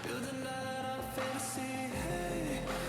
Build a night of fantasy, hey.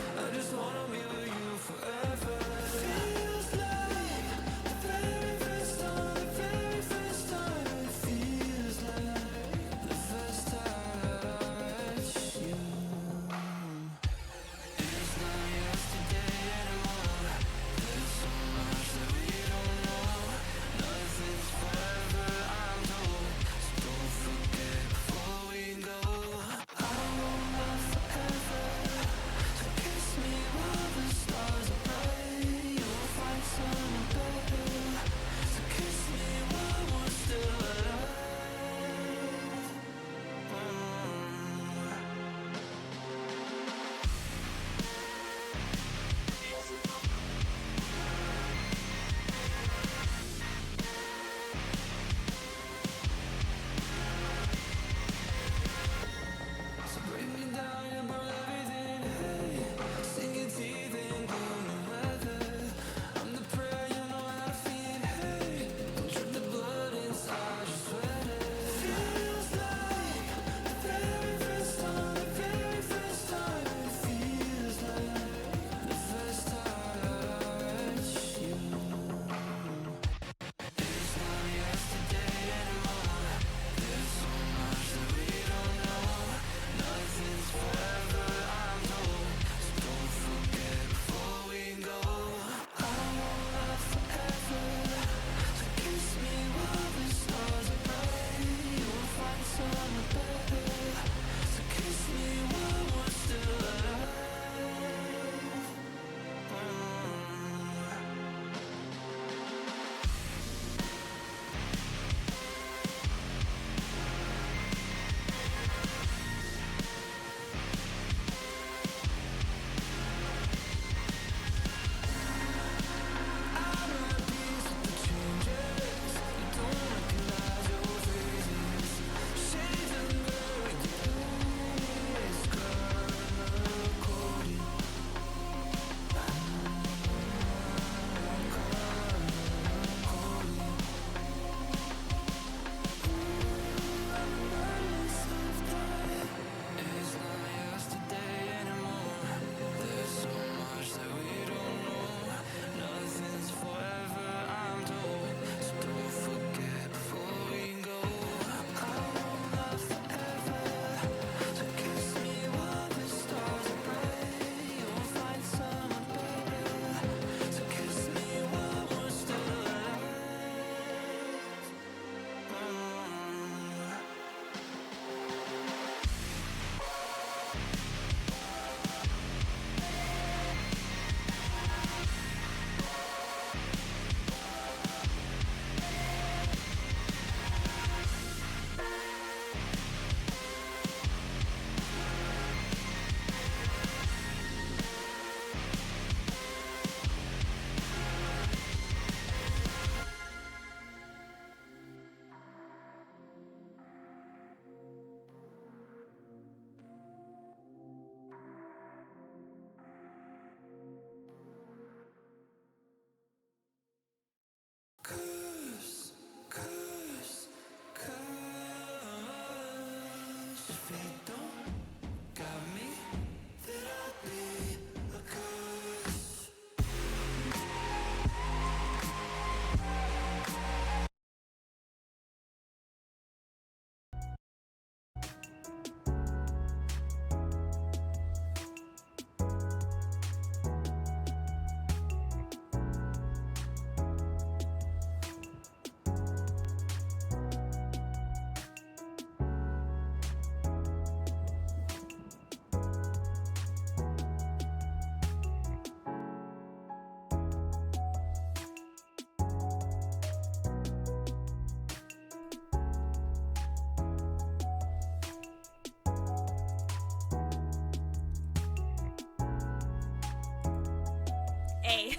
Okay.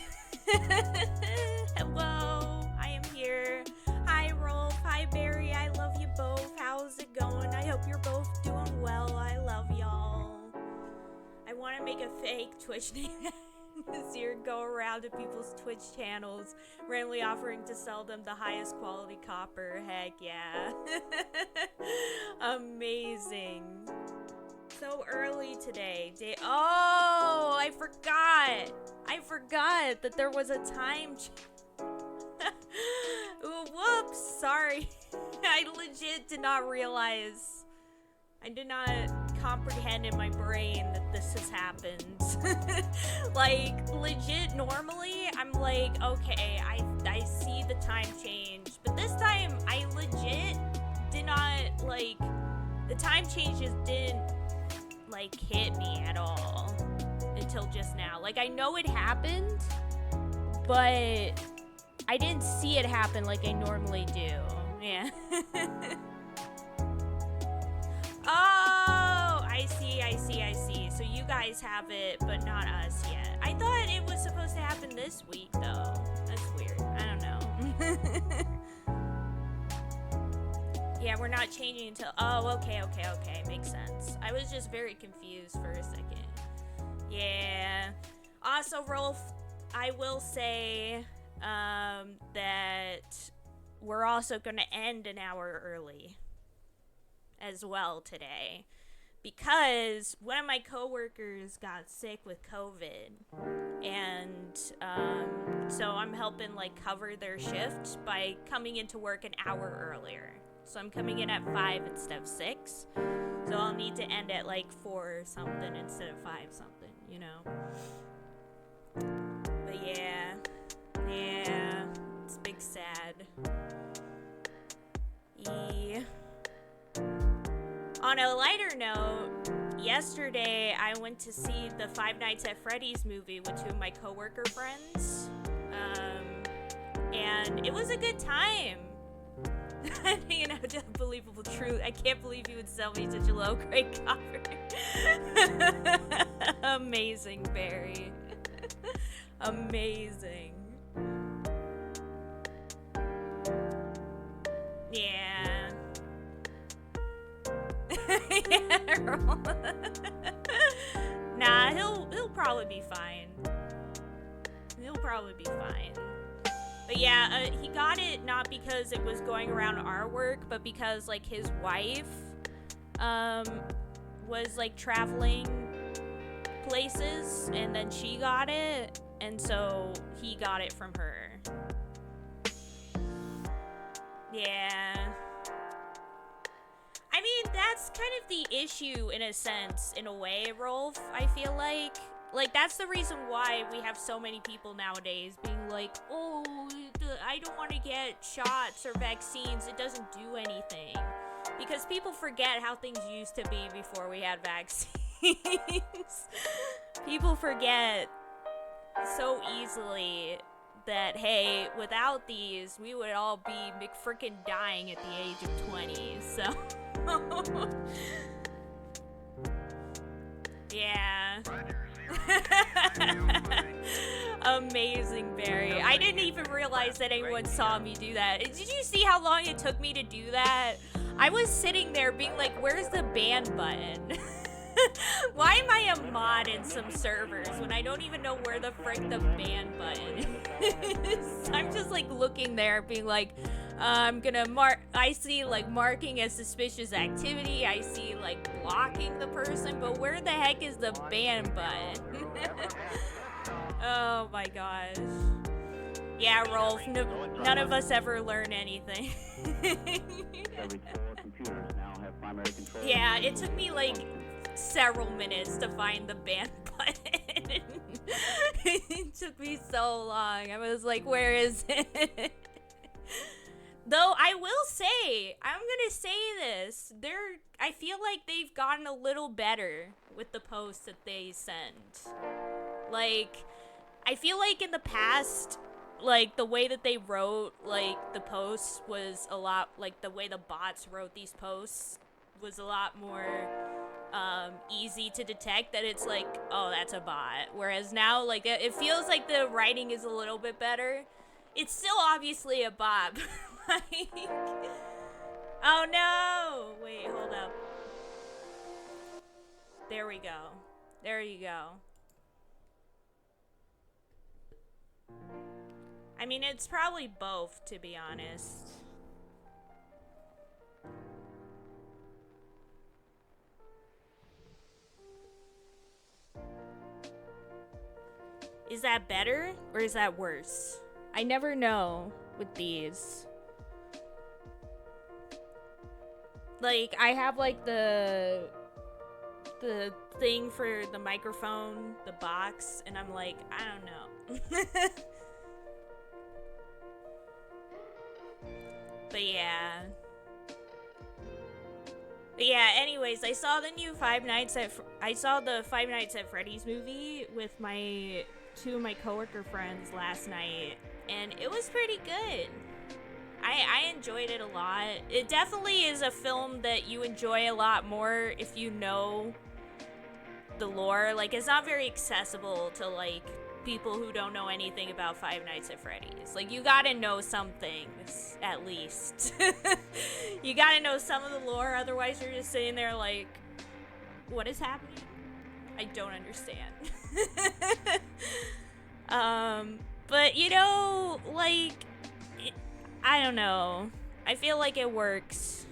Hello, I am here. Hi, Rolf. Hi, Barry. I love you both. How's it going? I hope you're both doing well. I love y'all. I want to make a fake Twitch name this year, go around to people's Twitch channels, randomly offering to sell them the highest quality copper. Heck yeah. Amazing. So early today. Oh, I forgot that there was a time Ooh, whoops, sorry. I legit did not realize. I did not comprehend in my brain that this has happened. Like, legit, normally, I'm like, okay, I see the time change. But this time, I legit did not, like, the time change just didn't, like, hit me at all until just now. Like, I know it happened, but I didn't see it happen like I normally do. Yeah. Oh, I see. So you guys have it, but not us yet. I thought it was supposed to happen this week, though. That's weird. I don't know. Yeah, we're not changing until... Oh, okay. Makes sense. I was just very confused for a second. Yeah. Also, Rolf, I will say that we're also going to end an hour early as well today, because one of my coworkers got sick with COVID, and so I'm helping like cover their shift by coming into work an hour earlier. So I'm coming in at 5 instead of 6, so I'll need to end at like 4 something instead of 5 something, you know. But yeah, it's big sad. On a lighter note, yesterday I went to see the Five Nights at Freddy's movie with 2 of my coworker friends, and it was a good time. Hanging out to Unbelievable Truth. I can't believe you would sell me such a low grade copper. Amazing, Barry. Amazing. Yeah. Yeah. Nah, he'll probably be fine. But yeah, he got it not because it was going around our work, but because like his wife was like traveling places, and then she got it, and so he got it from her. Yeah. I mean, that's kind of the issue in a sense, in a way, Rolf, I feel like. Like, that's the reason why we have so many people nowadays being like, oh, I don't want to get shots or vaccines. It doesn't do anything. Because people forget how things used to be before we had vaccines. People forget so easily that, hey, without these, we would all be McFrickin' dying at the age of 20. So, yeah. Amazing, Barry. I didn't even realize that anyone saw me do that. Did you see how long it took me to do that? I was sitting there being like, where's the ban button? Why am I a mod in some servers when I don't even know where the frick the ban button is? I'm just like looking there being like, I'm gonna I see like marking as suspicious activity, I see like blocking the person, but where the heck is the ban button? Oh my gosh. Yeah, Rolf, none of us ever learn anything. Yeah, it took me like several minutes to find the ban button. It took me so long. I was like, where is it? Though I will say, I'm gonna say this, I feel like they've gotten a little better with the posts that they send. Like, I feel like in the past, like, the way that they wrote, like, the posts was a lot, like, the way the bots wrote these posts was a lot more, easy to detect that it's like, oh, that's a bot. Whereas now, like, it feels like the writing is a little bit better. It's still obviously a bot, but like, oh no! Wait, hold up. There we go. There you go. I mean, it's probably both, to be honest. Is that better or is that worse? I never know with these. Like, I have like the thing for the microphone, the box, and I'm like, I don't know. But yeah. But yeah, anyways, I saw the new Five Nights at Freddy's movie with two of my coworker friends last night, and it was pretty good. I enjoyed it a lot. It definitely is a film that you enjoy a lot more if you know the lore. Like, it's not very accessible to, like, people who don't know anything about Five Nights at Freddy's. Like, you gotta know some things, at least. You gotta know some of the lore, otherwise you're just sitting there like, what is happening? I don't understand. But, you know, like, I don't know. I feel like it works.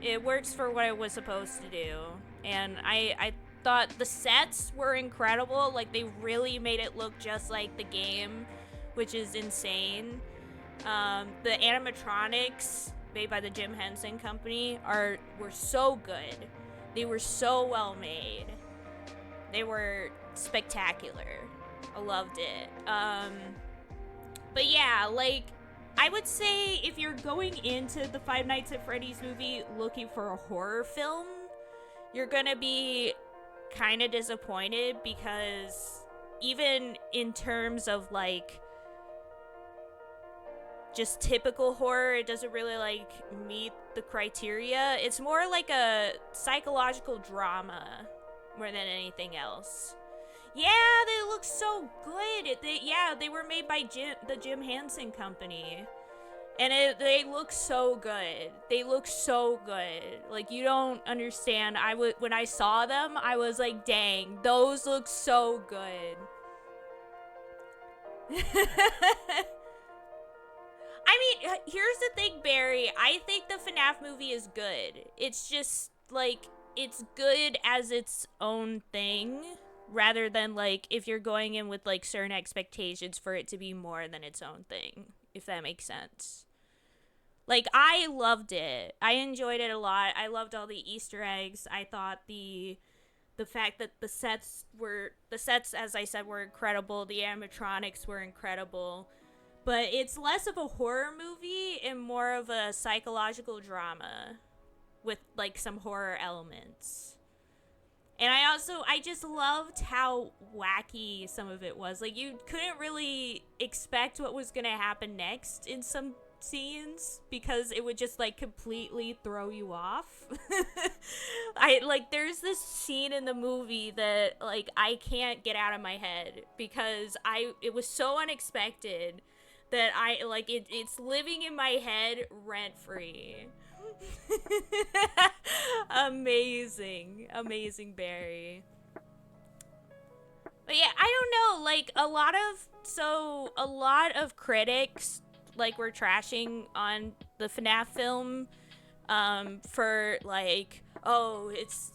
It works for what it was supposed to do. And I thought the sets were incredible. Like, they really made it look just like the game, which is insane. The animatronics made by the Jim Henson Company were so good. They were so well made. They were spectacular. I loved it. But yeah, like, I would say if you're going into the Five Nights at Freddy's movie looking for a horror film, you're gonna be kind of disappointed, because even in terms of, like, just typical horror, it doesn't really, like, meet the criteria. It's more like a psychological drama more than anything else. Yeah, they look so good. They were made by the Jim Henson Company. And they look so good. They look so good. Like, you don't understand. When I saw them, I was like, dang, those look so good. I mean, here's the thing, Barry. I think the FNAF movie is good. It's just, like, it's good as its own thing, rather than, like, if you're going in with, like, certain expectations for it to be more than its own thing, if that makes sense. Like, I loved it. I enjoyed it a lot. I loved all the Easter eggs. I thought the fact that the sets, as I said, were incredible. The animatronics were incredible. But it's less of a horror movie and more of a psychological drama with, like, some horror elements. And I just loved how wacky some of it was. Like, you couldn't really expect what was gonna happen next in some scenes, because it would just, like, completely throw you off. There's this scene in the movie that, like, I can't get out of my head, because it was so unexpected that it's living in my head rent-free. Amazing Barry. But yeah, I don't know, like, a lot of critics, like, were trashing on the FNAF film for, like, oh, it's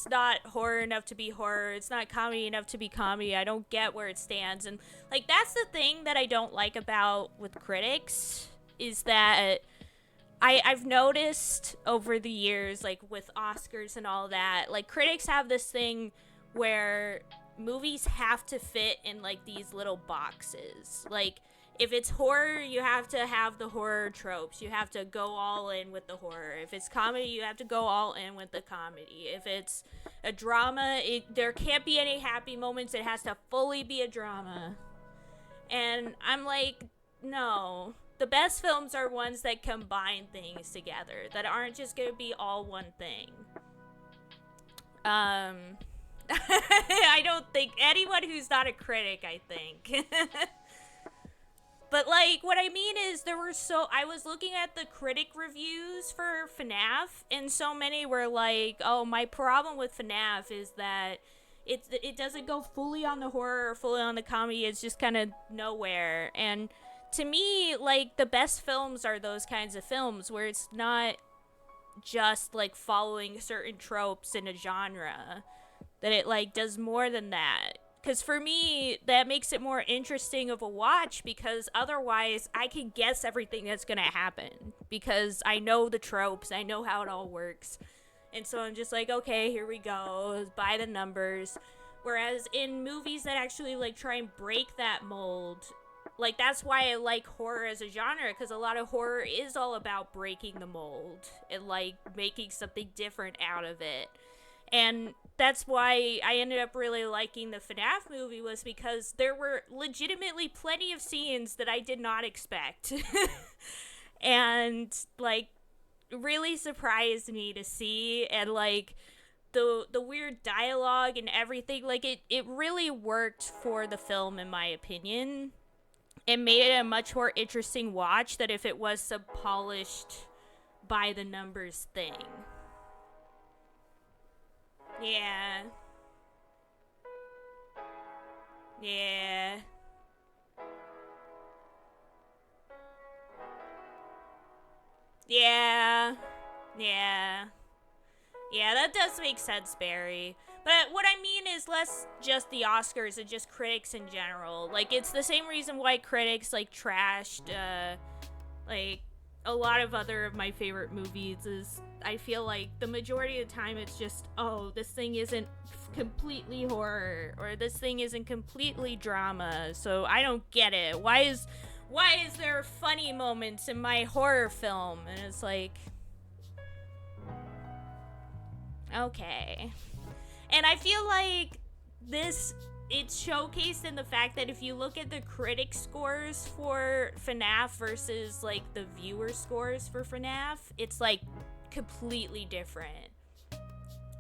not horror enough to be horror, it's not comedy enough to be comedy, I don't get where it stands. And, like, that's the thing that I don't like about with critics, is that I've noticed over the years, like, with Oscars and all that, like, critics have this thing where movies have to fit in, like, these little boxes. Like, if it's horror, you have to have the horror tropes. You have to go all in with the horror. If it's comedy, you have to go all in with the comedy. If it's a drama, there can't be any happy moments. It has to fully be a drama. And I'm like, no. The best films are ones that combine things together, that aren't just going to be all one thing. Um, I don't think anyone who's not a critic, I think. But, like, what I mean is I was looking at the critic reviews for FNAF, and so many were like, oh, my problem with FNAF is that it doesn't go fully on the horror or fully on the comedy, it's just kind of nowhere. And to me, like, the best films are those kinds of films where it's not just, like, following certain tropes in a genre, that it, like, does more than that. Because for me, that makes it more interesting of a watch, because otherwise I can guess everything that's going to happen. Because I know the tropes, I know how it all works. And so I'm just like, okay, here we go, by the numbers. Whereas in movies that actually, like, try and break that mold, like, that's why I like horror as a genre, because a lot of horror is all about breaking the mold and, like, making something different out of it. And that's why I ended up really liking the FNAF movie, was because there were legitimately plenty of scenes that I did not expect. And, like, really surprised me to see. And, like, the weird dialogue and everything, like, it really worked for the film, in my opinion. It made it a much more interesting watch than if it was some polished by the numbers thing. Yeah. Yeah. Yeah. Yeah. Yeah, that does make sense, Barry. But what I mean is less just the Oscars and just critics in general. Like, it's the same reason why critics, like, trashed, like, a lot of other of my favorite movies. Is I feel like the majority of the time it's just, oh, this thing isn't completely horror, or this thing isn't completely drama, so I don't get it. Why is there funny moments in my horror film? And it's like, okay. And I feel like this, it's showcased in the fact that if you look at the critic scores for FNAF versus, like, the viewer scores for FNAF, it's, like, completely different.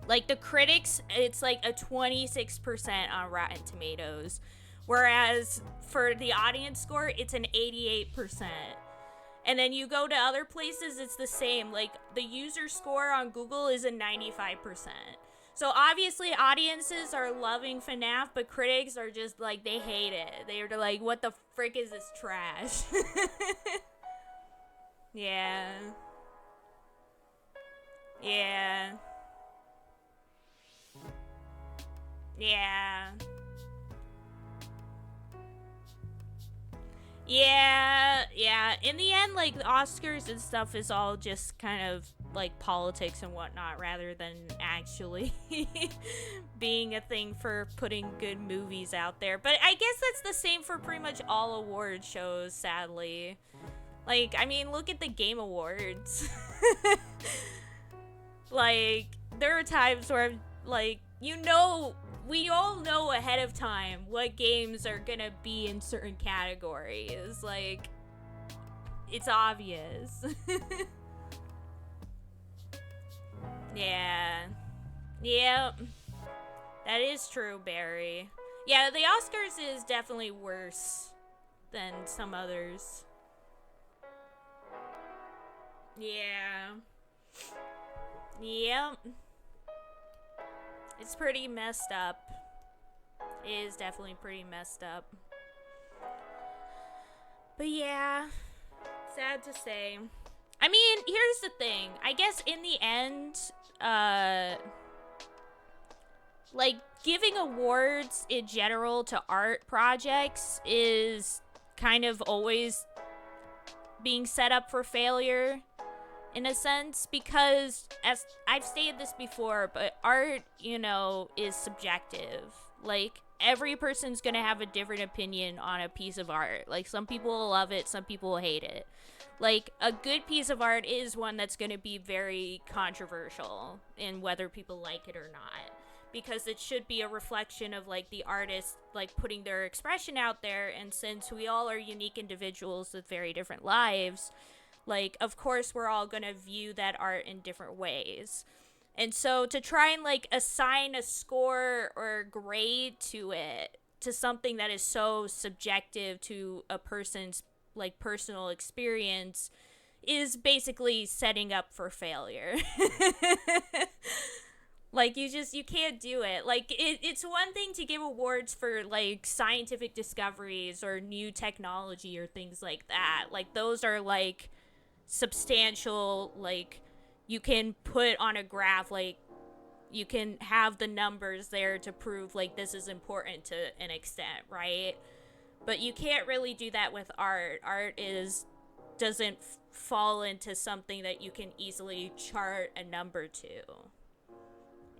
Like, the critics, it's like a 26% on Rotten Tomatoes, whereas for the audience score, it's an 88%. And then you go to other places, it's the same. Like, the user score on Google is a 95%. So obviously audiences are loving FNAF, but critics are just like, they hate it. They're like, what the frick is this trash? Yeah. Yeah. Yeah. Yeah. In the end, like, the Oscars and stuff is all just kind of like politics and whatnot, rather than actually being a thing for putting good movies out there. But I guess that's the same for pretty much all award shows, sadly. Like, I mean, look at the Game Awards. Like, there are times where I'm like, we all know ahead of time what games are gonna be in certain categories. Like, it's obvious. Yeah. Yep. That is true, Barry. Yeah, the Oscars is definitely worse than some others. Yeah. Yep. It's pretty messed up. It is definitely pretty messed up. But yeah, sad to say. I mean, here's the thing. I guess in the end, like, giving awards in general to art projects is kind of always being set up for failure, in a sense, because, as I've stated this before, but art, is subjective. Like, every person's gonna have a different opinion on a piece of art. Like, some people will love it, some people will hate it. Like, a good piece of art is one that's gonna be very controversial in whether people like it or not, because it should be a reflection of, like, the artist, like, putting their expression out there. And since we all are unique individuals with very different lives, like, of course we're all gonna view that art in different ways. And so to try and like assign a score or grade to it, to something that is so subjective to a person's like personal experience, is basically setting up for failure. Like, you can't do it. Like, it's one thing to give awards for, like, scientific discoveries or new technology or things like that. Like, those are, like, substantial, like, you can put on a graph, like, you can have the numbers there to prove, like, this is important to an extent, right? But you can't really do that with art. Art doesn't fall into something that you can easily chart a number to.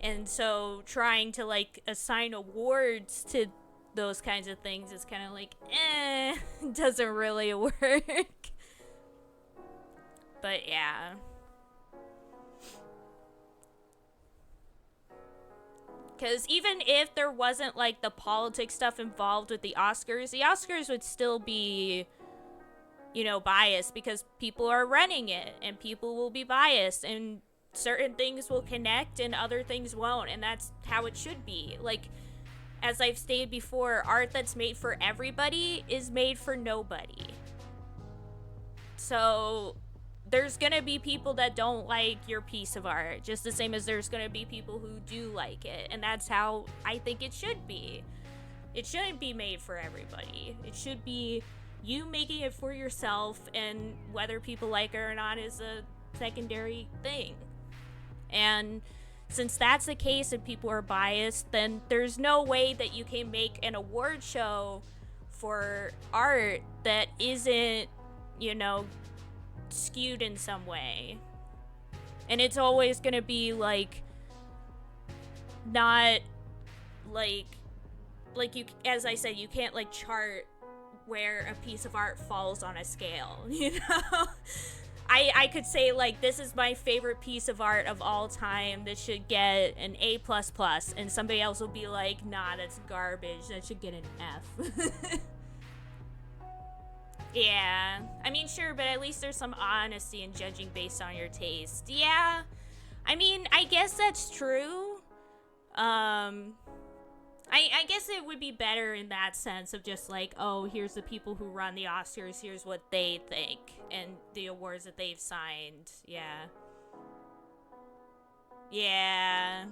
And so trying to like assign awards to those kinds of things is kind of like, doesn't really work. But yeah. Because even if there wasn't like the politics stuff involved with the Oscars would still be, you know, biased because people are running it and people will be biased and certain things will connect and other things won't, and that's how it should be. Like, as I've stated before, art that's made for everybody is made for nobody. So there's gonna be people that don't like your piece of art, just the same as there's gonna be people who do like it, and that's how I think it should be. It shouldn't be made for everybody. It should be you making it for yourself, and whether people like it or not is a secondary thing. And since that's the case and people are biased, then there's no way that you can make an award show for art that isn't, you know, skewed in some way. And it's always gonna be like not like you, as I said, you can't like chart where a piece of art falls on a scale, you know? I could say, like, this is my favorite piece of art of all time. This should get an A++. And somebody else will be like, nah, that's garbage. That should get an F. Yeah. I mean, sure, but at least there's some honesty in judging based on your taste. Yeah. I mean, I guess that's true. I guess it would be better in that sense of just like, oh, here's the people who run the Oscars, here's what they think, and the awards that they've signed. Yeah. Yeah.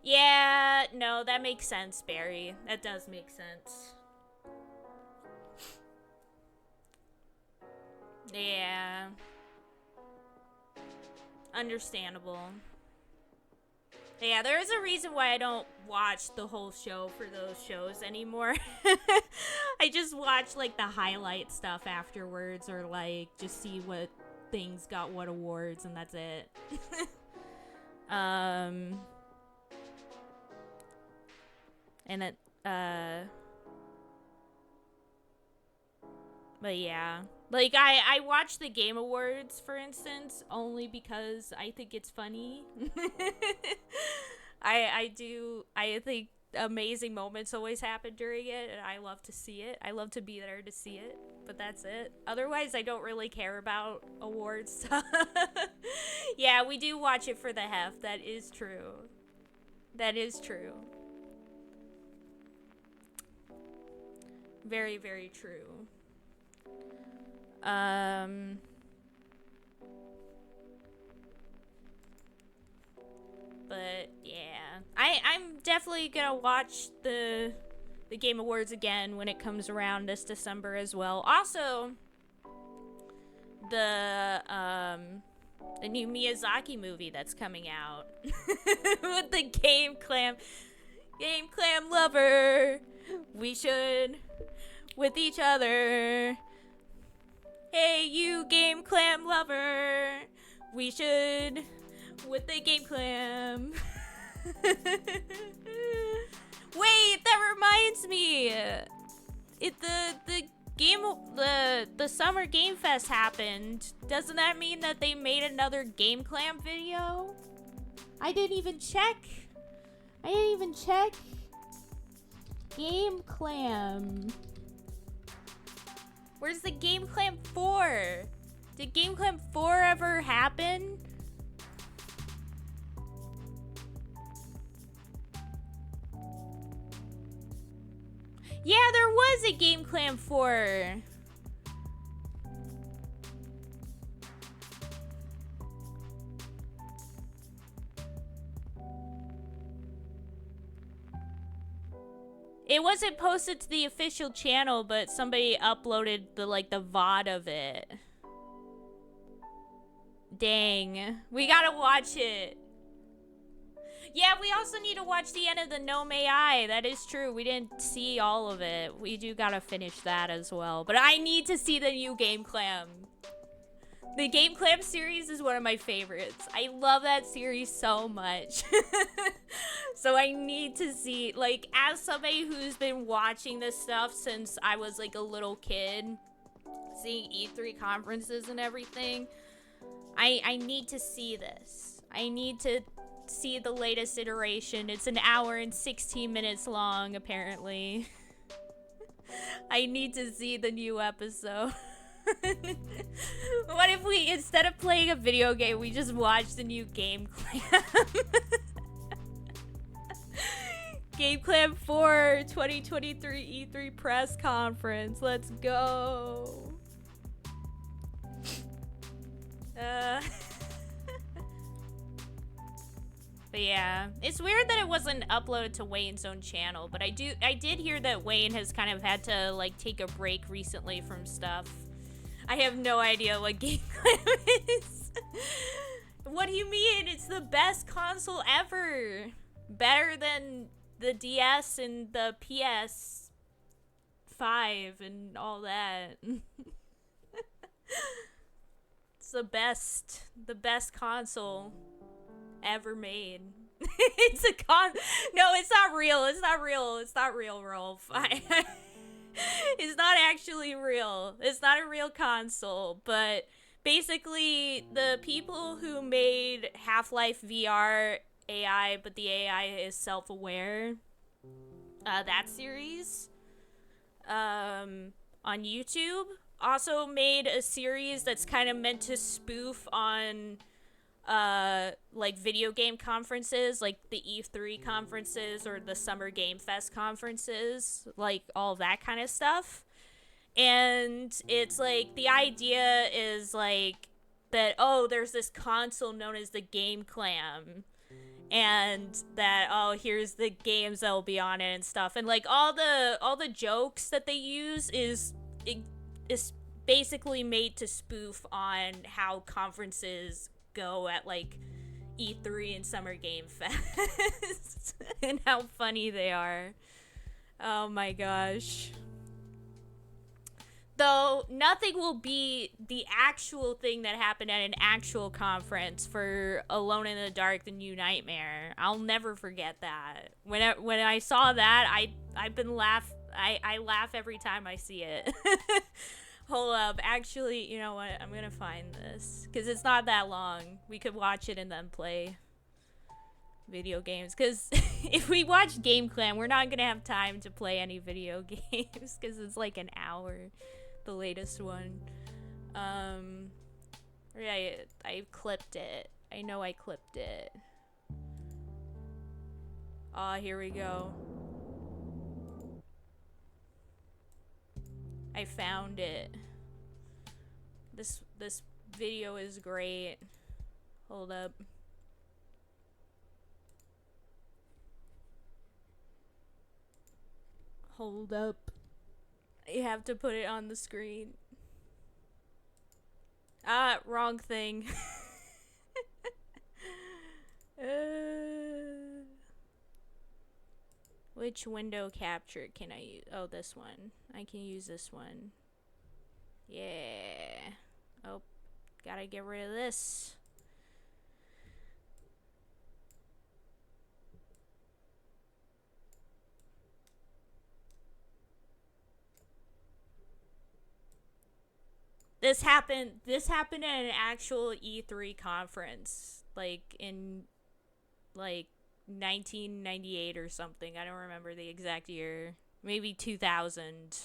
Yeah, no, that makes sense, Barry. That does make sense. Yeah. Understandable. Yeah, there is a reason why I don't watch the whole show for those shows anymore. I just watch, like, the highlight stuff afterwards, or, like, just see what things got what awards, and that's it. And it, but yeah. Like, I watch the Game Awards, for instance, only because I think it's funny. I think amazing moments always happen during it, and I love to see it. I love to be there to see it, but that's it. Otherwise, I don't really care about awards stuff. Yeah, we do watch it for the heft. That is true. That is true. Very, very true. But yeah, I'm definitely gonna watch the Game Awards again when it comes around this December as well. Also, the new Miyazaki movie that's coming out with the Game Clam lover. We should with each other. Hey, you Game Clam lover. We should with the Game Clam. Wait, that reminds me. The Summer Game Fest happened. Doesn't that mean that they made another Game Clam video? I didn't even check. Game Clam. Where's the Game Clam 4? Did Game Clam 4 ever happen? Yeah, there was a Game Clam 4. It wasn't posted to the official channel, but somebody uploaded the VOD of it. Dang. We gotta watch it. Yeah, we also need to watch the end of the No May I. That is true. We didn't see all of it. We do gotta finish that as well. But I need to see the new Game Clam. The Game Clam series is one of my favorites. I love that series so much. So I need to see, like, as somebody who's been watching this stuff since I was like a little kid, seeing E3 conferences and everything, I need to see this. I need to see the latest iteration. It's an hour and 16 minutes long, apparently. I need to see the new episode. What if we, instead of playing a video game, we just watch the new Game Clam? Game Clam 4 2023 E3 press conference. Let's go. But yeah, it's weird that it wasn't uploaded to Wayne's own channel, but I did hear that Wayne has kind of had to like take a break recently from stuff. I have no idea what Game Clam is. What do you mean? It's the best console ever. Better than the DS and the PS5 and all that. It's the best console ever made. It's a no, it's not real. It's not real. It's not real, Rolf. It's not actually real. It's not a real console, but basically the people who made Half-Life VR AI, but the AI is self-aware, that series, on YouTube, also made a series that's kind of meant to spoof on like video game conferences, like the E3 conferences or the Summer Game Fest conferences, like all that kind of stuff. And it's like, the idea is like that, oh, there's this console known as the Game Clam, and that, oh, here's the games that will be on it and stuff, and like all the jokes that they use is basically made to spoof on how conferences go at like E3 and Summer Game Fest and how funny they are. Oh my gosh. Though nothing will beat the actual thing that happened at an actual conference for Alone in the Dark: The New Nightmare. I'll never forget that. When I saw that, I laugh every time I see it. Hold up. Actually, you know what? I'm gonna find this, because it's not that long. We could watch it and then play video games, because if we watch Game Clam, we're not gonna have time to play any video games, because it's like an hour, the latest one. Yeah, I clipped it. I know I clipped it. Ah, here we go. I found it. This video is great. Hold up. Hold up. I have to put it on the screen. Ah, wrong thing. Which window capture can I use? Oh, this one. I can use this one. Yeah. Oh, gotta get rid of this. This happened at an actual E3 conference, like in like 1998 or something. I don't remember the exact year. Maybe 2000.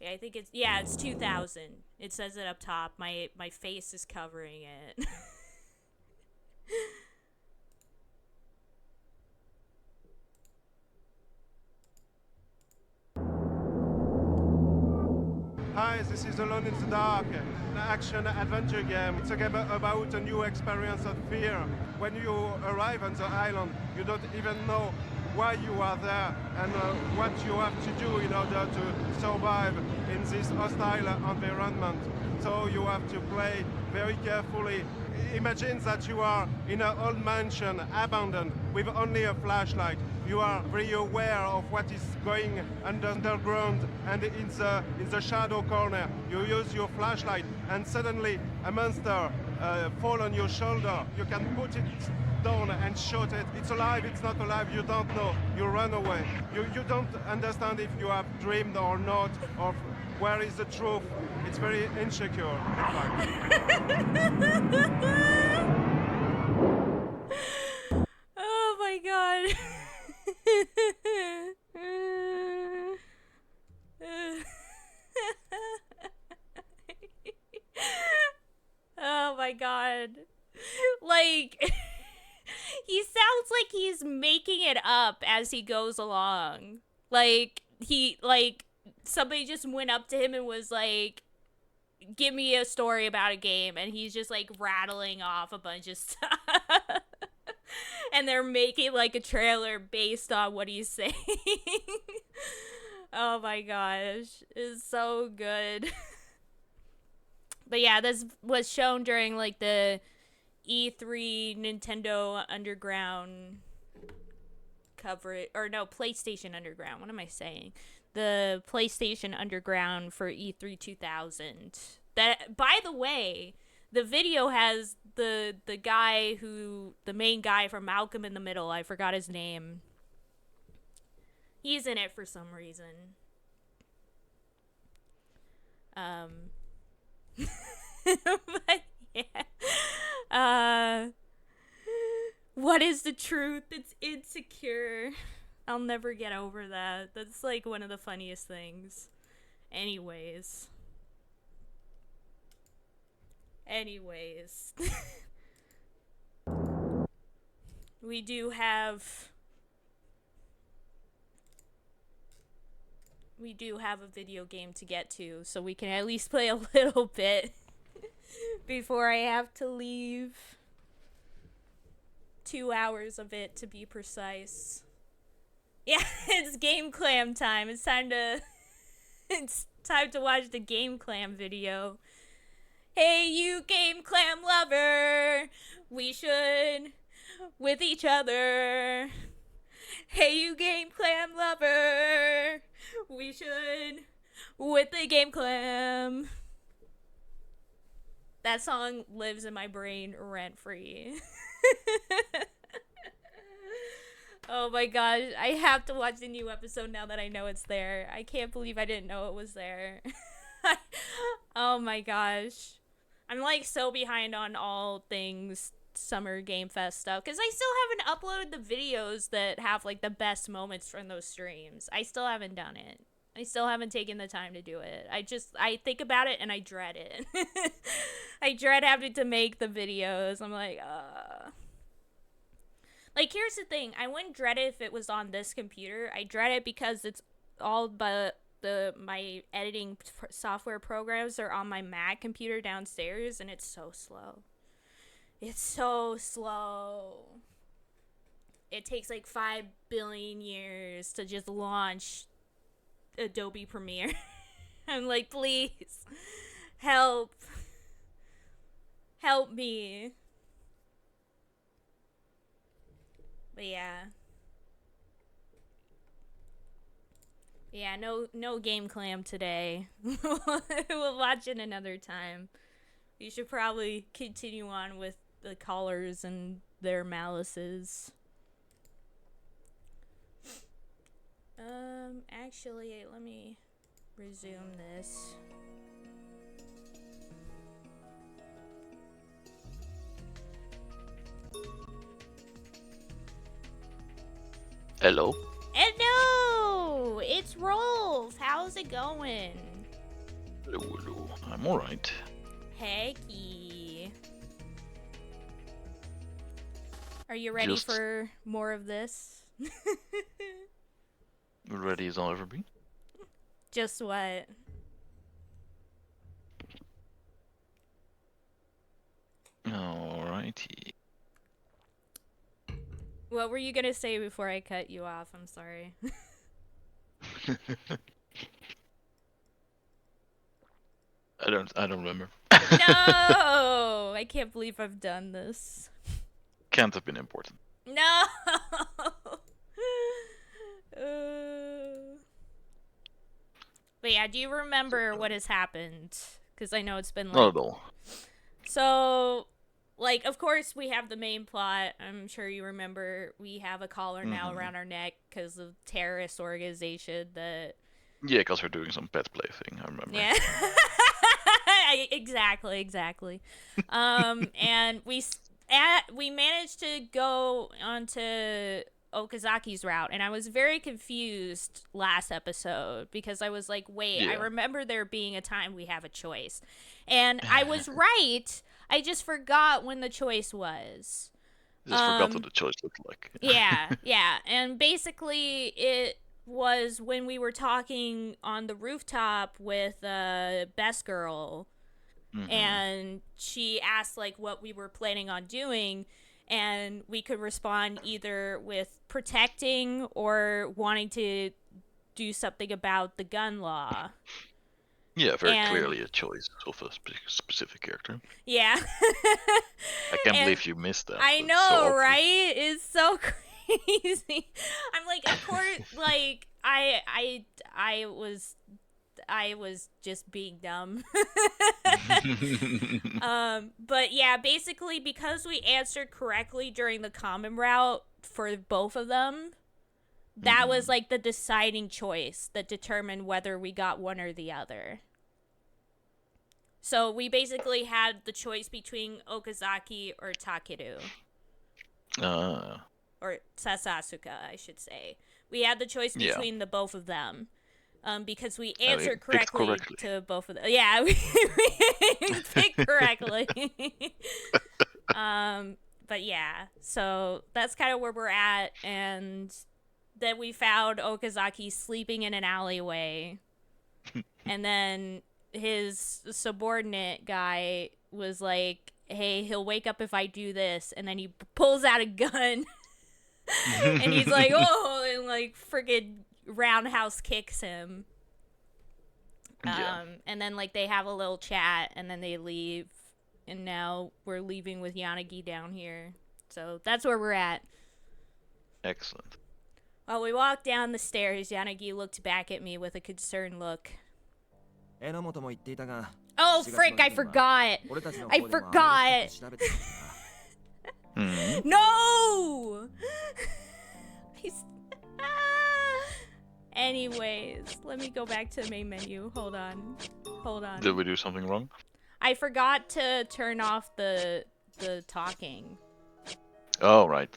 Yeah, I think it's 2000. It says it up top. My face is covering it. Hi, this is Alone in the Dark, an action-adventure game. It's a game about a new experience of fear. When you arrive on the island, you don't even know why you are there and what you have to do in order to survive in this hostile environment. So you have to play very carefully. Imagine that you are in an old mansion, abandoned, with only a flashlight. You are very aware of what is going underground, and in the shadow corner, you use your flashlight, and suddenly a monster fall on your shoulder. You can put it down and shoot it. It's alive, it's not alive, you don't know. You run away. You don't understand if you have dreamed or not, or where is the truth. It's very insecure, in fact. Oh my god. Oh my god. Like, he sounds like he's making it up as he goes along. Like, somebody just went up to him and was like, give me a story about a game, and he's just like rattling off a bunch of stuff. And they're making like a trailer based on what he's saying. Oh my gosh, it's so good. But yeah, this was shown during like the E3 Nintendo Underground coverage, or no, PlayStation Underground. What am I saying? The PlayStation Underground for E3 2000. That, by the way, the video has the guy who, the main guy from Malcolm in the Middle. I forgot his name. He's in it for some reason. But yeah. What is the truth? It's insecure. I'll never get over that. That's like one of the funniest things. Anyways. We do have a video game to get to, so we can at least play a little bit before I have to leave. 2 hours of it, to be precise. Yeah, it's Game Clam time. It's time to watch the Game Clam video. Hey, you Game Clam lover, we should with each other. Hey, you Game Clam lover, we should with the Game Clam. That song lives in my brain rent-free. Oh my gosh, I have to watch the new episode now that I know it's there. I can't believe I didn't know it was there. Oh my gosh. I'm like so behind on all things Summer Game Fest stuff, because I still haven't uploaded the videos that have like the best moments from those streams. I still haven't done it. I still haven't taken the time to do it. I think about it and I dread it. I dread having to make the videos. I'm like, Like, here's the thing. I wouldn't dread it if it was on this computer. I dread it because it's all but my editing software programs are on my Mac computer downstairs, and it's so slow. It's so slow. It takes like 5 billion years to just launch Adobe Premiere. I'm like, please, help me. But yeah, no Game Clam today. We'll watch it another time. We should probably continue on with the callers and their malices. Actually, let me resume this. Hello. Hello! It's Rolf! How's it going? Hello. I'm alright. Hecky. Are you ready for more of this? Ready as I'll ever be. Just what? Alrighty. What were you gonna say before I cut you off? I'm sorry. I don't remember. No! I can't believe I've done this. Can't have been important. No! But yeah, do you remember what has happened? Because I know it's been like... Not at all. So, like, of course we have the main plot. I'm sure you remember we have a collar now around our neck because of terrorist organization that... Yeah, because we're doing some pet play thing, I remember. Yeah. Exactly. And we managed to go onto Okazaki's route, and I was very confused last episode because I was like, wait, I remember there being a time we have a choice. And I was right. I just forgot when the choice was. Just forgot what the choice looked like. Yeah. And basically it was when we were talking on the rooftop with Best Girl, and she asked like what we were planning on doing, and we could respond either with protecting or wanting to do something about the gun law. Yeah, very clearly a choice of a specific character. Yeah. I can't believe you missed that. I know, so right? It's so crazy. I'm like, of course, like I was just being dumb. But yeah, basically because we answered correctly during the common route for both of them, that was like the deciding choice that determined whether we got one or the other. So we basically had the choice between Okazaki or Takeru. Or Sasasuka, I should say. We had the choice between the both of them. Because we answered correctly to both of them. Yeah, we picked correctly. But yeah, so that's kind of where we're at. And then we found Okazaki sleeping in an alleyway. And then his subordinate guy was like, hey, he'll wake up if I do this. And then he pulls out a gun. And he's like, oh, and like friggin' roundhouse kicks him. And then like they have a little chat and then they leave. And now we're leaving with Yanagi down here. So that's where we're at. Excellent. While we walked down the stairs, Yanagi looked back at me with a concerned look. Oh, frick, I forgot! No! Anyways, let me go back to the main menu. Hold on. Did we do something wrong? I forgot to turn off the talking. Oh, right.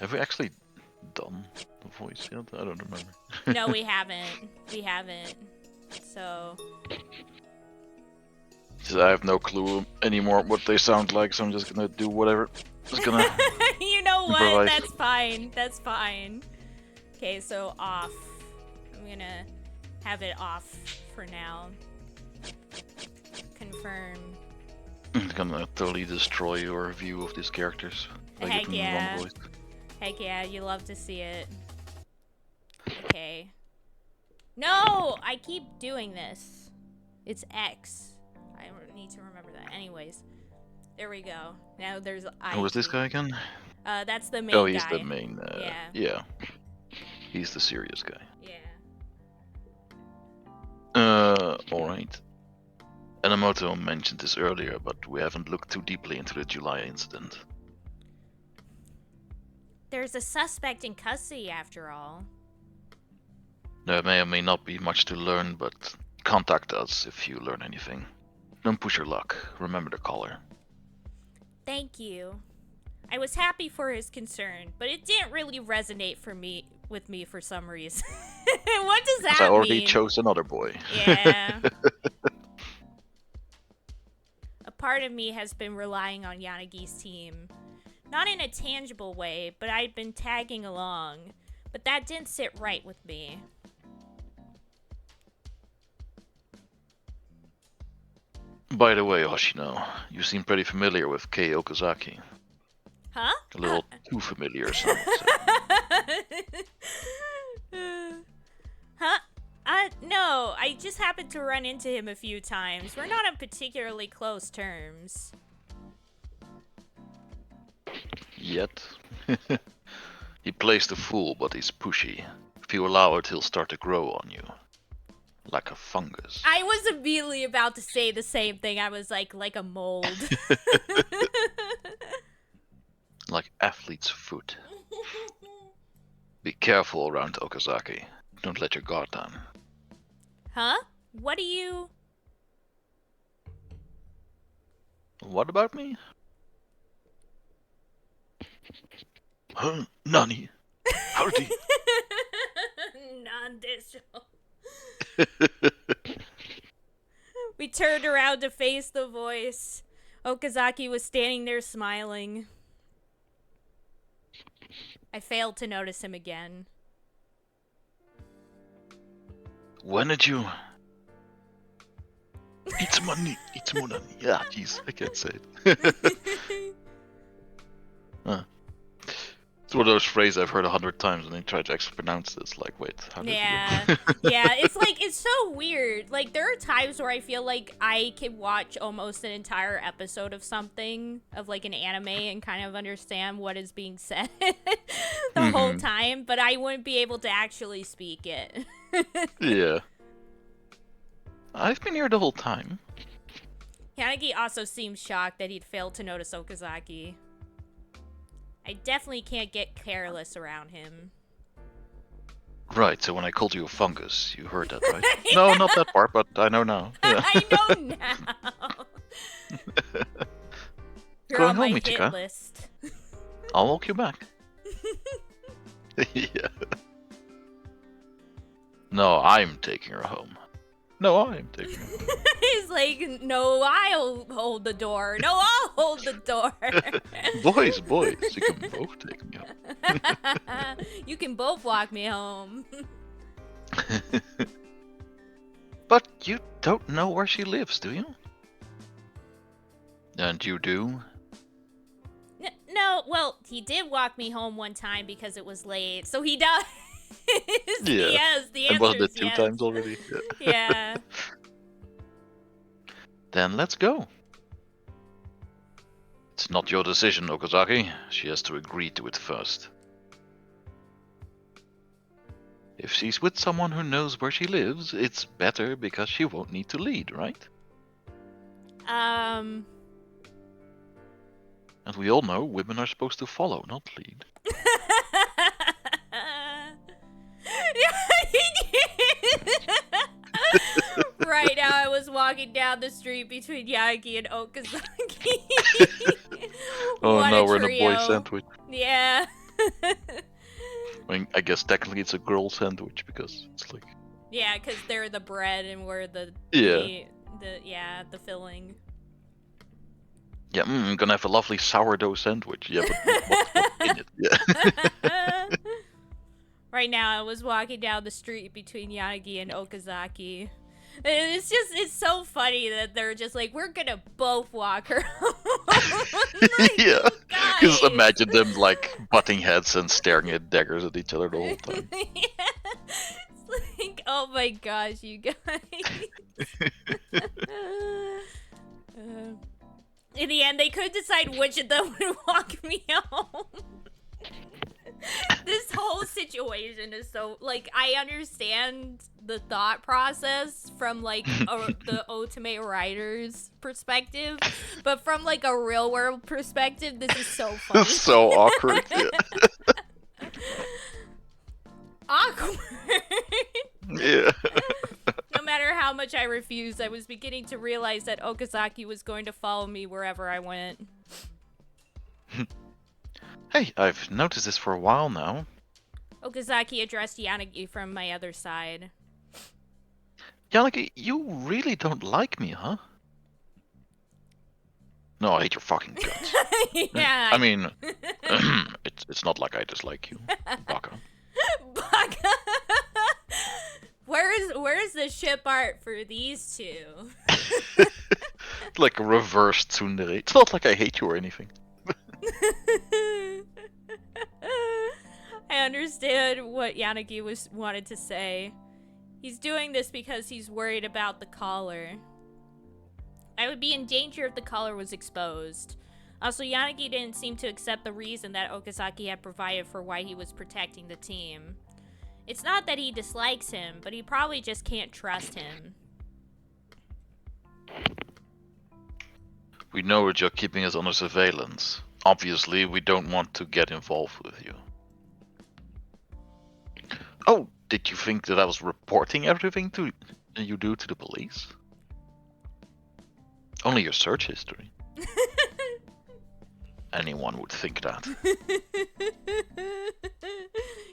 Have we actually done the voice yet? I don't remember. No, we haven't. So I have no clue anymore what they sound like, so I'm just gonna do whatever. Just gonna you know what? improvise. That's fine. Okay, so off. I'm gonna have it off for now. Confirm. I'm gonna totally destroy your view of these characters. By Heck giving them yeah. the wrong voice. Heck yeah, you love to see it. Okay. No! I keep doing this. It's X. I need to remember that. Anyways. There we go. Now there's I. Who is this guy again? That's the main guy. Oh, he's the main. Yeah. Yeah. He's the serious guy. Yeah. Alright. Enomoto mentioned this earlier, but we haven't looked too deeply into the July incident. There's a suspect in custody after all. There may or may not be much to learn, but contact us if you learn anything. Don't push your luck. Remember the caller. Thank you. I was happy for his concern, but it didn't really resonate with me for some reason. What does that mean? I already chose another boy. Yeah. A part of me has been relying on Yanagi's team. Not in a tangible way, but I'd been tagging along. But that didn't sit right with me. By the way, Hoshino, you seem pretty familiar with Kei Okazaki. Huh? A little too familiar, some would say. Huh? No, I just happened to run into him a few times. We're not on particularly close terms. Yet. He plays the fool, but he's pushy. If you allow it, he'll start to grow on you. Like a fungus. I was immediately about to say the same thing. I was like a mold. Like athlete's foot. Be careful around Okazaki. Don't let your guard down. Huh? What do you... What about me? Huh? Nani? Howdy. Non-digital. We turned around to face the voice. Okazaki was standing there smiling. I failed to notice him again. When did you... It's money. Yeah, jeez, I can't say it. Huh. It's one of those phrases I've heard 100 times and they try to actually pronounce this. Like, wait, how did Yeah. you... Yeah, it's so weird. Like, there are times where I feel like I can watch almost an entire episode of something, of like an anime, and kind of understand what is being said the whole time, but I wouldn't be able to actually speak it. Yeah. I've been here the whole time. Yanagi also seemed shocked that he'd failed to notice Okazaki. I definitely can't get careless around him. Right, so when I called you a fungus, you heard that, right? No, not that part, but I know now. Yeah. I know now. You're Going on my home, hit Michika. list. I'll walk you back. Yeah. No, I'm taking her home. No, I'm taking her home. He's like, no, I'll hold the door. No, I'll hold the door. Boys, you can both take me home. You can both walk me home. But you don't know where she lives, do you? And you do? No, well, he did walk me home one time because it was late, so he does. Yeah. Yes, the answer And wasn't is it two yes. times already? Yeah. Then let's go. It's not your decision, Okazaki. She has to agree to it first. If she's with someone who knows where she lives, it's better because she won't need to lead, right? And we all know women are supposed to follow, not lead. Right now, I was walking down the street between Yagi and Okazaki. Oh What no, a we're in a boy trio. sandwich. Yeah. I mean, I guess technically it's a girl sandwich because it's like... Yeah, because they're the bread and we're the Yeah. the filling. Yeah, I'm gonna have a lovely sourdough sandwich. Yeah, but what's in it? Yeah. Right now, I was walking down the street between Yagi and Okazaki. And it's so funny that they're just like, we're gonna both walk her home. Like, Yeah. guys. Just imagine them like butting heads and staring at daggers at each other the whole time. Yeah. It's like, oh my gosh, you guys. In the end, they couldn't decide which of them would walk me home. This whole situation is so, like, I understand the thought process from, like, the Ultimate Writer's perspective, but from, like, a real world perspective, this is so funny. So awkward. Yeah. Awkward. Yeah. No matter how much I refused, I was beginning to realize that Okazaki was going to follow me wherever I went. Hey, I've noticed this for a while now. Okazaki addressed Yanagi from my other side. Yanagi, you really don't like me, huh? No, I hate your fucking guts. Yeah. I mean, it's not like I dislike you, Baka. Baka. Where's the ship art for these two? Like a reverse tsundere. It's not like I hate you or anything. I understand what Yanagi wanted to say. He's doing this because he's worried about the collar. I would be in danger if the collar was exposed. Also, Yanagi didn't seem to accept the reason that Okazaki had provided for why he was protecting the team. It's not that he dislikes him, but he probably just can't trust him. We know that you're keeping us under surveillance. Obviously, we don't want to get involved with you. Oh, did you think that I was reporting everything you do to the police? Only your search history. Anyone would think that.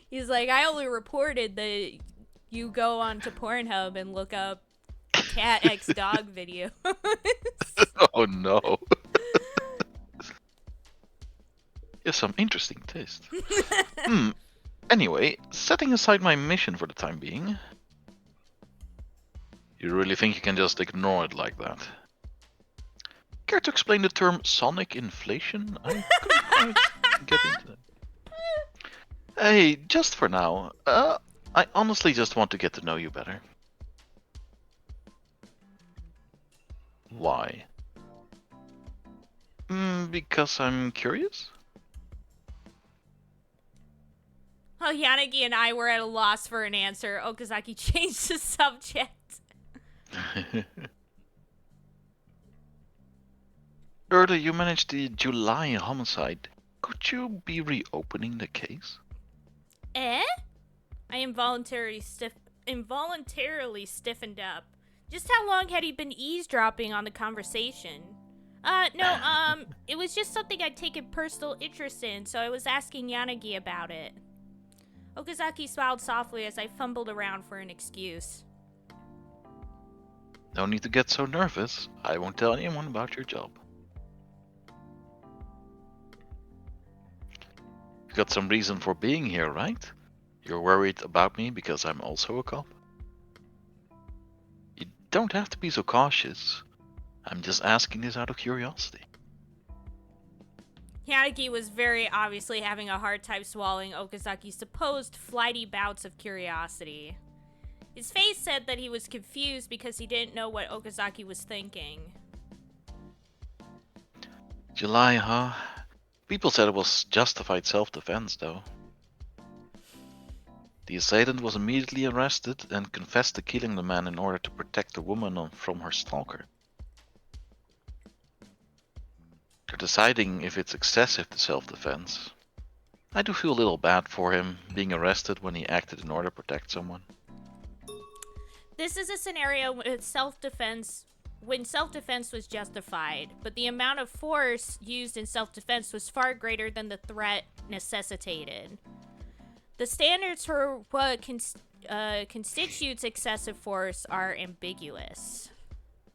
He's like, I only reported that you go onto Pornhub and look up cat X dog videos. Oh no. You have some interesting taste. Anyway, setting aside my mission for the time being. You really think you can just ignore it like that? Care to explain the term sonic inflation? I couldn't quite get into that. Hey, just for now, I honestly just want to get to know you better. Why? Because I'm curious? While Yanagi and I were at a loss for an answer, Okazaki changed the subject. Earlier you managed the July homicide. Could you be reopening the case? Eh? I involuntarily stiffened up. Just how long had he been eavesdropping on the conversation? No, it was just something I'd taken personal interest in, so I was asking Yanagi about it. Okazaki smiled softly as I fumbled around for an excuse. No need to get so nervous. I won't tell anyone about your job. You got some reason for being here, right? You're worried about me because I'm also a cop? You don't have to be so cautious. I'm just asking this out of curiosity. Yanagi was very obviously having a hard time swallowing Okazaki's supposed flighty bouts of curiosity. His face said that he was confused because he didn't know what Okazaki was thinking. July, huh? People said it was justified self-defense, though. The assailant was immediately arrested and confessed to killing the man in order to protect the woman from her stalker. They're deciding if it's excessive to self-defense. I do feel a little bad for him, being arrested when he acted in order to protect someone. This is a scenario when self-defense was justified, but the amount of force used in self-defense was far greater than the threat necessitated. The standards for what constitutes excessive force are ambiguous.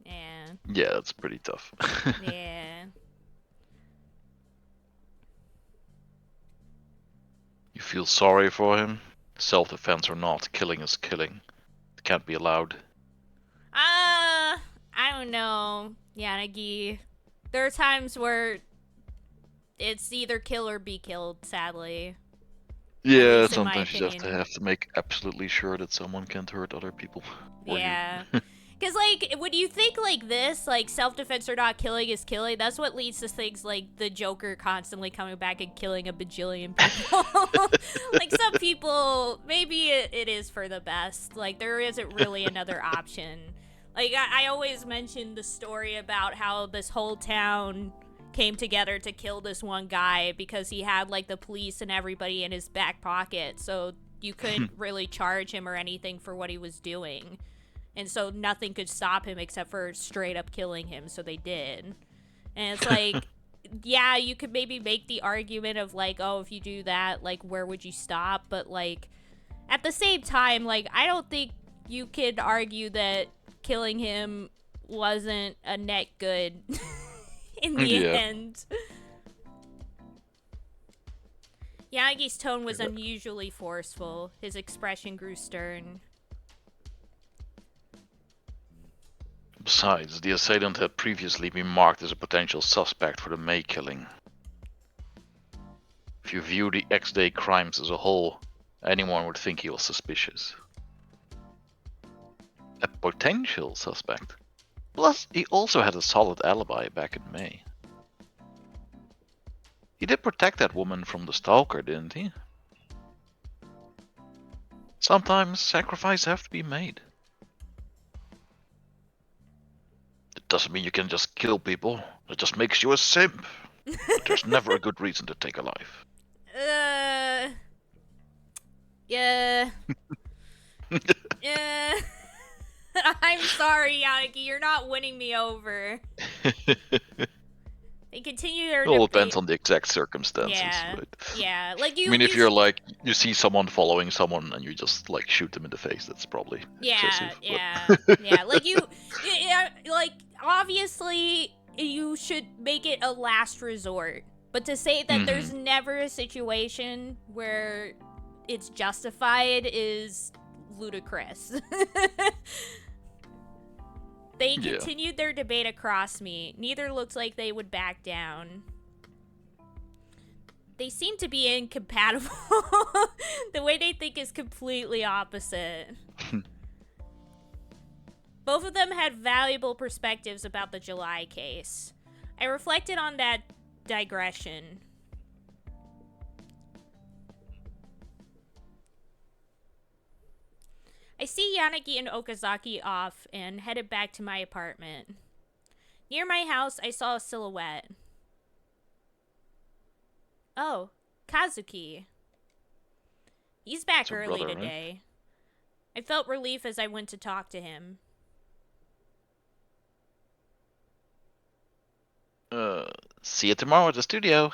Yeah, that's pretty tough. Yeah. You feel sorry for him? Self-defense or not, killing is killing. It can't be allowed. I don't know, Yanagi. There are times where it's either kill or be killed, sadly. Yeah, least in my sometimes you just opinion. have to make absolutely sure that someone can't hurt other people. Or Yeah. you. Because, like, when you think like this, like, self-defense or not killing is killing, that's what leads to things like the Joker constantly coming back and killing a bajillion people. Like, some people, maybe it is for the best. Like, there isn't really another option. Like, I always mention the story about how this whole town came together to kill this one guy because he had, like, the police and everybody in his back pocket, so you couldn't really charge him or anything for what he was doing. And so nothing could stop him except for straight up killing him, so they did. And it's like, yeah, you could maybe make the argument of like, oh, if you do that, like, where would you stop? But like, at the same time, like, I don't think you could argue that killing him wasn't a net good in the end. Yanagi's tone was unusually forceful. His expression grew stern. Besides, the assailant had previously been marked as a potential suspect for the May killing. If you view the X-Day crimes as a whole, anyone would think he was suspicious. A potential suspect? Plus, he also had a solid alibi back in May. He did protect that woman from the stalker, didn't he? Sometimes sacrifices have to be made. It doesn't mean you can just kill people. It just makes you a simp. But there's never a good reason to take a life. Yeah. Yeah. I'm sorry, Yanagi, you're not winning me over. They continue their It all debate. depends on the exact circumstances. Yeah. Right? Yeah. Like you. I mean, if you're like, you see someone following someone and you just like shoot them in the face, that's probably excessive. Yeah. Yeah. Like yeah. Like obviously, you should make it a last resort. But to say that there's never a situation where it's justified is ludicrous. They continued their debate across me. Neither looked like they would back down. They seem to be incompatible. The way they think is completely opposite. Both of them had valuable perspectives about the July case. I reflected on that digression. I see Yanagi and Okazaki off and headed back to my apartment. Near my house, I saw a silhouette. Oh, Kazuki. He's back early brother, today. Right? I felt relief as I went to talk to him. See you tomorrow at the studio.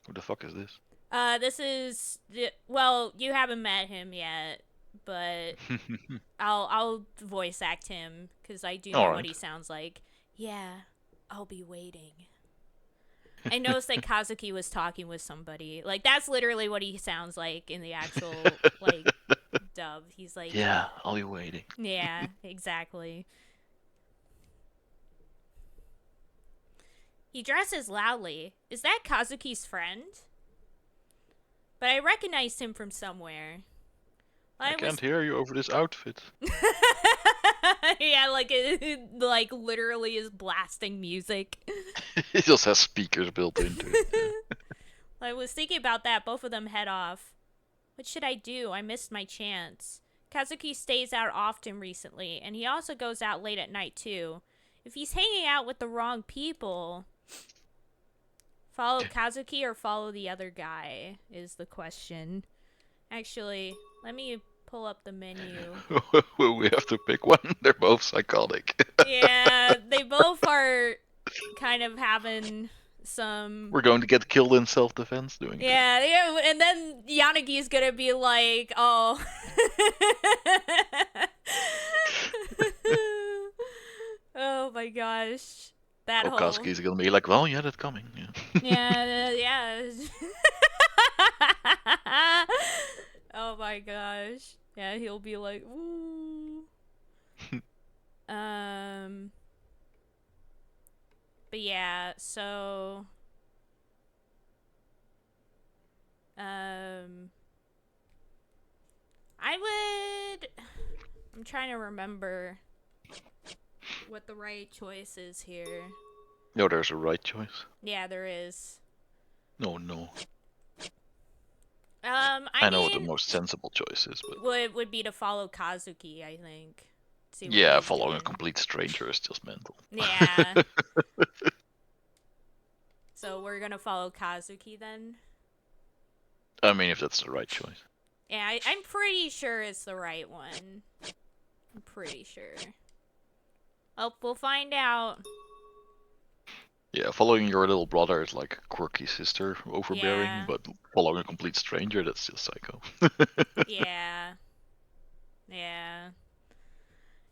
Who the fuck is this? This is well, you haven't met him yet, but I'll voice act him because I do know what he sounds like. Yeah, I'll be waiting. I noticed that Kazuki was talking with somebody. Like that's literally what he sounds like in the actual like dub. He's like, yeah, I'll be waiting. Yeah, exactly. He dresses loudly. Is that Kazuki's friend? But I recognized him from somewhere. I can't hear you over this outfit. Yeah, like it like literally is blasting music. It just has speakers built into it. Yeah. I was thinking about that. Both of them head off. What should I do? I missed my chance. Kazuki stays out often recently, and he also goes out late at night too. If he's hanging out with the wrong people... Follow Kazuki or follow the other guy is the question. Actually, let me pull up the menu. We have to pick one. They're both psychotic. Yeah, they both are kind of having some... We're going to get killed in self-defense doing this. Yeah, and then Yanagi's gonna be like, oh... Oh my gosh. That Okazaki is gonna be like, well, yeah, that's coming. Yeah. Yeah. Oh my gosh. Yeah, he'll be like, ooh. But yeah, so I'm trying to remember what the right choice is here. No, there's a right choice. Yeah, there is. No. I know mean, what the most sensible choice is, but would be to follow Kazuki, I think. See what yeah, he's following doing. a complete stranger is just mental. Yeah. So we're gonna follow Kazuki then? I mean, if that's the right choice. Yeah, I'm pretty sure it's the right one. I'm pretty sure. Oh, we'll find out. Yeah, following your little brother is like a quirky sister, overbearing, Yeah. but following a complete stranger, that's just psycho. Yeah. Yeah.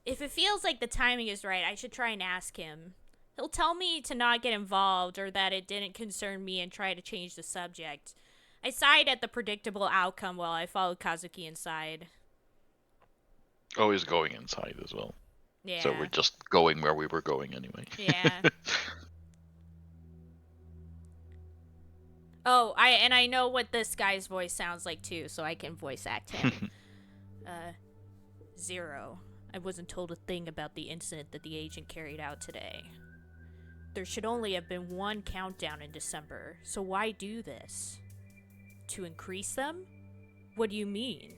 If it feels like the timing is right, I should try and ask him. He'll tell me to not get involved or that it didn't concern me and try to change the subject. I sighed at the predictable outcome while I followed Kazuki inside. Oh, he's going inside as well. Yeah. So we're just going where we were going anyway. Yeah. Oh, I know what this guy's voice sounds like too, so I can voice act him. 0. I wasn't told a thing about the incident that the agent carried out today. There should only have been one countdown in December, so why do this? To increase them? What do you mean?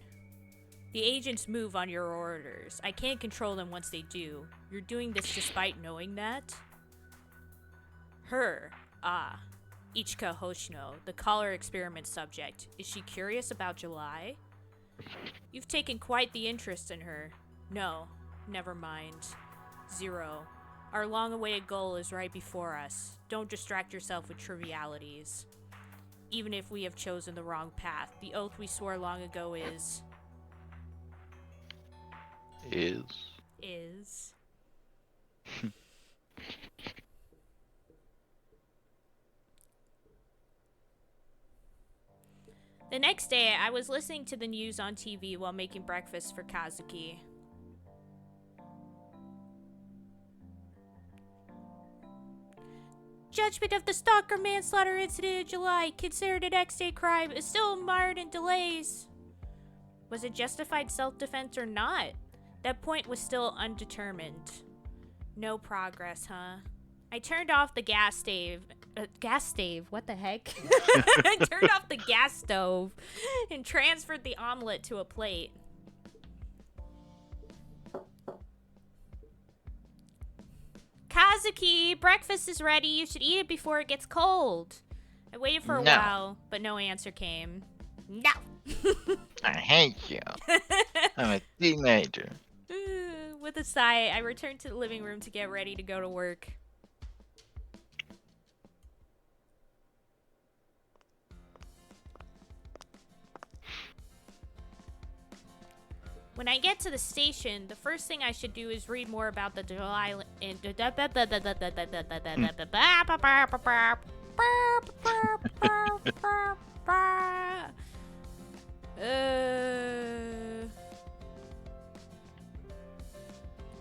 The agents move on your orders. I can't control them once they do. You're doing this despite knowing that? Her. Ichika Hoshino, the collar experiment subject. Is she curious about July? You've taken quite the interest in her. No, never mind. 0. Our long-awaited goal is right before us. Don't distract yourself with trivialities. Even if we have chosen the wrong path, the oath we swore long ago is... Is. The next day, I was listening to the news on TV while making breakfast for Kazuki. Judgment of the stalker manslaughter incident in July, considered an next-day crime, is still mired in delays. Was it justified self-defense or not? That point was still undetermined. No progress, huh? I turned off the gas stave. What the heck? I turned off the gas stove and transferred the omelet to a plate. Kazuki, breakfast is ready. You should eat it before it gets cold. I waited for a while, but no answer came. No. I hate you. I'm a teenager. With a sigh, I returned to the living room to get ready to go to work. When I get to the station, the first thing I should do is read more about the July...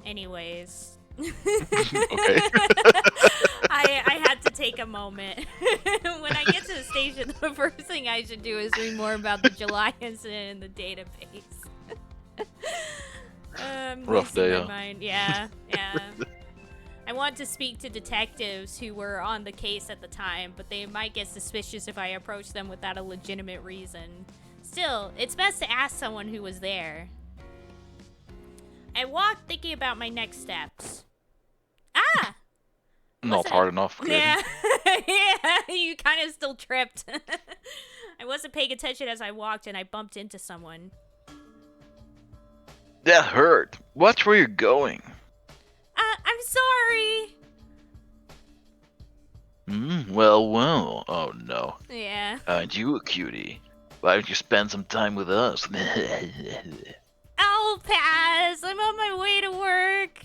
Anyways. Okay. I had to take a moment. When I get to the station, the first thing I should do is read more about the July incident in the database. Rough day, my mind. Yeah. I want to speak to detectives who were on the case at the time, but they might get suspicious if I approach them without a legitimate reason. Still, it's best to ask someone who was there. I walked thinking about my next steps. Not hard enough, really. Yeah. Yeah, you kind of still tripped. I wasn't paying attention as I walked and I bumped into someone. That hurt. Watch where you're going. I'm sorry. Well. Oh, no. Yeah. Aren't you a cutie? Why don't you spend some time with us? I'll pass. I'm on my way to work.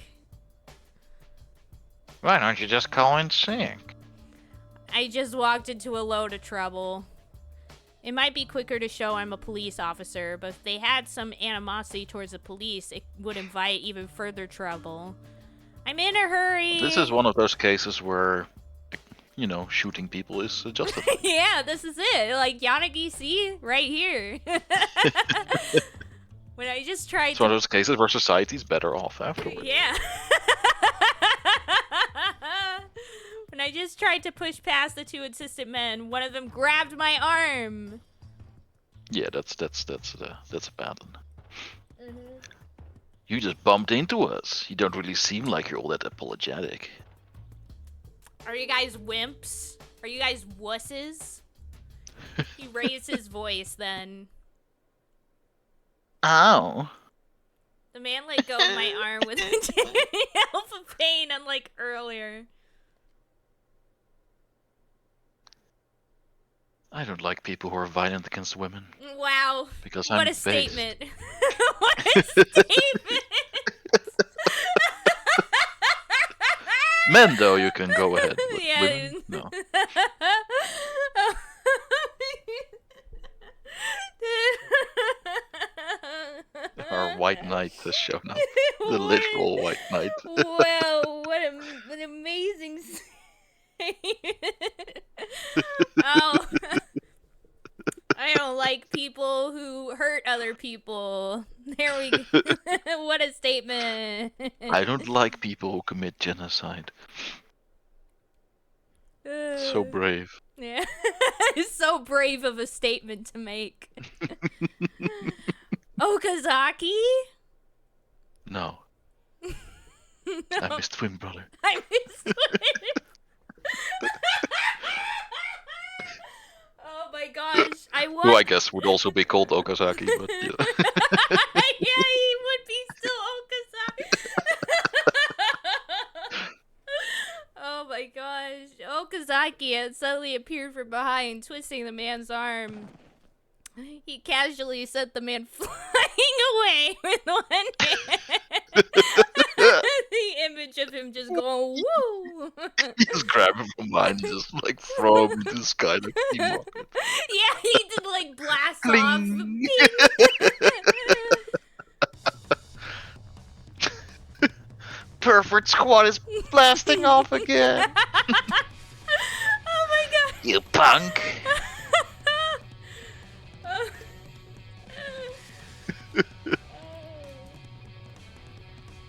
Why don't you just call in sick? I just walked into a load of trouble. It might be quicker to show I'm a police officer, but if they had some animosity towards the police, it would invite even further trouble. I'm in a hurry. This is one of those cases where, shooting people is justified. Yeah, this is it. Like, Yanagi, see? Right here. When I just tried It's one of those cases where society's better off afterwards. Yeah. When I just tried to push past the two insistent men, one of them grabbed my arm. Yeah, that's a bad one. You just bumped into us. You don't really seem like you're all that apologetic. Are you guys wimps? Are you guys wusses? He raised his voice then. Ow. The man let go of my arm with a yelp of pain, unlike earlier. I don't like people who are violent against women. Wow. Because what I'm a statement. based. What a statement. Men, though, you can go ahead. But Yeah. women, no. Our White Knight has shown up. The literal White Knight. Wow, what an amazing Oh, I don't like people who hurt other people. There we go. What a statement. I don't like people who commit genocide. So brave. Yeah. It's so brave of a statement to make. Okazaki? No. I missed Twin Brother. I missed it. Oh my gosh. Who I guess would also be called Okazaki, but yeah. Yeah, he would be still Okazaki. Oh my gosh. Okazaki had suddenly appeared from behind, twisting the man's arm. He casually sent the man flying away with one hand. The image of him just going, woo! You just grab him from behind and just like throw him into the sky like he rocket. Yeah, he did like blast Bling. off. Perfect Squad is blasting off again. Oh my god. You punk.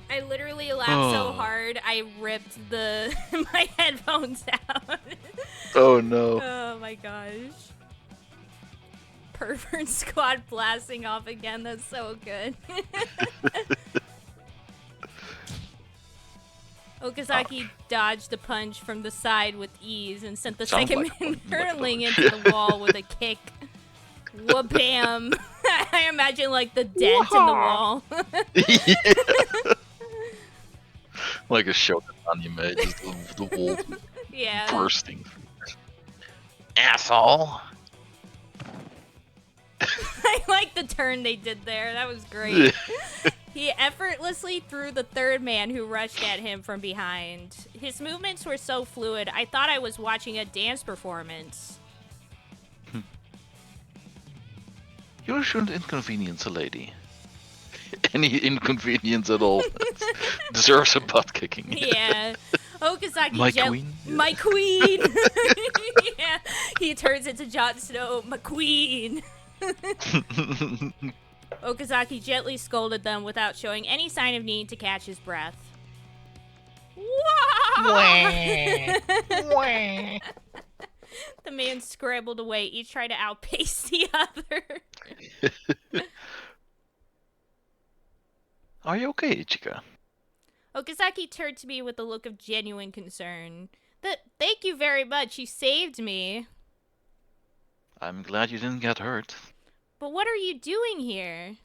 I literally laughed so hard I ripped my headphones out. Oh no. Oh my gosh. Pervert Squad blasting off again, that's so good. Okazaki dodged the punch from the side with ease and sent the Sounds second like man a hurtling into the wall with a kick. Wha-bam! I imagine like the dent in the wall. Yeah. Like a Shonen anime, just the wall Yeah. bursting. Asshole! I like the turn they did there. That was great. He effortlessly threw the third man who rushed at him from behind. His movements were so fluid, I thought I was watching a dance performance. You shouldn't inconvenience a lady. Any inconvenience at all deserves a butt kicking. Yeah. Okazaki My queen? My queen! Yeah. He turns into Jon Snow, my queen! Okazaki gently scolded them without showing any sign of need to catch his breath. The man scrambled away, each trying to outpace the other. Are you okay, Ichika? Okazaki turned to me with a look of genuine concern. Thank you very much, you saved me. I'm glad you didn't get hurt. But what are you doing here?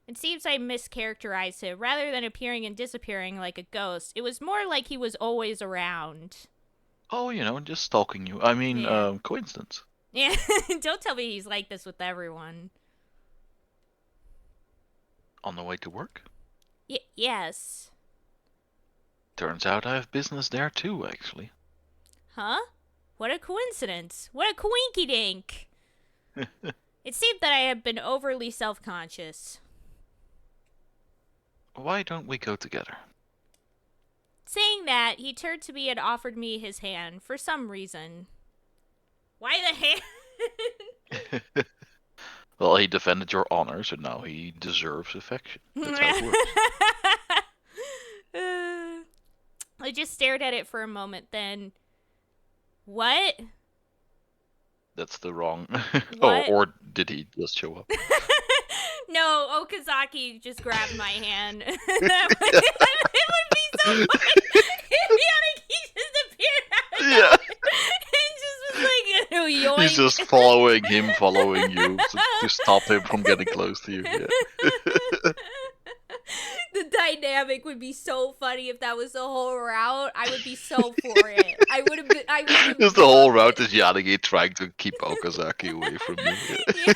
It seems I mischaracterized him. Rather than appearing and disappearing like a ghost, it was more like he was always around. Oh, just stalking you. I mean, Yeah. coincidence. Yeah, don't tell me he's like this with everyone. On the way to work? Yes. Turns out I have business there too, actually. Huh? What a coincidence. What a coinky-dink. It seemed that I had been overly self-conscious. Why don't we go together? Saying that, he turned to me and offered me his hand for some reason. Why the hand? Well, he defended your honor, so now he deserves affection. That's how it works. I just stared at it for a moment, then... What? That's the wrong... What? Or did he just show up? No, Okazaki just grabbed my hand. It would be so funny if he just appeared out of nowhere and just was like, yoink. He's just following him, following you, to stop him from getting close to you. Yeah. The dynamic would be so funny if that was the whole route. I would be so for it. I would have been. Just the whole route is Yanagi trying to keep Okazaki away from you. Yeah.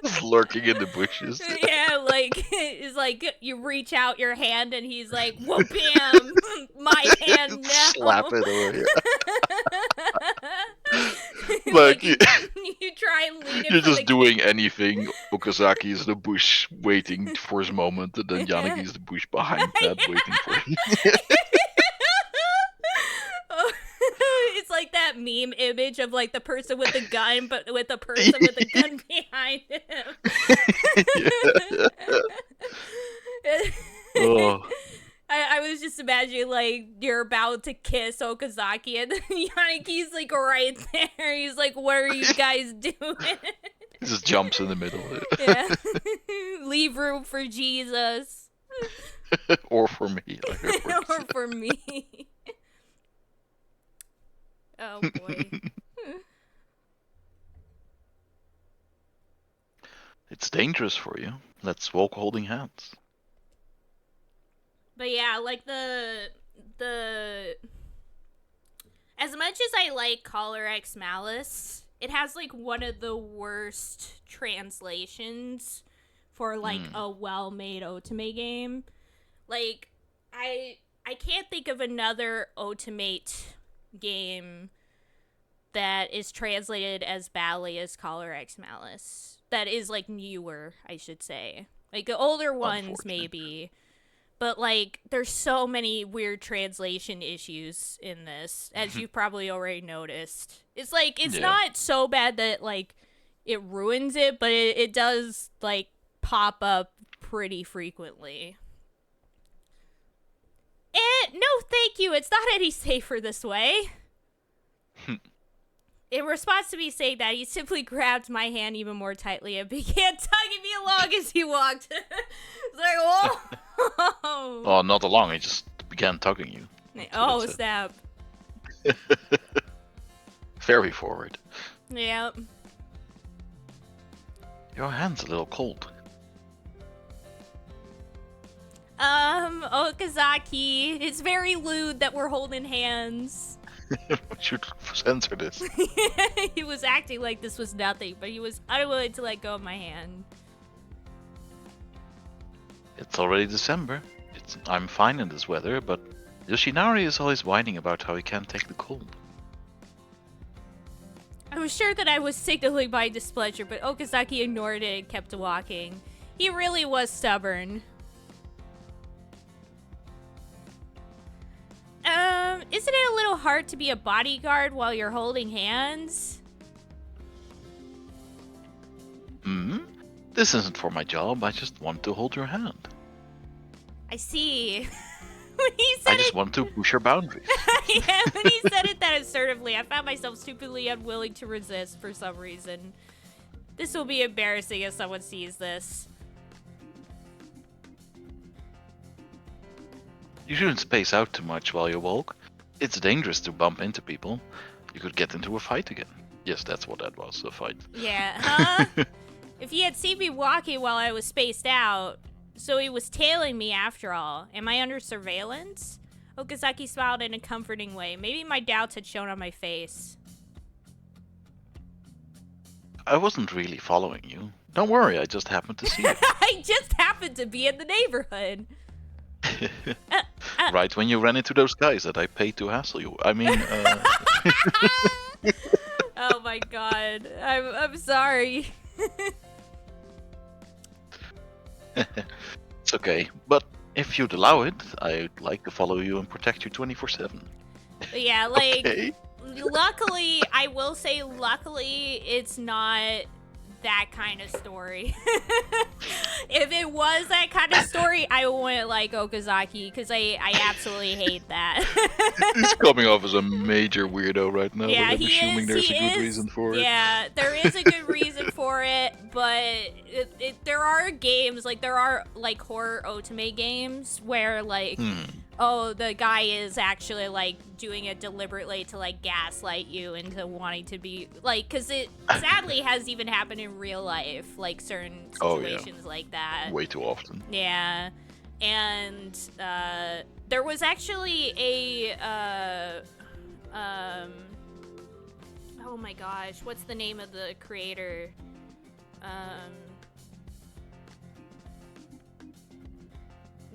Just lurking in the bushes. Yeah, like it's like you reach out your hand and he's like, "Whoa, bam, my hand now." Slap it over here. Like you you try and waited You're for just the doing anything. Okazaki is in the bush waiting for his moment, and then Yanagi is the bush behind that waiting for him. It's like that meme image of like the person with the gun, but with the person with the gun behind him. Oh. I was just imagining like you're about to kiss Okazaki and then Yanagi's like right there. He's like, "What are you guys doing?" He just jumps in the middle. Yeah. Leave room for Jesus. Or for me. Like it works. Or for me. Oh boy. It's dangerous for you. Let's walk holding hands. But yeah, like the as much as I like Caller X Malice, it has like one of the worst translations for like a well-made Otome game. Like I can't think of another Otome game that is translated as badly as Caller X Malice. That is like newer, I should say. Like the older ones maybe. But, like, there's so many weird translation issues in this, as you've probably already noticed. It's, like, it's not so bad that, like, it ruins it, but it does, like, pop up pretty frequently. No, thank you. It's not any safer this way. In response to me saying that, he simply grabbed my hand even more tightly and began tugging me along as he walked. It's like, whoa! Oh, not along. He just began tugging you. Oh, snap. Very forward. Yep. Your hand's a little cold. Okazaki, it's very lewd that we're holding hands. We should censor this. He was acting like this was nothing, but he was unwilling to let go of my hand. It's already December. I'm fine in this weather, but Yoshinari is always whining about how he can't take the cold. I was sure that I was signaling my displeasure, but Okazaki ignored it and kept walking. He really was stubborn. Isn't it a little hard to be a bodyguard while you're holding hands? This isn't for my job. I just want to hold your hand. I see. When he said I just want to push your boundaries. Yeah, when he said it that assertively, I found myself stupidly unwilling to resist for some reason. This will be embarrassing if someone sees this. You shouldn't space out too much while you walk. It's dangerous to bump into people. You could get into a fight again. Yes, that's what that was, a fight. Yeah, huh? If he had seen me walking while I was spaced out, so he was tailing me after all. Am I under surveillance? Okazaki smiled in a comforting way. Maybe my doubts had shown on my face. I wasn't really following you. Don't worry, I just happened to see you. I just happened to be in the neighborhood. Right when you ran into those guys that I paid to hassle you. I mean, Oh my god. I'm sorry. It's okay, but if you'd allow it, I'd like to follow you and protect you 24/7. Yeah, like, Okay. luckily, I will say, luckily, it's not that kind of story. If it was that kind of story, I wouldn't like Okazaki, because I absolutely hate that. He's coming off as a major weirdo right now, Yeah, but I'm he assuming is, there's he a good is. reason for it. Yeah, there is a good reason for it, but there are games, like, there are, like, horror Otome games where, like, oh, the guy is actually, like, doing it deliberately to, like, gaslight you into wanting to be, like, because it sadly has even happened in real life, like, certain situations like that. Way too often. Yeah, and there was actually a oh my gosh, what's the name of the creator?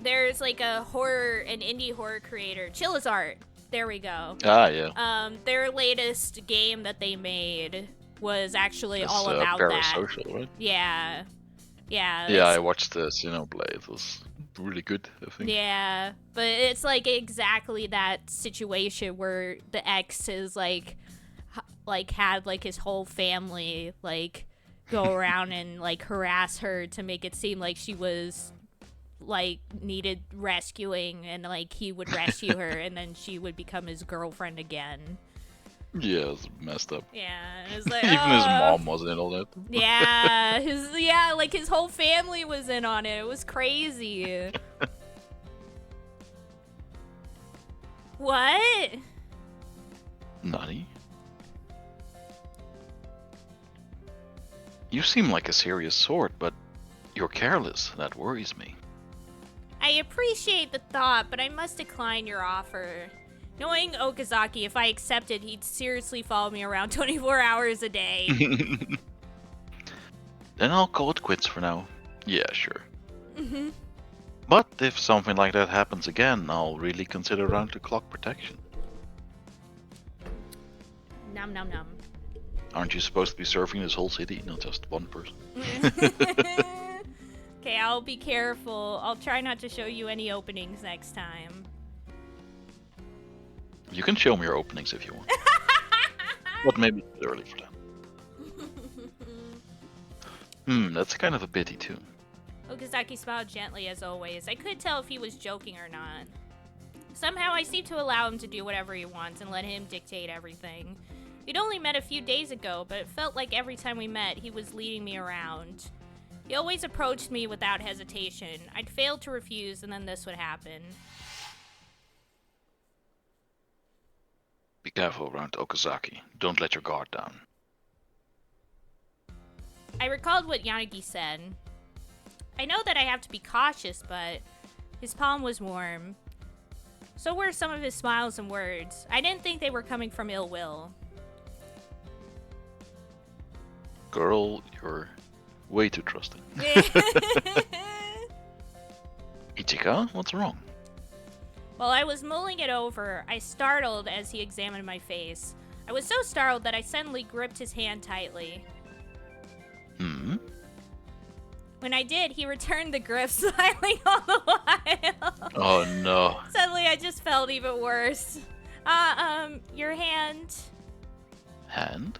There's like an indie horror creator, Chillizart. There we go. Ah, yeah. Their latest game that they made was actually It's all about that. parasocial, right? Yeah. Yeah. Yeah, I watched this, play. It was really good, I think. Yeah, but it's like exactly that situation where the ex is like had like his whole family like go around and like harass her to make it seem like she was like needed rescuing, and like he would rescue her and then she would become his girlfriend again. Yeah, it's messed up. Yeah, it's like Even his mom was in all that. Yeah, like his whole family was in on it. It was crazy. What? Nani? You seem like a serious sort, but you're careless. That worries me. I appreciate the thought, but I must decline your offer. Knowing Okazaki, if I accepted, he'd seriously follow me around 24 hours a day. Then I'll call it quits for now. Yeah, sure. But if something like that happens again, I'll really consider round-the-clock protection. Nom nom nom. Aren't you supposed to be serving this whole city, not just one person? Okay, I'll be careful. I'll try not to show you any openings next time. You can show me your openings if you want. But maybe it's early for that. That's kind of a pity too. Okazaki smiled gently as always. I couldn't tell if he was joking or not. Somehow I seemed to allow him to do whatever he wants and let him dictate everything. We'd only met a few days ago, but it felt like every time we met, he was leading me around. He always approached me without hesitation. I'd fail to refuse, and then this would happen. Be careful around Okazaki. Don't let your guard down. I recalled what Yanagi said. I know that I have to be cautious, but his palm was warm. So were some of his smiles and words. I didn't think they were coming from ill will. Girl, you're way too trusting. Ichika, what's wrong? While I was mulling it over, I startled as he examined my face. I was so startled that I suddenly gripped his hand tightly. When I did, he returned the grip, smiling all the while. Oh no. Suddenly, I just felt even worse. Your hand. Hand?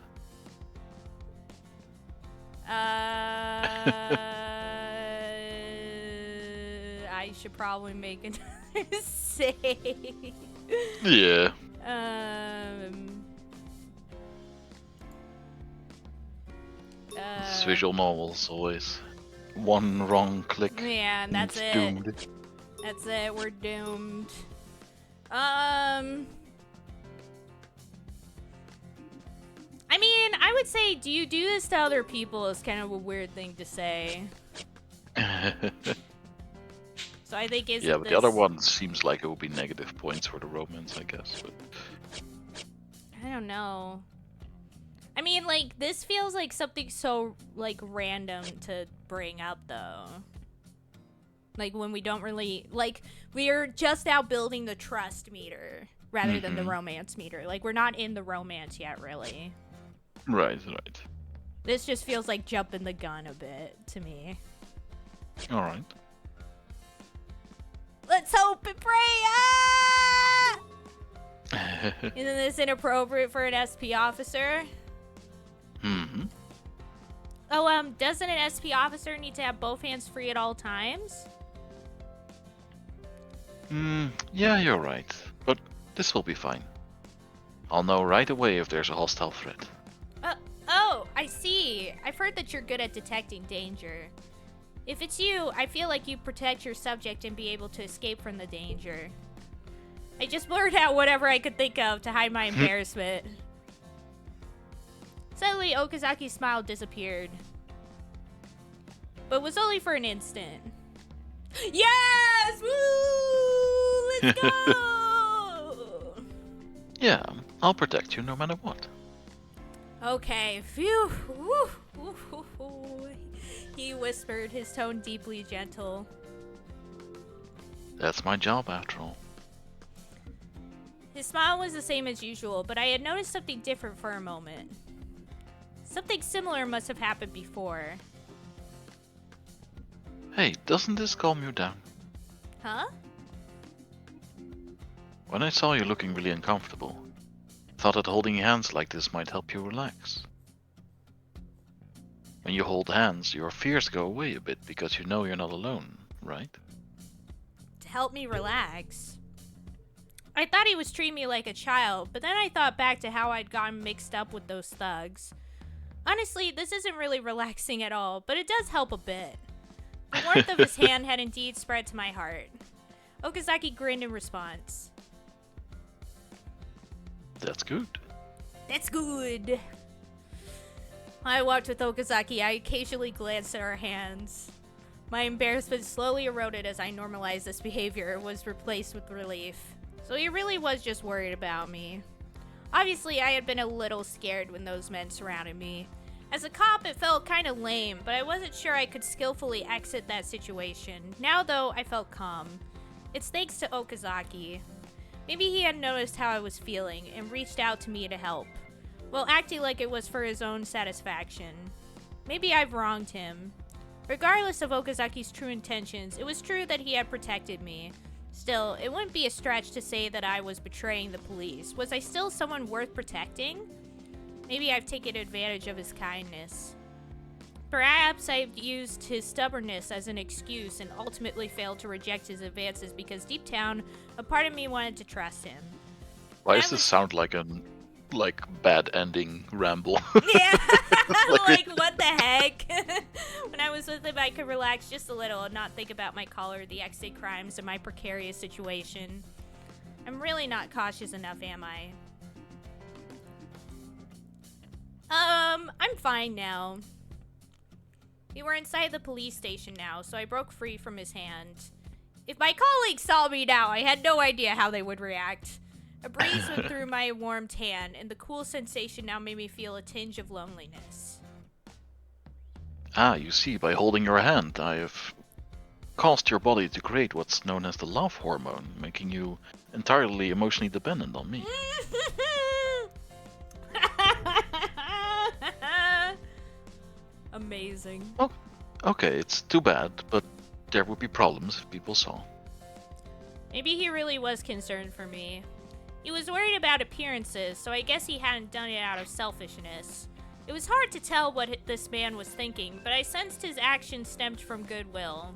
I should probably make another save. Yeah. It's visual novels, always. One wrong click. Yeah, and that's it. Doomed. That's it. We're doomed. I mean, I would say, do you do this to other people is kind of a weird thing to say. So I think yeah, but the other one seems like it would be negative points for the romance, I guess. But I don't know. I mean, like, this feels like something so, like, random to bring up, though. Like, when we don't really... Like, we're just now building the trust meter rather than the romance meter. Like, we're not in the romance yet, really. Right. This just feels like jumping the gun a bit to me. Alright. Let's hope and pray! Ah! Isn't this inappropriate for an SP officer? Oh, doesn't an SP officer need to have both hands free at all times? Yeah, you're right. But this will be fine. I'll know right away if there's a hostile threat. Oh, I see. I've heard that you're good at detecting danger. If it's you, I feel like you protect your subject and be able to escape from the danger. I just blurted out whatever I could think of to hide my embarrassment. Suddenly, Okazaki's smile disappeared. But it was only for an instant. Yes! Woo! Let's go! Yeah, I'll protect you no matter what. Okay, phew. Woo, woo, woo, woo. He whispered, his tone deeply gentle. That's my job, after all. His smile was the same as usual, but I had noticed something different for a moment. Something similar must have happened before. Hey, doesn't this calm you down? Huh? When I saw you looking really uncomfortable, I thought that holding hands like this might help you relax. When you hold hands, your fears go away a bit because you know you're not alone, right? To help me relax. I thought he was treating me like a child, but then I thought back to how I'd gotten mixed up with those thugs. Honestly, this isn't really relaxing at all, but it does help a bit. The warmth of his hand had indeed spread to my heart. Okazaki grinned in response. That's good. That's good. I walked with Okazaki. I occasionally glanced at our hands. My embarrassment slowly eroded as I normalized this behavior and was replaced with relief. So he really was just worried about me. Obviously, I had been a little scared when those men surrounded me. As a cop, it felt kind of lame, but I wasn't sure I could skillfully exit that situation. Now, though, I felt calm. It's thanks to Okazaki. Maybe he had noticed how I was feeling and reached out to me to help, while acting like it was for his own satisfaction. Maybe I've wronged him. Regardless of Okazaki's true intentions, it was true that he had protected me. Still, it wouldn't be a stretch to say that I was betraying the police. Was I still someone worth protecting? Maybe I've taken advantage of his kindness. Perhaps I've used his stubbornness as an excuse and ultimately failed to reject his advances because deep down, a part of me wanted to trust him. Why does this sound like a bad ending ramble? Yeah, like what the heck? When I was with him, I could relax just a little and not think about my collar, the exit crimes, and my precarious situation. I'm really not cautious enough, am I? I'm fine now. We were inside the police station now, so I broke free from his hand. If my colleagues saw me now, I had no idea how they would react. A breeze went through my warm tan, and the cool sensation now made me feel a tinge of loneliness. Ah, you see, by holding your hand, I have caused your body to create what's known as the love hormone, making you entirely emotionally dependent on me. Amazing. Oh, okay, it's too bad, but there would be problems if people saw. Maybe he really was concerned for me. He was worried about appearances, so I guess he hadn't done it out of selfishness. It was hard to tell what this man was thinking, but I sensed his actions stemmed from goodwill.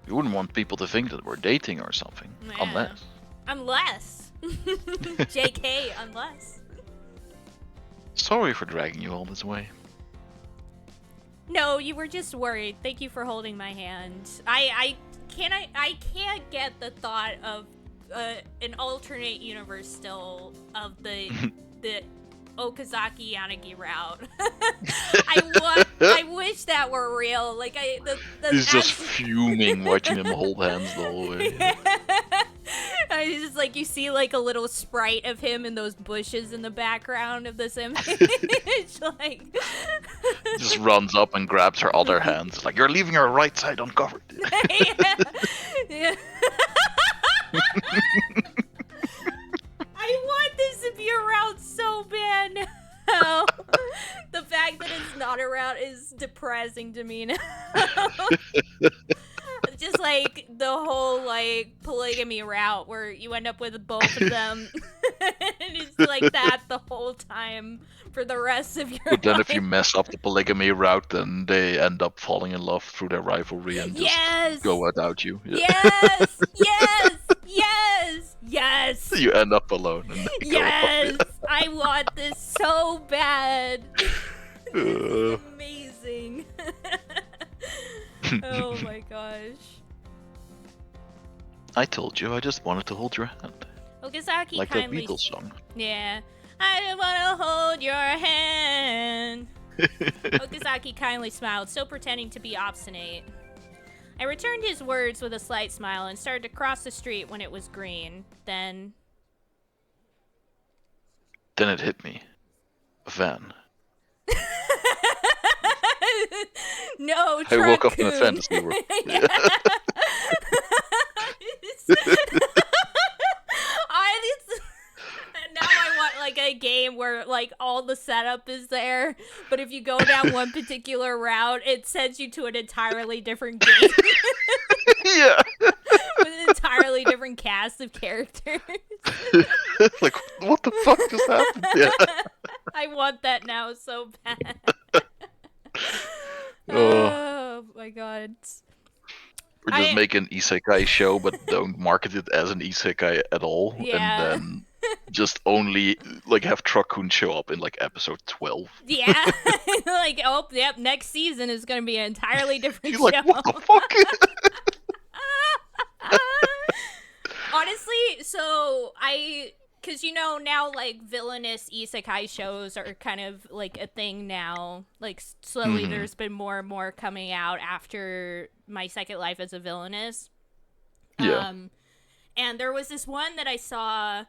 You wouldn't want people to think that we're dating or something, Yeah. Unless. JK, unless. Sorry for dragging you all this way. No, you were just worried. Thank you for holding my hand. I can't get the thought of an alternate universe still of the Okazaki Yanagi route. I wish that were real. Like He's just fuming watching him hold hands the whole way. I just like you see like a little sprite of him in those bushes in the background of this image. Like just runs up and grabs her other hand. Like, you're leaving your right side uncovered. Yeah. I want this to be around so bad now. The fact that it's not around is depressing to me now. Just like the whole like polygamy route where you end up with both of them. And it's like that the whole time for the rest of your life. But then if you mess up the polygamy route, then they end up falling in love through their rivalry and just go without you. Yeah. Yes! Yes! Yes! Yes! You end up alone. And Yes! I want this so bad. This is amazing. Oh my gosh. I told you, I just wanted to hold your hand. Okazaki like kindly... that Beatles song. Yeah. I wanna hold your hand. Okazaki kindly smiled, still pretending to be obstinate. I returned his words with a slight smile and started to cross the street when it was green. Then it hit me. A van. No, I woke up in a Truck-kun. fantasy world. Now I want like a game where where like all the setup is there, but if you go down one particular route, it sends you to an entirely different game. Yeah. With an entirely different cast of characters. Like, what the fuck just happened? Yeah. I want that now so bad. Oh. Oh my god. Or just make an isekai show, but don't market it as an isekai at all, Yeah. and then just only like have Truck-kun show up in like episode 12. Yeah. Like, oh, yep, next season is gonna be an entirely different You're show. like, what the fuck? Honestly, so because now like villainous isekai shows are kind of like a thing now. Like slowly there's been more and more coming out after My Second Life as a Villainess. Yeah. And there was this one that I saw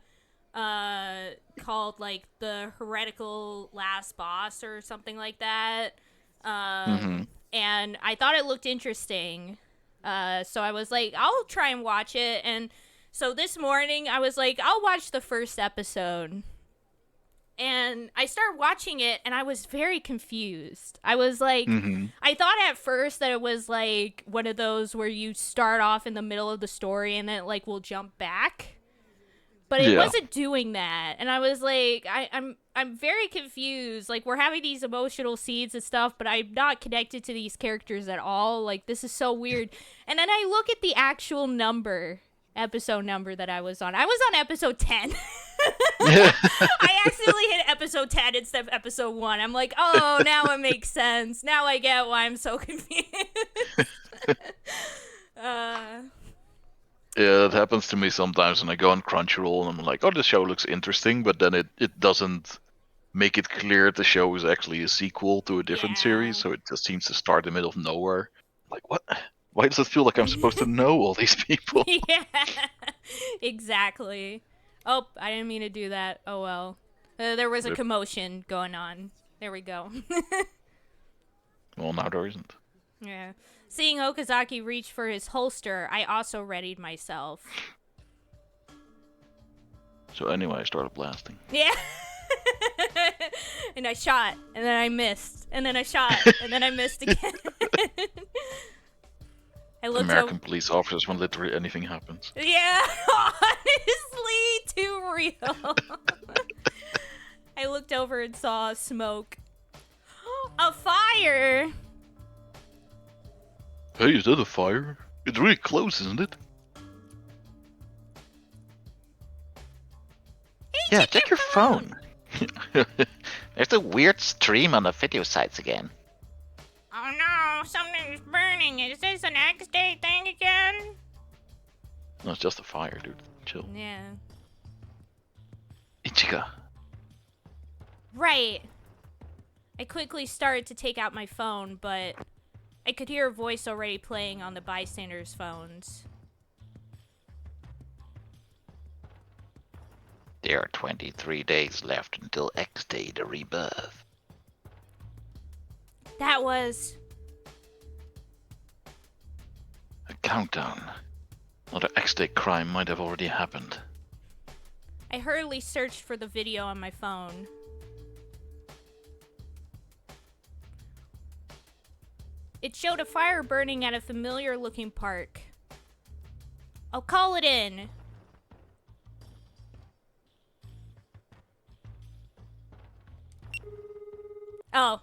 called like The Heretical Last Boss or something like that. And I thought it looked interesting. So I was like, I'll try and watch it. And so this morning I was like, I'll watch the first episode. And I started watching it and I was very confused. I was like, I thought at first that it was like one of those where you start off in the middle of the story and then it like will jump back. But it wasn't doing that. And I was like, I'm very confused. Like, we're having these emotional scenes and stuff, but I'm not connected to these characters at all. Like, this is so weird. And then I look at the actual episode number that I was on. I was on episode 10. I accidentally hit episode 10 instead of episode 1. I'm like, oh, now it makes sense. Now I get why I'm so confused. Yeah, that happens to me sometimes when I go on Crunchyroll and I'm like, oh, this show looks interesting, but then it doesn't make it clear the show is actually a sequel to a different series, so it just seems to start in the middle of nowhere. Like, what? Why does it feel like I'm supposed to know all these people? Yeah, exactly. Oh, I didn't mean to do that. Oh well. There was a commotion going on. There we go. Well, now there isn't. Yeah. Seeing Okazaki reach for his holster, I also readied myself. So anyway, I started blasting. Yeah. And I shot, and then I missed, and then I shot, and then I missed again. I looked American police officers when literally anything happens. Yeah, honestly, too real. I looked over and saw smoke. A fire! Hey, is that a fire? It's really close, isn't it? Hey, Yeah, check your phone. There's a weird stream on the video sites again. Oh no, something's burning. Is this an X-Day thing again? No, it's just a fire, dude. Chill. Yeah. Ichika. Right. I quickly started to take out my phone, but I could hear a voice already playing on the bystanders' phones. There are 23 days left until X-Day, the rebirth. That was... A countdown. Another X-Day crime might have already happened. I hurriedly searched for the video on my phone. It showed a fire burning at a familiar-looking park. I'll call it in. Oh.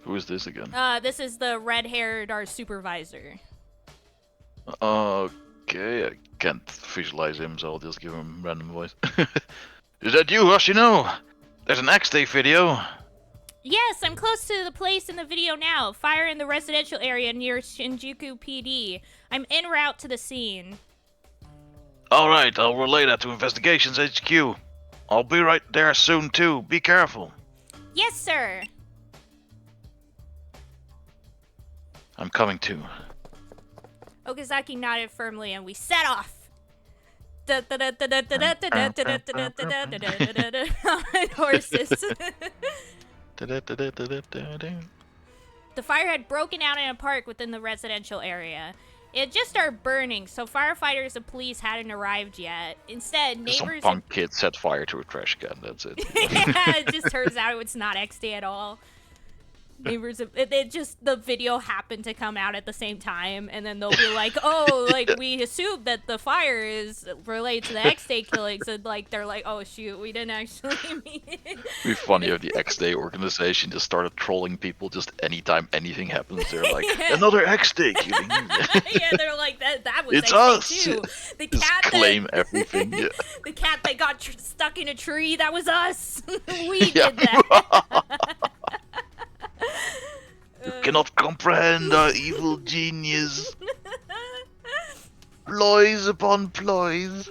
Who is this again? This is the red-haired, our supervisor. Okay, I can't visualize him, so I'll just give him a random voice. Is that you, Hoshino? There's an X-Day video. Yes, I'm close to the place in the video now. Fire in the residential area near Shinjuku PD. I'm en route to the scene. Alright, I'll relay that to Investigations HQ. I'll be right there soon too, be careful. Yes, sir. I'm coming too. Okazaki nodded firmly and we set off. Horses. The fire had broken out in a park within the residential area. It just started burning, so firefighters and police hadn't arrived yet. Instead, Some neighbors... punk kid set fire to a trash can, that's it. Yeah, it just turns out it's not X Day at all. Neighbors, it just, the video happened to come out at the same time, and then they'll be like, oh, like, we assumed that the fire is related to the X Day killings, and like, they're like, oh shoot, we didn't actually mean it. It'd be funny if the X Day organization just started trolling people just anytime anything happens. They're like, another X Day killing. Yeah, they're like, that was It's X Day us. too. The Just cat claim everything. Yeah. the cat that got stuck in a tree, that was us. We Yeah. did that. You cannot comprehend our evil genius. Ploys upon ploys.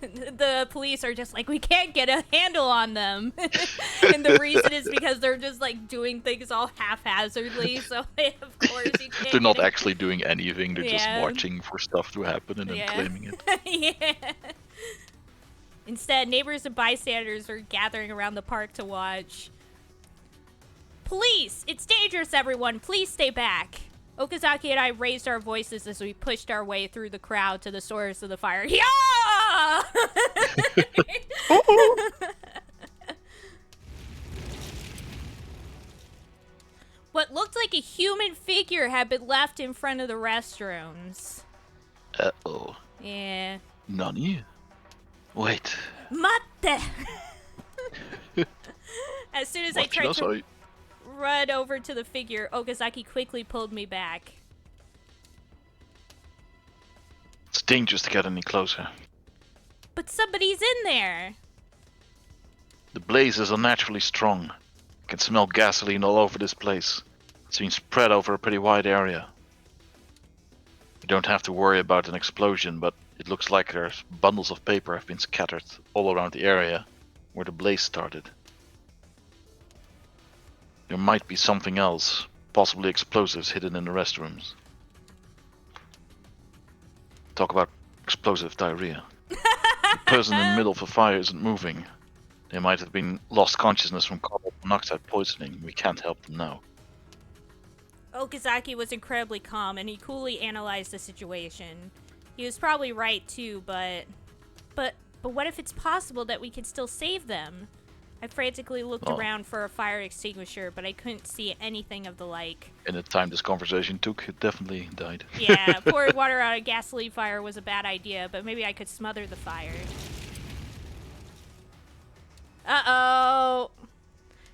The police are just like, we can't get a handle on them. And the reason is because they're just like doing things all haphazardly, so of course you can't They're not get a- actually doing anything, they're just Yeah. watching for stuff to happen and then Yeah. claiming it. Yeah. Instead, neighbors and bystanders are gathering around the park to watch. Police! It's dangerous, everyone! Please stay back! Okazaki and I raised our voices as we pushed our way through the crowd to the source of the fire. Yeah! What looked like a human figure had been left in front of the restrooms. Uh-oh. Yeah. Nani? Wait. Mate! As soon as I tried to run over to the figure, Okazaki quickly pulled me back. It's dangerous to get any closer. But somebody's in there! The blaze is unnaturally strong. I can smell gasoline all over this place. It's been spread over a pretty wide area. You don't have to worry about an explosion, but it looks like there's bundles of paper have been scattered all around the area where the blaze started. There might be something else, possibly explosives hidden in the restrooms. Talk about explosive diarrhea. The person in the middle of the fire isn't moving. They might have been lost consciousness from carbon monoxide poisoning. We can't help them now. Okazaki was incredibly calm, and he coolly analyzed the situation. He was probably right, too, but what if it's possible that we could still save them? I frantically looked around for a fire extinguisher, but I couldn't see anything of the like. In the time this conversation took, it definitely died. Yeah, pouring water on a gasoline fire was a bad idea, but maybe I could smother the fire. Uh-oh!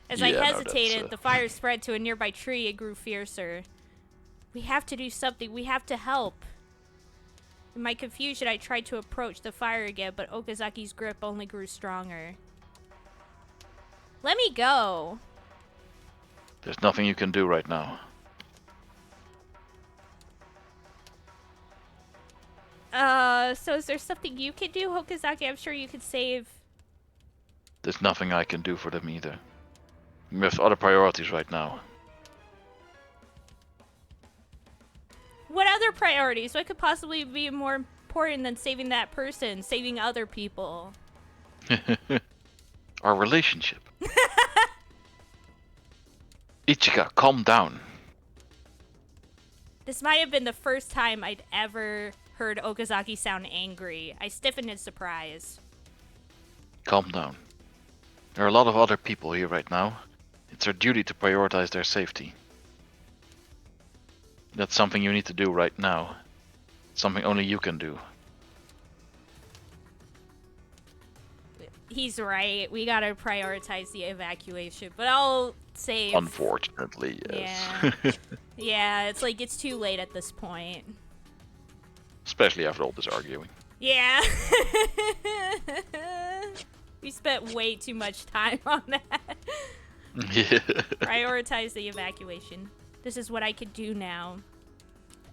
As I hesitated, the fire spread to a nearby tree and grew fiercer. We have to do something. We have to help. In my confusion, I tried to approach the fire again, but Okazaki's grip only grew stronger. Let me go. There's nothing you can do right now. So is there something you can do, Okazaki? I'm sure you could save... There's nothing I can do for them either. We have other priorities right now. What other priorities? What could possibly be more important than saving that person, saving other people? Our relationship. Ichika, calm down. This might have been the first time I'd ever heard Okazaki sound angry. I stiffened in surprise. Calm down. There are a lot of other people here right now. It's our duty to prioritize their safety. That's something you need to do right now. Something only you can do. He's right. We gotta prioritize the evacuation, but I'll save... Unfortunately, yes. Yeah. Yeah, it's like it's too late at this point. Especially after all this arguing. Yeah. We spent way too much time on that. Yeah. Prioritize the evacuation. This is what I could do now.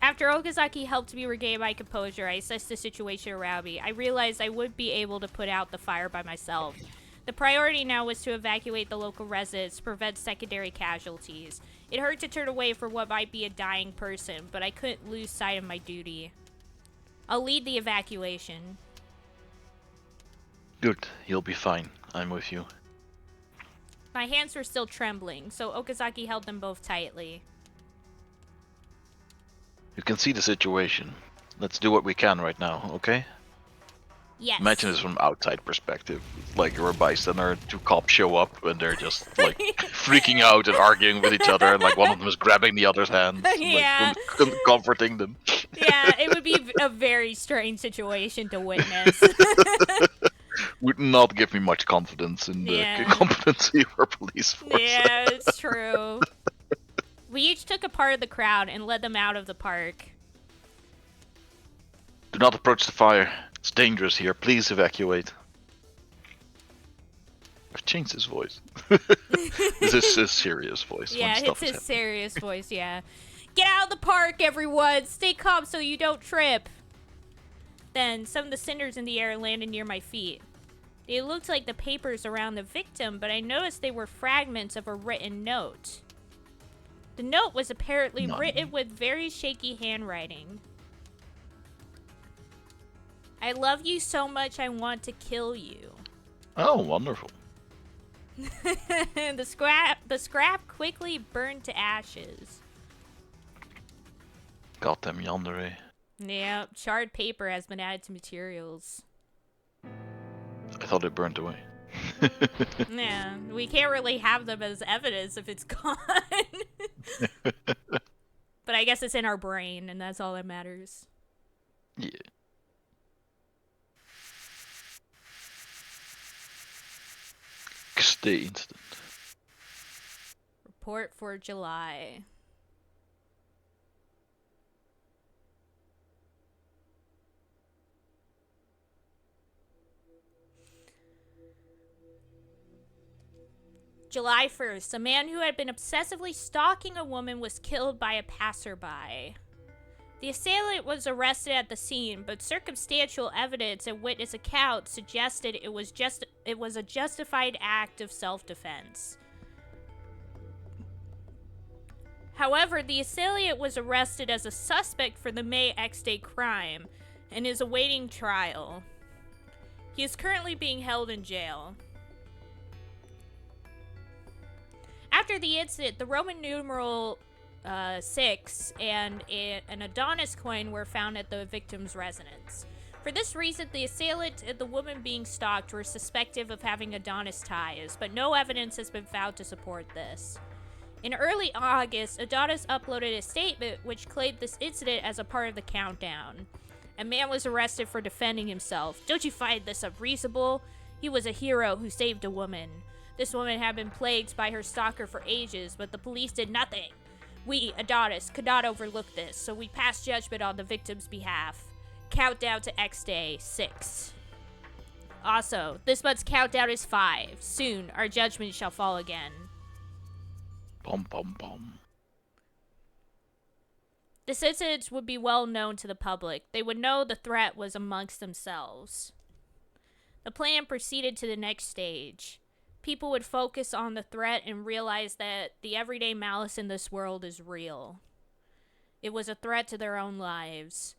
After Okazaki helped me regain my composure, I assessed the situation around me. I realized I would be able to put out the fire by myself. The priority now was to evacuate the local residents to prevent secondary casualties. It hurt to turn away from what might be a dying person, but I couldn't lose sight of my duty. I'll lead the evacuation. Good, you'll be fine. I'm with you. My hands were still trembling, so Okazaki held them both tightly. You can see the situation. Let's do what we can right now, okay? Yes. Imagine this from outside perspective. Like you're a bystander, two cops show up and they're just like freaking out and arguing with each other, and like one of them is grabbing the other's hands, Yeah. like comforting them. Yeah, it would be a very strange situation to witness. Would not give me much confidence in the Yeah. competency of our police force. Yeah, it's true. We each took a part of the crowd and led them out of the park. Do not approach the fire. It's dangerous here. Please evacuate. I've changed his voice. This is his serious voice. Yeah, when it's stuff is his happening. serious voice, yeah. Get out of the park, everyone! Stay calm so you don't trip! Then, some of the cinders in the air landed near my feet. They looked like the papers around the victim, but I noticed they were fragments of a written note. The note was apparently written with very shaky handwriting. I love you so much I want to kill you. Oh, wonderful. The scrap quickly burned to ashes. Goddamn yandere. Yeah, charred paper has been added to materials. I thought it burned away. Yeah, we can't really have them as evidence if it's gone. But I guess it's in our brain, and that's all that matters. Yeah. Stay incident. Report for July. July 1st, a man who had been obsessively stalking a woman was killed by a passerby. The assailant was arrested at the scene, but circumstantial evidence and witness accounts suggested it was a justified act of self-defense. However, the assailant was arrested as a suspect for the May X-Day crime and is awaiting trial. He is currently being held in jail. After the incident, the Roman numeral 6 and an Adonis coin were found at the victim's residence. For this reason, the assailant and the woman being stalked were suspected of having Adonis ties, but no evidence has been found to support this. In early August, Adonis uploaded a statement which claimed this incident as a part of the countdown. A man was arrested for defending himself. Don't you find this unreasonable? He was a hero who saved a woman. This woman had been plagued by her stalker for ages, but the police did nothing. We, Adonis, could not overlook this, so we passed judgment on the victim's behalf. Countdown to X Day 6. Also, this month's countdown is 5. Soon, our judgment shall fall again. Bum bum bum. This incident would be well known to the public. They would know the threat was amongst themselves. The plan proceeded to the next stage. People would focus on the threat and realize that the everyday malice in this world is real. It was a threat to their own lives.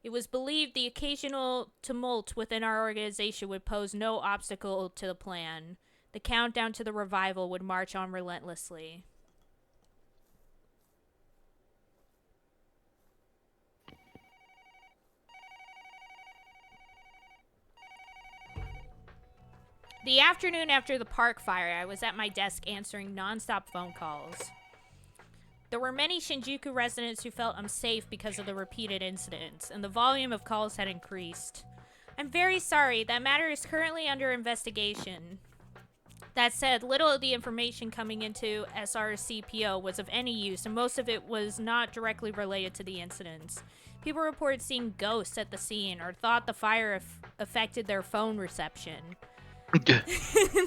It was believed the occasional tumult within our organization would pose no obstacle to the plan. The countdown to the revival would march on relentlessly. The afternoon after the park fire, I was at my desk answering non-stop phone calls. There were many Shinjuku residents who felt unsafe because of the repeated incidents, and the volume of calls had increased. I'm very sorry, that matter is currently under investigation. That said, little of the information coming into SRCPO was of any use, and most of it was not directly related to the incidents. People reported seeing ghosts at the scene, or thought the fire affected their phone reception.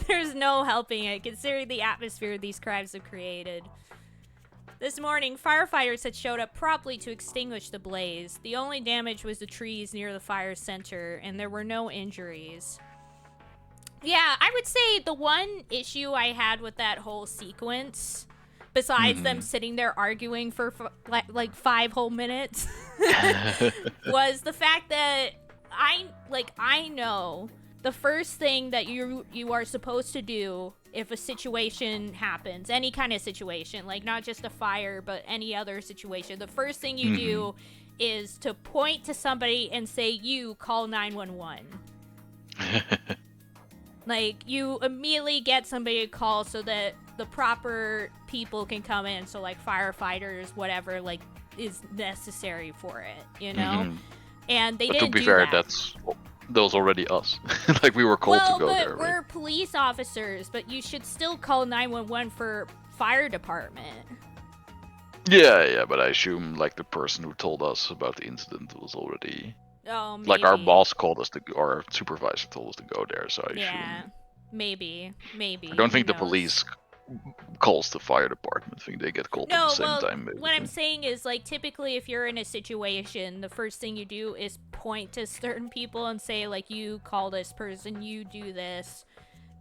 There's no helping it, considering the atmosphere these crimes have created. This morning, firefighters had showed up promptly to extinguish the blaze. The only damage was the trees near the fire center, and there were no injuries. Yeah, I would say the one issue I had with that whole sequence, besides them sitting there arguing for like 5 whole minutes, was the fact that I know the first thing that you are supposed to do if a situation happens, any kind of situation, like not just a fire, but any other situation, the first thing you do is to point to somebody and say, you call 911. Like, you immediately get somebody to call so that the proper people can come in. So, like, firefighters, whatever, like, is necessary for it, you know? And they But didn't to be do fair, that. that was already us. Like, we were called to go there, We're right? police officers, but you should still call 911 for fire department. Yeah, but I assume, like, the person who told us about the incident was already... Oh, maybe. Like, our boss called us to... Or our supervisor told us to go there, so I assume... Maybe. I don't think Who the knows? police calls the fire department. I think they get called at the same time. Maybe. What I'm saying is, like, typically if you're in a situation, the first thing you do is point to certain people and say, like, you call this person, you do this.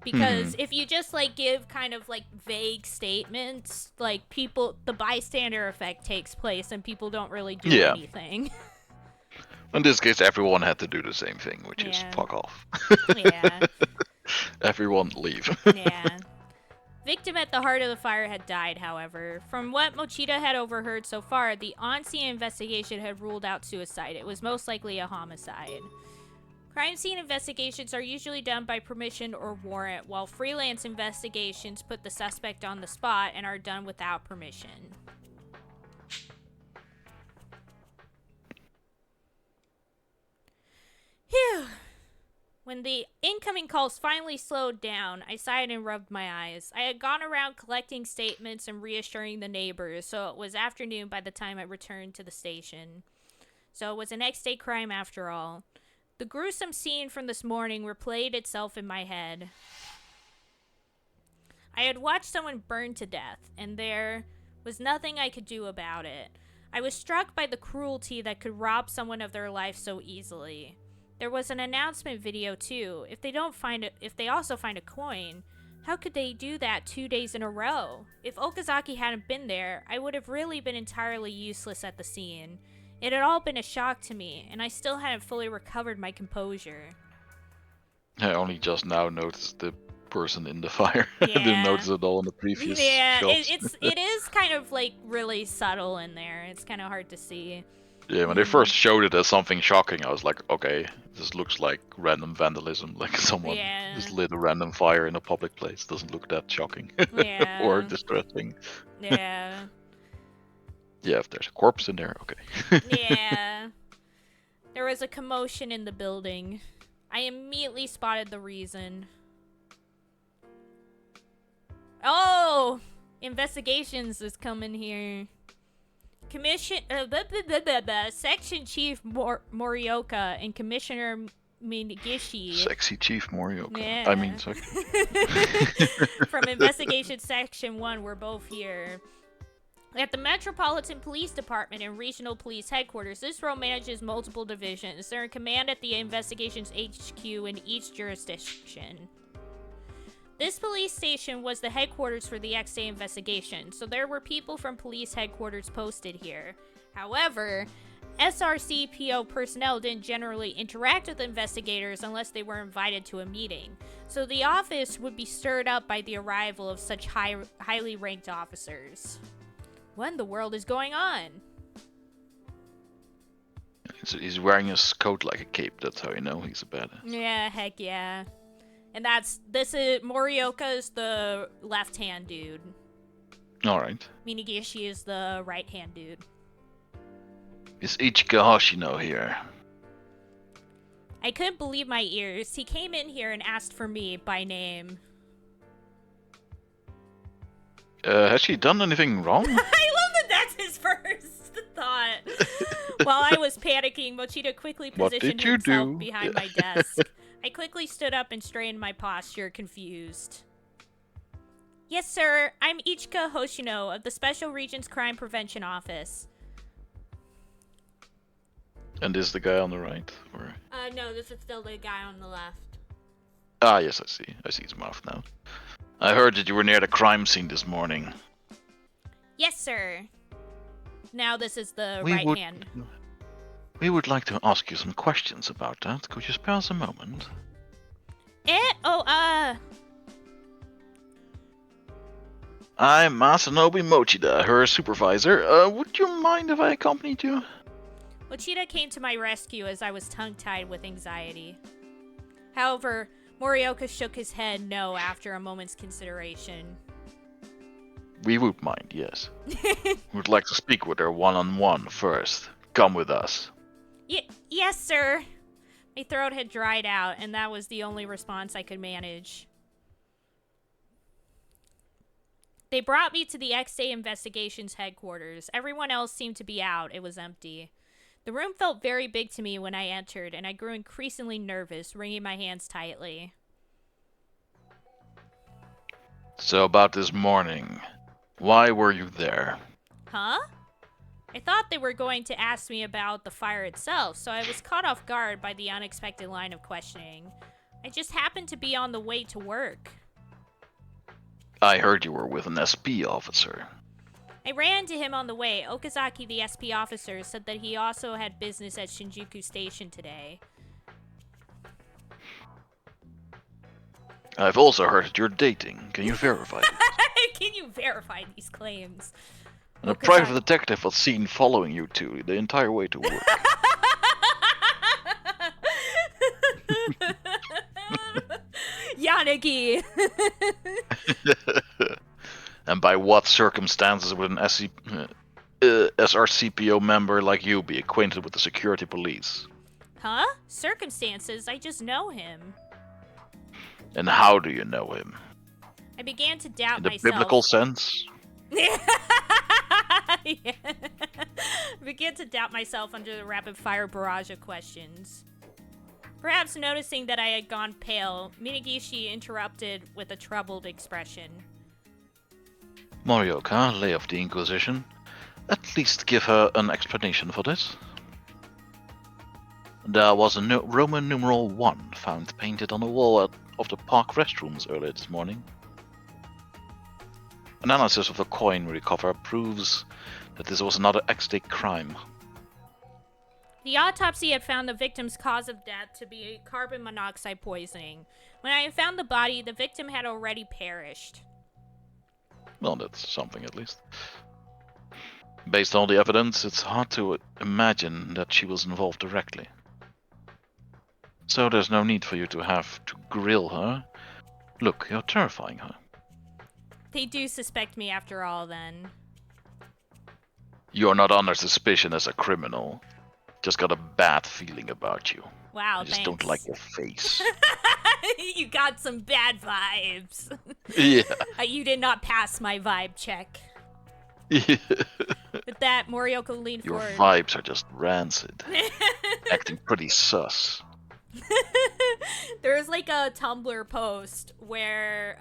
Because if you just, like, give kind of, like, vague statements, like, the bystander effect takes place and people don't really do anything. In this case, everyone had to do the same thing, which is fuck off. Yeah. Everyone leave. Yeah. Victim at the heart of the fire had died, however. From what Mochida had overheard so far, the on-scene investigation had ruled out suicide. It was most likely a homicide. Crime scene investigations are usually done by permission or warrant, while freelance investigations put the suspect on the spot and are done without permission. Phew. When the incoming calls finally slowed down, I sighed and rubbed my eyes. I had gone around collecting statements and reassuring the neighbors, so it was afternoon by the time I returned to the station. So it was a next day crime after all. The gruesome scene from this morning replayed itself in my head. I had watched someone burn to death, and there was nothing I could do about it. I was struck by the cruelty that could rob someone of their life so easily. There was an announcement video too. If they also find a coin, how could they do that 2 days in a row? If Okazaki hadn't been there, I would have really been entirely useless at the scene. It had all been a shock to me, and I still hadn't fully recovered my composure. I only just now noticed the person in the fire. I didn't notice it all in the previous shots. It is kind of like really subtle in there. It's kind of hard to see. Yeah, when they first showed it as something shocking, I was like, okay, this looks like random vandalism. Like someone just lit a random fire in a public place. Doesn't look that shocking or distressing. Yeah. Yeah, if there's a corpse in there, okay. Yeah. There was a commotion in the building. I immediately spotted the reason. Oh! Investigations is coming here. Section Chief Morioka and Commissioner Minagishi. Sexy Chief Morioka. Yeah. I mean, from Investigation Section 1 were both here. At the Metropolitan Police Department and Regional Police Headquarters, this role manages multiple divisions. They're in command at the Investigations HQ in each jurisdiction. This police station was the headquarters for the X-Day investigation, so there were people from police headquarters posted here. However, SRCPO personnel didn't generally interact with investigators unless they were invited to a meeting, so the office would be stirred up by the arrival of such highly ranked officers. What in the world is going on? he's wearing his coat like a cape, that's how you know he's a badass. Yeah, heck yeah. And Morioka's the left-hand dude. Alright. Minagishi is the right-hand dude. Is Ichika Hoshino here? I couldn't believe my ears. He came in here and asked for me by name. Has she done anything wrong? I love that that's his first thought. While I was panicking, Mochida quickly positioned himself behind my desk. I quickly stood up and straightened my posture, confused. Yes, sir. I'm Ichika Hoshino of the Special Regions Crime Prevention Office. And is the guy on the right? Or... No, this is still the guy on the left. Ah, yes, I see. I see his mouth now. I heard that you were near the crime scene this morning. Yes, sir. Now this is the right hand. We would like to ask you some questions about that. Could you spare us a moment? I'm Masanobu Mochida, her supervisor. Would you mind if I accompanied you? Mochida came to my rescue as I was tongue-tied with anxiety. However, Morioka shook his head no after a moment's consideration. We would mind, yes. We'd like to speak with her one-on-one first. Come with us. Yes, sir. My throat had dried out, and that was the only response I could manage. They brought me to the X-Day Investigations headquarters. Everyone else seemed to be out. It was empty. The room felt very big to me when I entered, and I grew increasingly nervous, wringing my hands tightly. So about this morning, why were you there? Huh? I thought they were going to ask me about the fire itself, so I was caught off guard by the unexpected line of questioning. I just happened to be on the way to work. I heard you were with an SP officer. I ran to him on the way. Okazaki, the SP officer, said that he also had business at Shinjuku Station today. I've also heard that you're dating. Can you verify it? Can you verify these claims? A private detective was seen following you two the entire way to work. Yanagi! And by what circumstances would an SRCPO member like you be acquainted with the security police? Huh? Circumstances? I just know him. And how do you know him? I began to doubt In the myself. biblical sense? Yeah. I began to doubt myself under the rapid-fire barrage of questions. Perhaps noticing that I had gone pale, Minagishi interrupted with a troubled expression. Morioka, Lay of the Inquisition. At least give her an explanation for this. There was a Roman numeral 1 found painted on the wall of the park restrooms earlier this morning. Analysis of the coin we recovered proves that this was another X-Day crime. The autopsy had found the victim's cause of death to be carbon monoxide poisoning. When I had found the body, the victim had already perished. Well, that's something at least. Based on all the evidence, it's hard to imagine that she was involved directly. So there's no need for you to have to grill her. Look, you're terrifying her. They do suspect me after all, then. You're not under suspicion as a criminal. Just got a bad feeling about you. Wow, I just thanks. don't like your face. You got some bad vibes. Yeah. You did not pass my vibe check. Yeah. With that, Morioka leaned Your forward. vibes are just rancid. Acting pretty sus. There was like a Tumblr post where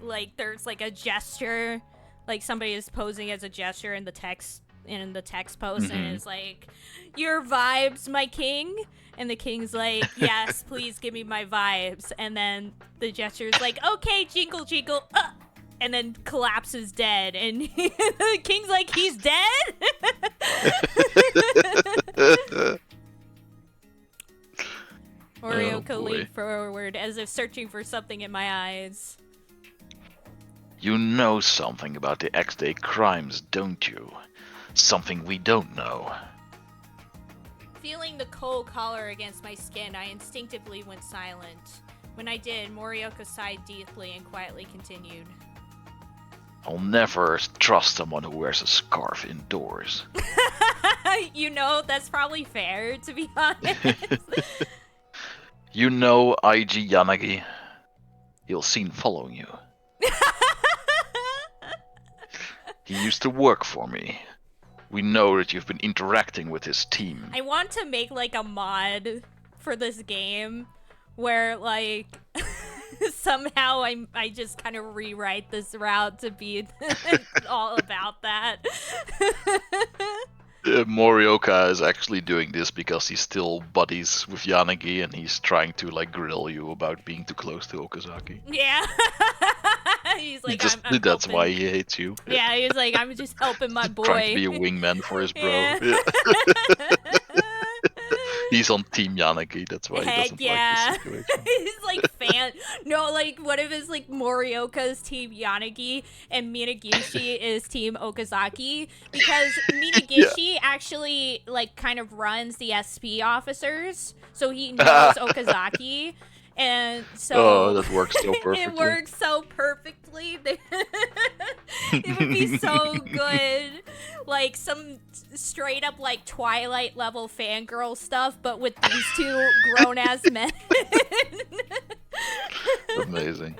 like there's like a gesture, like somebody is posing as a gesture in the text post, and it's like, your vibes, my king, and the king's like, yes, please give me my vibes, and then the gesture is like, okay, jingle jingle, and then collapses dead, and the king's like, he's dead. Morioka leaned forward as if searching for something in my eyes. You know something about the X-Day crimes, don't you? Something we don't know. Feeling the cold collar against my skin, I instinctively went silent. When I did, Morioka sighed deeply and quietly continued. I'll never trust someone who wears a scarf indoors. You know, that's probably fair, to be honest. You know IG Yanagi. He'll seen following you. He used to work for me. We know that you've been interacting with his team. I want to make like a mod for this game where like somehow I just kind of rewrite this route to be all about that. Morioka is actually doing this because he's still buddies with Yanagi and he's trying to like grill you about being too close to Okazaki. Yeah. He's like, I'm that's helping. why he hates you. Yeah, he's like, I'm just helping my boy. Trying to be a wingman for his bro. Yeah. Yeah. He's on Team Yanagi, that's why he Heck doesn't yeah. like the situation. He's like no, like what if it's like Morioka's team Yanagi and Minagishi is team Okazaki? Because Minagishi actually like kind of runs the SP officers, so he knows Okazaki. And so Oh, that works so perfectly. it works so perfectly. It would be so good. Like some straight up like Twilight level fangirl stuff, but with these two grown ass men. Amazing.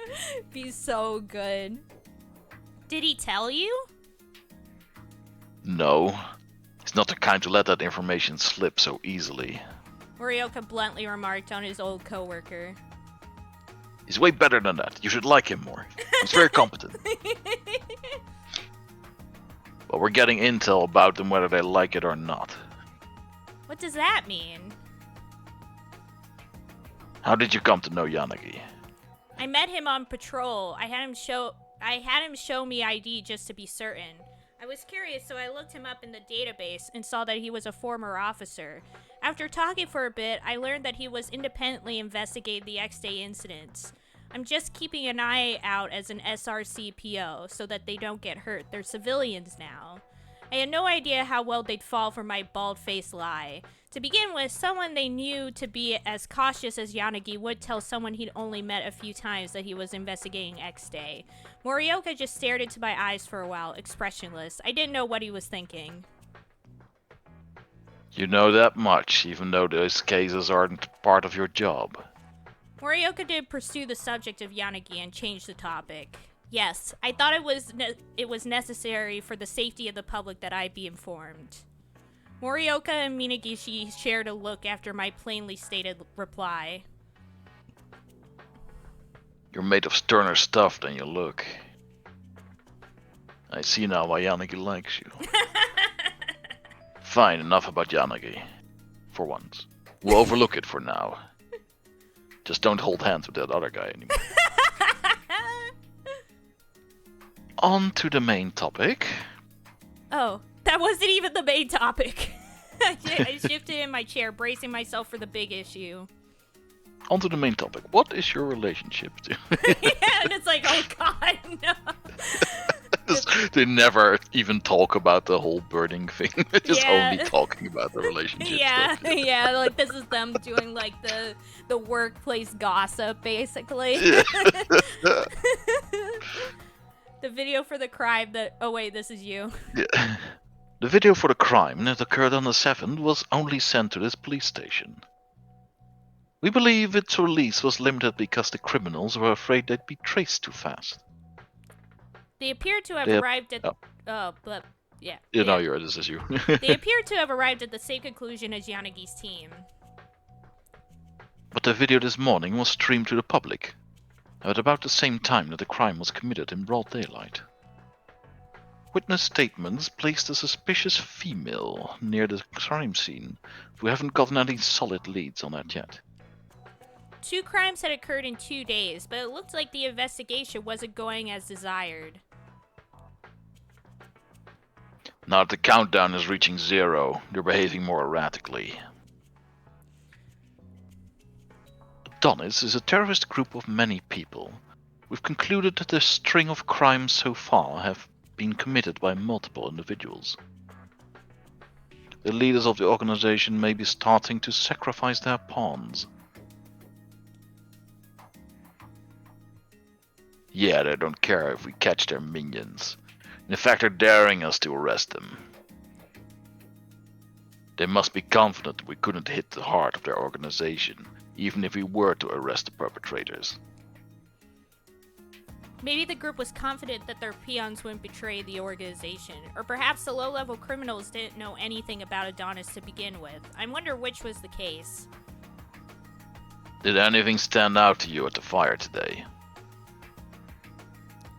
Be so good. Did he tell you? No. He's not the kind to let that information slip so easily. Morioka bluntly remarked on his old coworker. He's way better than that. You should like him more. He's very competent. But we're getting intel about them whether they like it or not. What does that mean? How did you come to know Yanagi? I met him on patrol. I had him show me ID just to be certain. I was curious, so I looked him up in the database and saw that he was a former officer. After talking for a bit, I learned that he was independently investigating the X-Day incidents. I'm just keeping an eye out as an SRC PO so that they don't get hurt. They're civilians now. I had no idea how well they'd fall for my bald-faced lie. To begin with, someone they knew to be as cautious as Yanagi would tell someone he'd only met a few times that he was investigating X-Day. Morioka just stared into my eyes for a while, expressionless. I didn't know what he was thinking. You know that much, even though those cases aren't part of your job. Morioka did pursue the subject of Yanagi and changed the topic. Yes, I thought it was necessary for the safety of the public that I be informed. Morioka and Minagishi shared a look after my plainly stated reply. You're made of sterner stuff than you look. I see now why Yanagi likes you. Fine, enough about Yanagi. For once. We'll overlook it for now. Just don't hold hands with that other guy anymore. On to the main topic. Oh, that wasn't even the main topic. I shifted in my chair, bracing myself for the big issue. On to the main topic. What is your relationship to? Yeah, and it's like, oh god, no. They never even talk about the whole burning thing. They're just only talking about the relationship Yeah, stuff. yeah, like this is them doing like the workplace gossip, basically. The video for the crime that... Oh wait, this is you. Yeah. The video for the crime that occurred on the 7th was only sent to this police station. We believe its release was limited because the criminals were afraid they'd be traced too fast. They appear to have arrived at... Oh, but... Yeah. You know, this is you. They appear to have arrived at the same conclusion as Yanagi's team. But the video this morning was streamed to the public, at about the same time that the crime was committed in broad daylight. Witness statements placed a suspicious female near the crime scene. We haven't gotten any solid leads on that yet. 2 crimes had occurred in 2 days, but it looked like the investigation wasn't going as desired. Now that the countdown is reaching 0, they're behaving more erratically. Adonis is a terrorist group of many people. We've concluded that the string of crimes so far have been committed by multiple individuals. The leaders of the organization may be starting to sacrifice their pawns. Yeah, they don't care if we catch their minions. In fact, they're daring us to arrest them. They must be confident that we couldn't hit the heart of their organization, even if we were to arrest the perpetrators. Maybe the group was confident that their peons wouldn't betray the organization, or perhaps the low-level criminals didn't know anything about Adonis to begin with. I wonder which was the case. Did anything stand out to you at the fire today?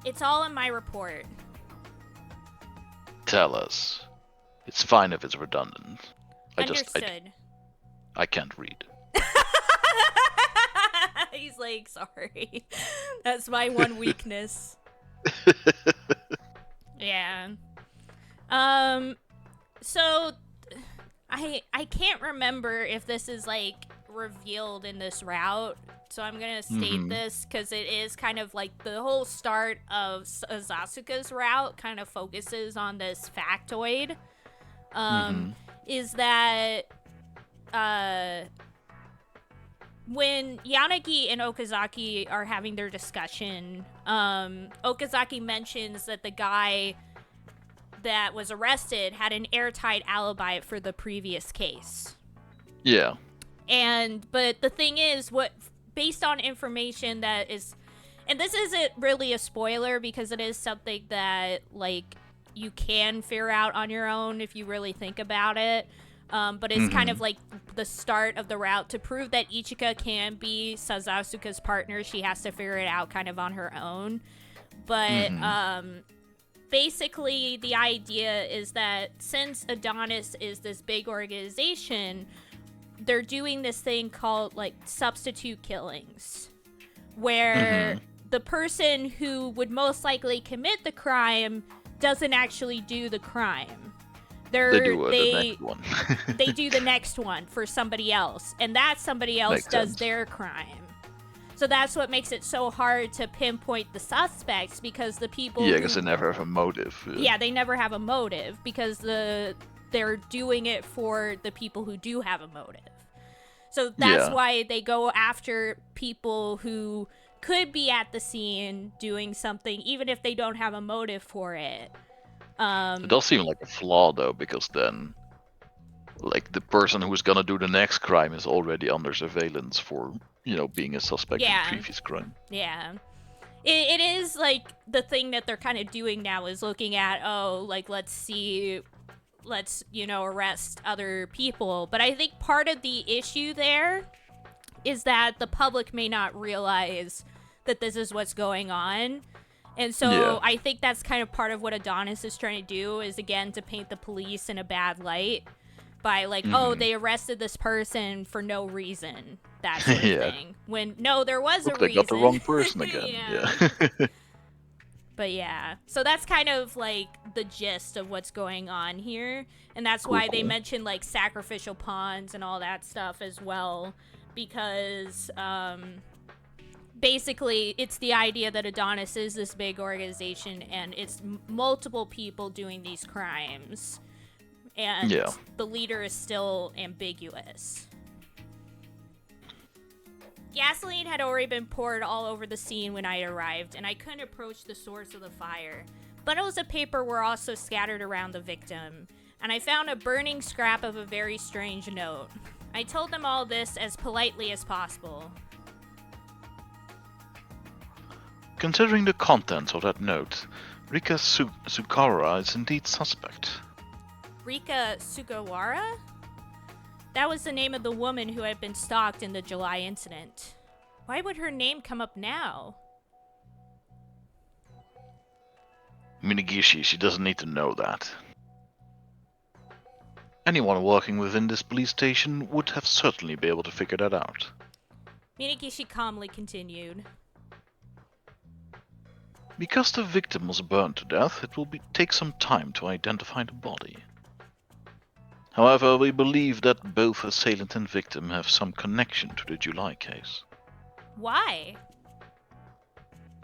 It's all in my report. Tell us. It's fine if it's redundant. Understood. I can't read. He's like, sorry. That's my one weakness. Yeah. So I can't can't remember if this is like revealed in this route, so I'm gonna state this because it is kind of like the whole start of Sasuke's route kind of focuses on this factoid. Is that when Yanagi and Okazaki are having their discussion, Okazaki mentions that the guy that was arrested had an airtight alibi for the previous case. Yeah. But the thing is, based on information that is, and this isn't really a spoiler because it is something that, like, you can figure out on your own if you really think about it. But it's kind of like the start of the route to prove that Ichika can be Sasuke's partner. She has to figure it out kind of on her own. But, basically, the idea is that since Adonis is this big organization, they're doing this thing called, like, substitute killings, where the person who would most likely commit the crime doesn't actually do the crime. They do the next one. They do the next one for somebody else, and that somebody else does their crime. So that's what makes it so hard to pinpoint the suspects, because the people because they never have a motive. Yeah, they never have a motive, because they're doing it for the people who do have a motive. So that's why they go after people who could be at the scene doing something, even if they don't have a motive for it. It does seem like a flaw, though, because then, like, the person who's gonna do the next crime is already under surveillance for, being a suspect in the previous crime. Yeah. It is, like, the thing that they're kind of doing now is looking at, let's, arrest other people. But I think part of the issue there is that the public may not realize that this is what's going on. And so I think that's kind of part of what Adonis is trying to do, is, again, to paint the police in a bad light by, like, they arrested this person for no reason, that sort of thing. When, no, there was a reason. They got the wrong person again. But yeah, so that's kind of, like, the gist of what's going on here. And that's why they mention, like, sacrificial pawns and all that stuff as well. Because, basically, it's the idea that Adonis is this big organization and it's multiple people doing these crimes. And the leader is still ambiguous. Gasoline had already been poured all over the scene when I arrived, and I couldn't approach the source of the fire. Bundles of paper were also scattered around the victim, and I found a burning scrap of a very strange note. I told them all this as politely as possible. Considering the contents of that note, Rika Sukara is indeed suspect. Rika Sugawara? That was the name of the woman who had been stalked in the July incident. Why would her name come up now? Minagishi, she doesn't need to know that. Anyone working within this police station would have certainly be able to figure that out. Minagishi calmly continued. Because the victim was burned to death, it will take some time to identify the body. However, we believe that both assailant and victim have some connection to the July case. Why?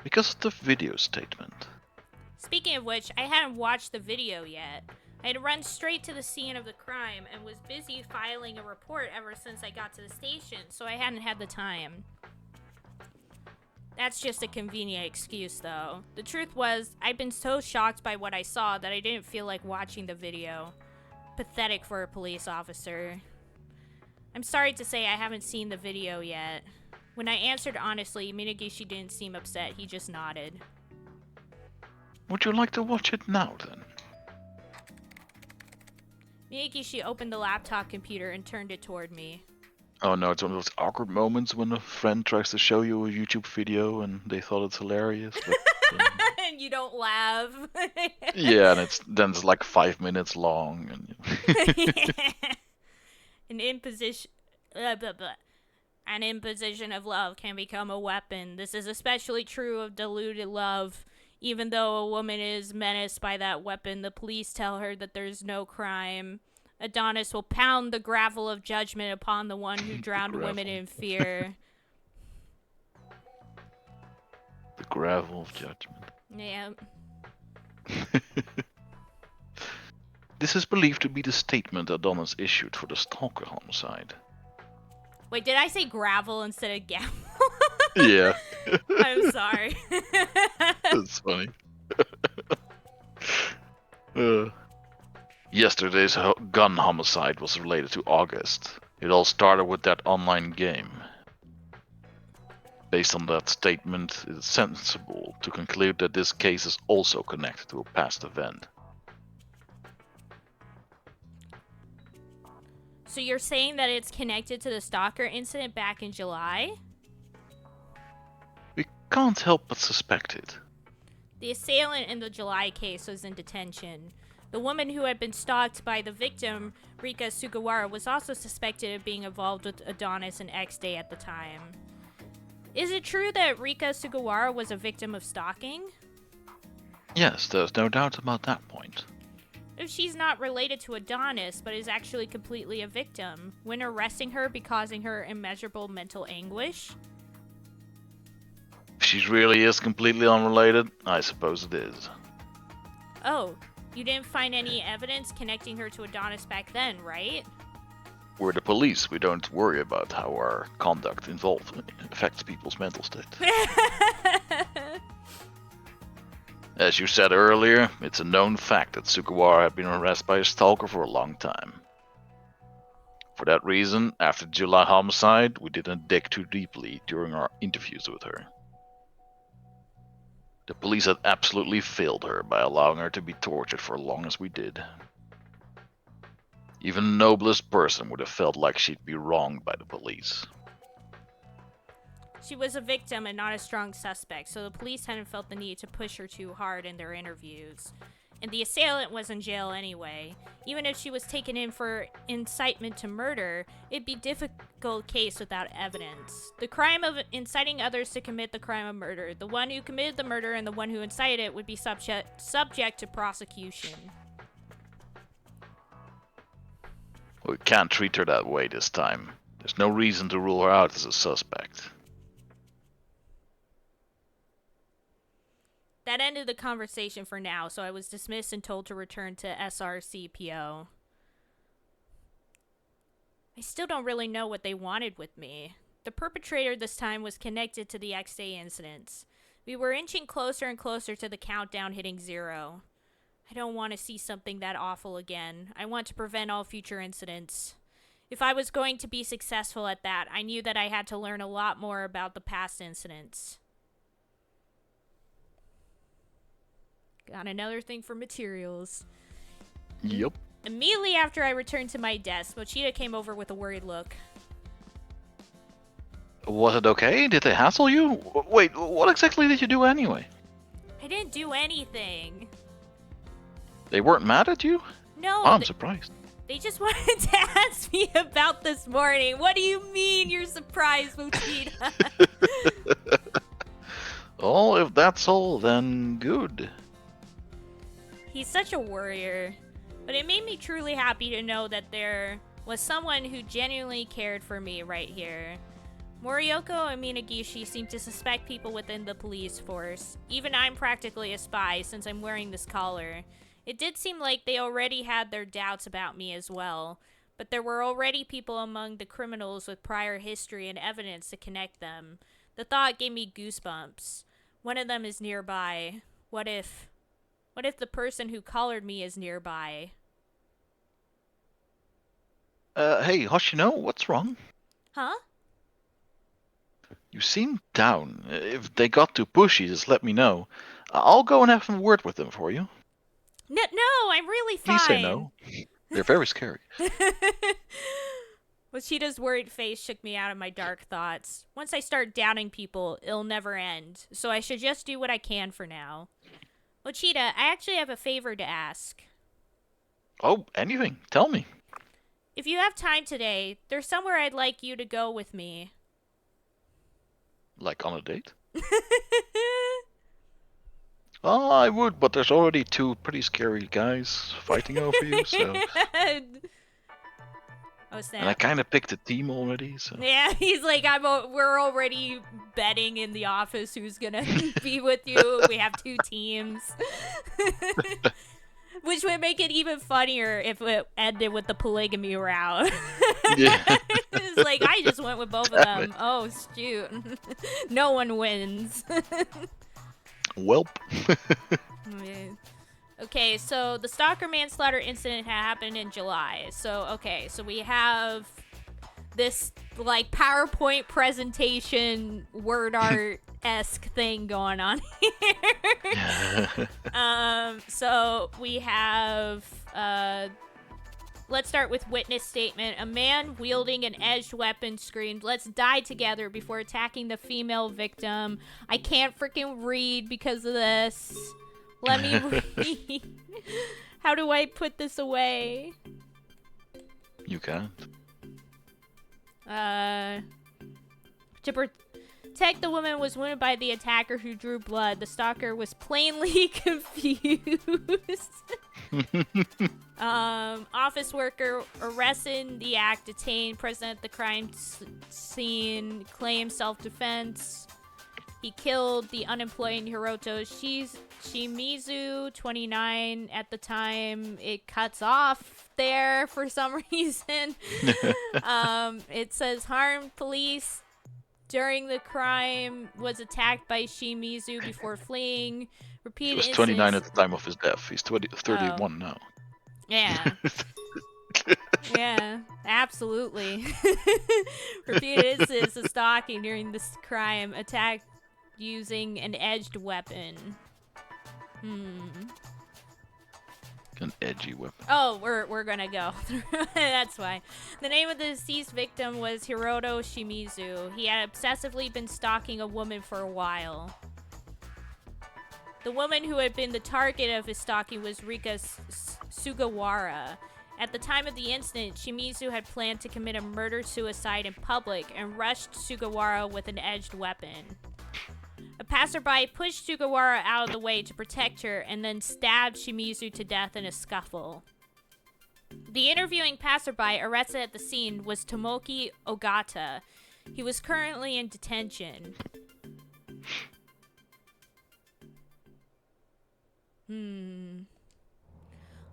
Because of the video statement. Speaking of which, I hadn't watched the video yet. I had run straight to the scene of the crime and was busy filing a report ever since I got to the station, so I hadn't had the time. That's just a convenient excuse, though. The truth was, I'd been so shocked by what I saw that I didn't feel like watching the video. Pathetic for a police officer. I'm sorry to say I haven't seen the video yet. When I answered honestly, Minagishi didn't seem upset, he just nodded. Would you like to watch it now, then? Minagishi opened the laptop computer and turned it toward me. Oh no, it's one of those awkward moments when a friend tries to show you a YouTube video and they thought it's hilarious, but... And you don't laugh. Yeah, and it's like 5 minutes long. And... An imposition of love can become a weapon. This is especially true of deluded love. Even though a woman is menaced by that weapon, the police tell her that there's no crime. Adonis will pound the gravel of judgment upon the one who drowned women Gravel. in fear. The gravel of judgment. Yeah. This is believed to be the statement Adonis issued for the stalker homicide. Wait, did I say gravel instead of gavel? Yeah. I'm sorry. That's funny. Yesterday's gun homicide was related to August. It all started with that online game. Based on that statement, it is sensible to conclude that this case is also connected to a past event. So you're saying that it's connected to the stalker incident back in July? We can't help but suspect it. The assailant in the July case was in detention. The woman who had been stalked by the victim, Rika Sugawara, was also suspected of being involved with Adonis and X-Day at the time. Is it true that Rika Sugawara was a victim of stalking? Yes, there's no doubt about that point. If she's not related to Adonis, but is actually completely a victim, wouldn't arresting her be causing her immeasurable mental anguish? If she really is completely unrelated, I suppose it is. Oh, you didn't find any evidence connecting her to Adonis back then, right? We're the police. We don't worry about how our conduct affects people's mental state. As you said earlier, it's a known fact that Sugawara had been harassed by a stalker for a long time. For that reason, after the July homicide, we didn't dig too deeply during our interviews with her. The police had absolutely failed her by allowing her to be tortured for as long as we did. Even the noblest person would have felt like she'd be wronged by the police. She was a victim and not a strong suspect, so the police hadn't felt the need to push her too hard in their interviews. And the assailant was in jail anyway. Even if she was taken in for incitement to murder, it'd be a difficult case without evidence. The crime of inciting others to commit the crime of murder, the one who committed the murder and the one who incited it would be subject to prosecution. We can't treat her that way this time. There's no reason to rule her out as a suspect. That ended the conversation for now, so I was dismissed and told to return to SRCPO. I still don't really know what they wanted with me. The perpetrator this time was connected to the X-Day incidents. We were inching closer and closer to the countdown hitting 0. I don't want to see something that awful again. I want to prevent all future incidents. If I was going to be successful at that, I knew that I had to learn a lot more about the past incidents. Got another thing for materials. Yep. Immediately after I returned to my desk, Mochida came over with a worried look. Was it okay? Did they hassle you? Wait, what exactly did you do anyway? I didn't do anything. They weren't mad at you? No, I'm surprised. they just wanted to ask me about this morning. What do you mean you're surprised, Mochida? Oh, if that's all, then good. He's such a warrior. But it made me truly happy to know that there was someone who genuinely cared for me right here. Moriyoko and Minagishi seem to suspect people within the police force. Even I'm practically a spy since I'm wearing this collar. It did seem like they already had their doubts about me as well. But there were already people among the criminals with prior history and evidence to connect them. The thought gave me goosebumps. One of them is nearby. What if the person who collared me is nearby? Hey, Hoshino, what's wrong? Huh? You seem down. If they got too pushy, just let me know. I'll go and have a word with them for you. No, I'm really fine. Please say no. They're very scary. Washida's worried face shook me out of my dark thoughts. Once I start doubting people, it'll never end. So I should just do what I can for now. Mochida, I actually have a favor to ask. Oh, anything. Tell me. If you have time today, there's somewhere I'd like you to go with me. Like on a date? Oh, I would, but there's already two pretty scary guys fighting over you, so... Oh And I snap. kind of picked a team already, so. Yeah, he's like, we're already betting in the office who's gonna be with you. We have 2 teams. Which would make it even funnier if it ended with the polygamy route. Yeah. It's like, I just went with both of them. Oh, shoot. No one wins. Welp. Okay, so the stalker manslaughter incident happened in July. So we have this like PowerPoint presentation word art esque thing going on here. So we have let's start with witness statement. A man wielding an edged weapon screamed, "Let's die together," before attacking the female victim. I can't freaking read because of this. Let me read. How do I put this away? You can't. To protect the woman was wounded by the attacker who drew blood. The stalker was plainly confused. Office worker arrested in the act, detained, present at the crime scene, claimed self-defense. He killed the unemployed Hiroto Shimizu, 29 at the time. It cuts off there for some reason. It says harmed police during the crime, was attacked by Shimizu before fleeing. Repeated He was 29 at incidents. the time of his death. He's 31 now. Yeah. Yeah, absolutely. Repeated incidents of stalking during this crime. Attack using an edged weapon. An edgy weapon. Oh, we're gonna go through. That's why. The name of the deceased victim was Hiroto Shimizu. He had obsessively been stalking a woman for a while. The woman who had been the target of his stalking was Rika Sugawara. At the time of the incident, Shimizu had planned to commit a murder-suicide in public and rushed Sugawara with an edged weapon. A passerby pushed Sugawara out of the way to protect her and then stabbed Shimizu to death in a scuffle. The interviewing passerby arrested at the scene was Tomoki Ogata. He was currently in detention.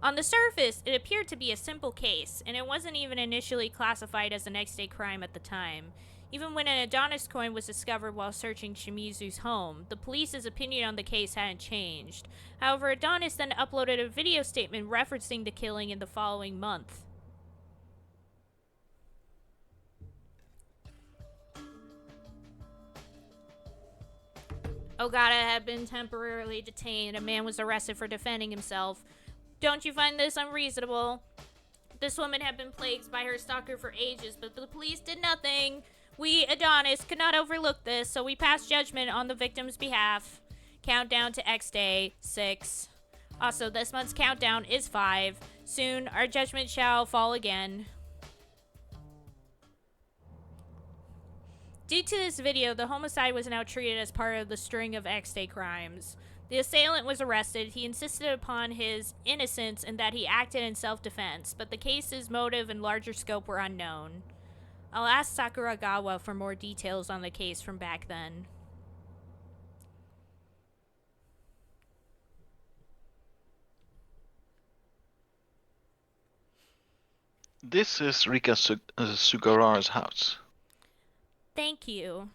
On the surface, it appeared to be a simple case, and it wasn't even initially classified as a next-day crime at the time. Even when an Adonis coin was discovered while searching Shimizu's home, the police's opinion on the case hadn't changed. However, Adonis then uploaded a video statement referencing the killing in the following month. Ogata had been temporarily detained. A man was arrested for defending himself. Don't you find this unreasonable? This woman had been plagued by her stalker for ages, but the police did nothing. We, Adonis, could not overlook this, so we passed judgment on the victim's behalf. Countdown to X Day, 6. Also, this month's countdown is 5. Soon, our judgment shall fall again. Due to this video, the homicide was now treated as part of the string of X Day crimes. The assailant was arrested. He insisted upon his innocence and that he acted in self-defense, but the case's motive and larger scope were unknown. I'll ask Sakuragawa for more details on the case from back then. This is Rika Sugawara's house. Thank you.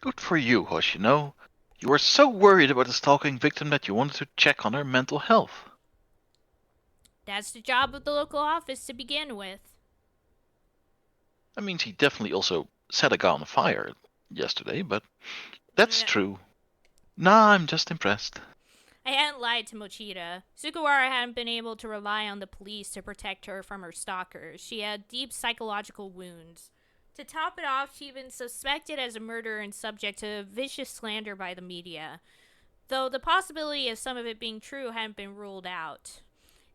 Good for you, Hoshino. You were so worried about the stalking victim that you wanted to check on her mental health. That's the job of the local office to begin with. That means he definitely also set a guy on fire yesterday, but that's true. Nah, I'm just impressed. I hadn't lied to Mochida. Sugawara hadn't been able to rely on the police to protect her from her stalkers. She had deep psychological wounds. To top it off, she'd been suspected as a murderer and subject to vicious slander by the media, though the possibility of some of it being true hadn't been ruled out.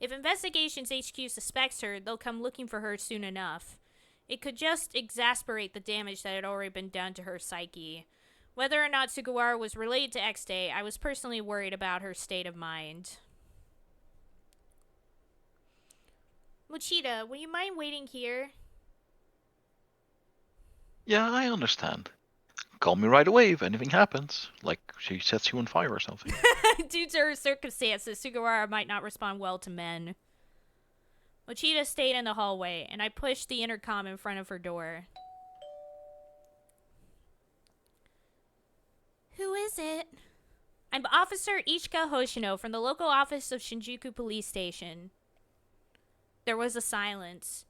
If Investigations HQ suspects her, they'll come looking for her soon enough. It could just exasperate the damage that had already been done to her psyche. Whether or not Sugawara was related to X-Day, I was personally worried about her state of mind. Mochita, will you mind waiting here? Yeah, I understand. Call me right away if anything happens. Like she sets you on fire or something. Due to her circumstances, Sugawara might not respond well to men. Mochita stayed in the hallway, and I pushed the intercom in front of her door. Who is it? I'm Officer Ichika Hoshino from the local office of Shinjuku Police Station. There was a silence.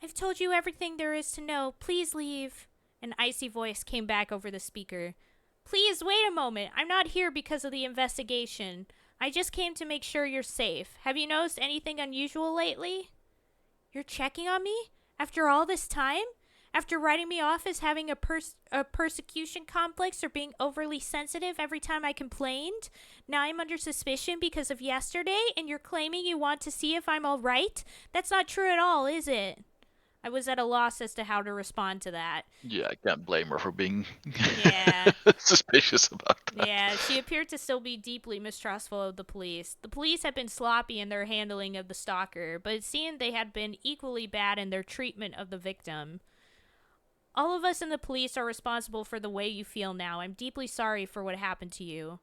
I've told you everything there is to know. Please leave. An icy voice came back over the speaker. Please wait a moment. I'm not here because of the investigation. I just came to make sure you're safe. Have you noticed anything unusual lately? You're checking on me? After all this time? After writing me off as having a persecution complex or being overly sensitive every time I complained? Now I'm under suspicion because of yesterday, and you're claiming you want to see if I'm alright? That's not true at all, is it? I was at a loss as to how to respond to that. Yeah, I can't blame her for being Yeah. suspicious about that. Yeah, she appeared to still be deeply mistrustful of the police. The police had been sloppy in their handling of the stalker, but it seemed they had been equally bad in their treatment of the victim. All of us in the police are responsible for the way you feel now. I'm deeply sorry for what happened to you.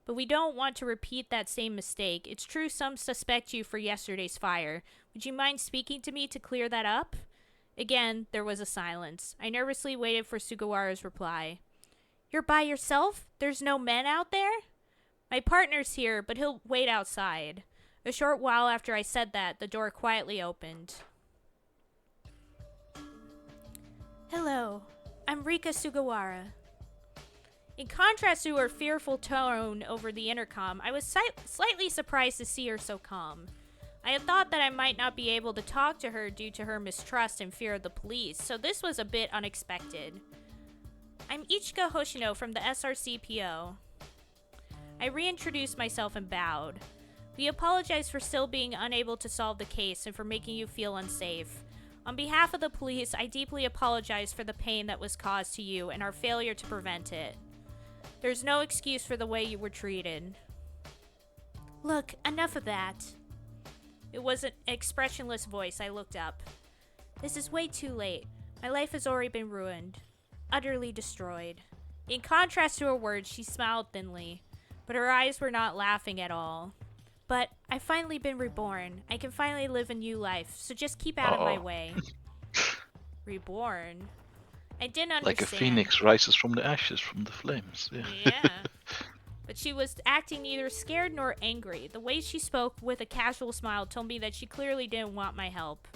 But we don't want to repeat that same mistake. It's true some suspect you for yesterday's fire. Would you mind speaking to me to clear that up? Again, there was a silence. I nervously waited for Sugawara's reply. You're by yourself? There's no men out there? My partner's here, but he'll wait outside. A short while after I said that, the door quietly opened. Hello, I'm Rika Sugawara. In contrast to her fearful tone over the intercom, I was slightly surprised to see her so calm. I had thought that I might not be able to talk to her due to her mistrust and fear of the police, so this was a bit unexpected. I'm Ichika Hoshino from the SRCPO. I reintroduced myself and bowed. We apologize for still being unable to solve the case and for making you feel unsafe. On behalf of the police, I deeply apologize for the pain that was caused to you and our failure to prevent it. There's no excuse for the way you were treated. Look, enough of that. It was an expressionless voice. I looked up. This is way too late. My life has already been ruined. Utterly destroyed. In contrast to her words, she smiled thinly, but her eyes were not laughing at all. But I've finally been reborn. I can finally live a new life, so just keep out of my way. Reborn? I didn't understand. Like a phoenix rises from the ashes, from the flames. Yeah. But she was acting neither scared nor angry. The way she spoke with a casual smile told me that she clearly didn't want my help.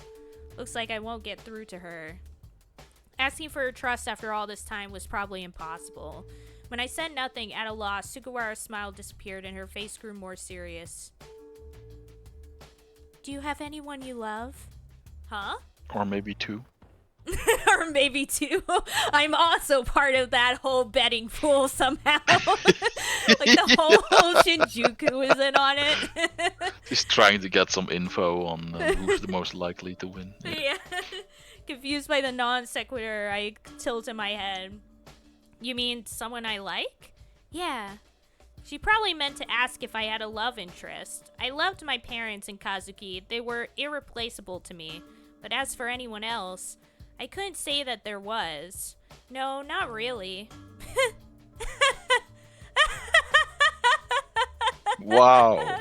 Looks like I won't get through to her. Asking for her trust after all this time was probably impossible. When I said nothing, at a loss, Sugawara's smile disappeared and her face grew more serious. Do you have anyone you love? Huh? Or maybe two. Or maybe two. I'm also part of that whole betting pool somehow. Like the whole Shinjuku is in on it. She's trying to get some info on who's the most likely to win. Yeah. Confused by the non sequitur, I tilted my head. You mean someone I like? Yeah. She probably meant to ask if I had a love interest. I loved my parents and Kazuki. They were irreplaceable to me. But as for anyone else, I couldn't say that there was. No, not really. Wow.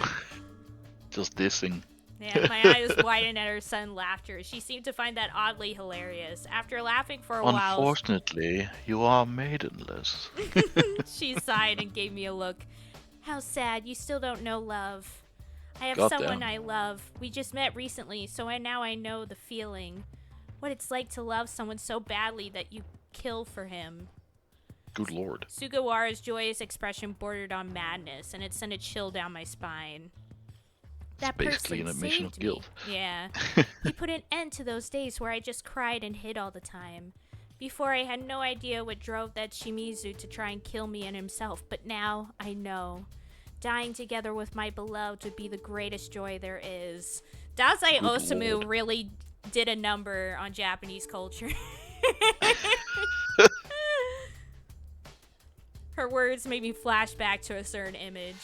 Just dissing. Yeah, my eyes widened at her sudden laughter. She seemed to find that oddly hilarious. After laughing for a while... Unfortunately, you are maidenless. She sighed and gave me a look. How sad, you still don't know love. I have Goddamn. someone I love. We just met recently, so now I know the feeling. What it's like to love someone so badly that you kill for him. Good lord. Sugawara's joyous expression bordered on madness, and it sent a chill down my spine. That It's basically an person admission of saved me. guilt. Yeah. He put an end to those days where I just cried and hid all the time. Before, I had no idea what drove that Shimizu to try and kill me and himself, but now I know. Dying together with my beloved would be the greatest joy there is. Dazai Osamu Lord. really did a number on Japanese culture. Her words made me flash back to a certain image.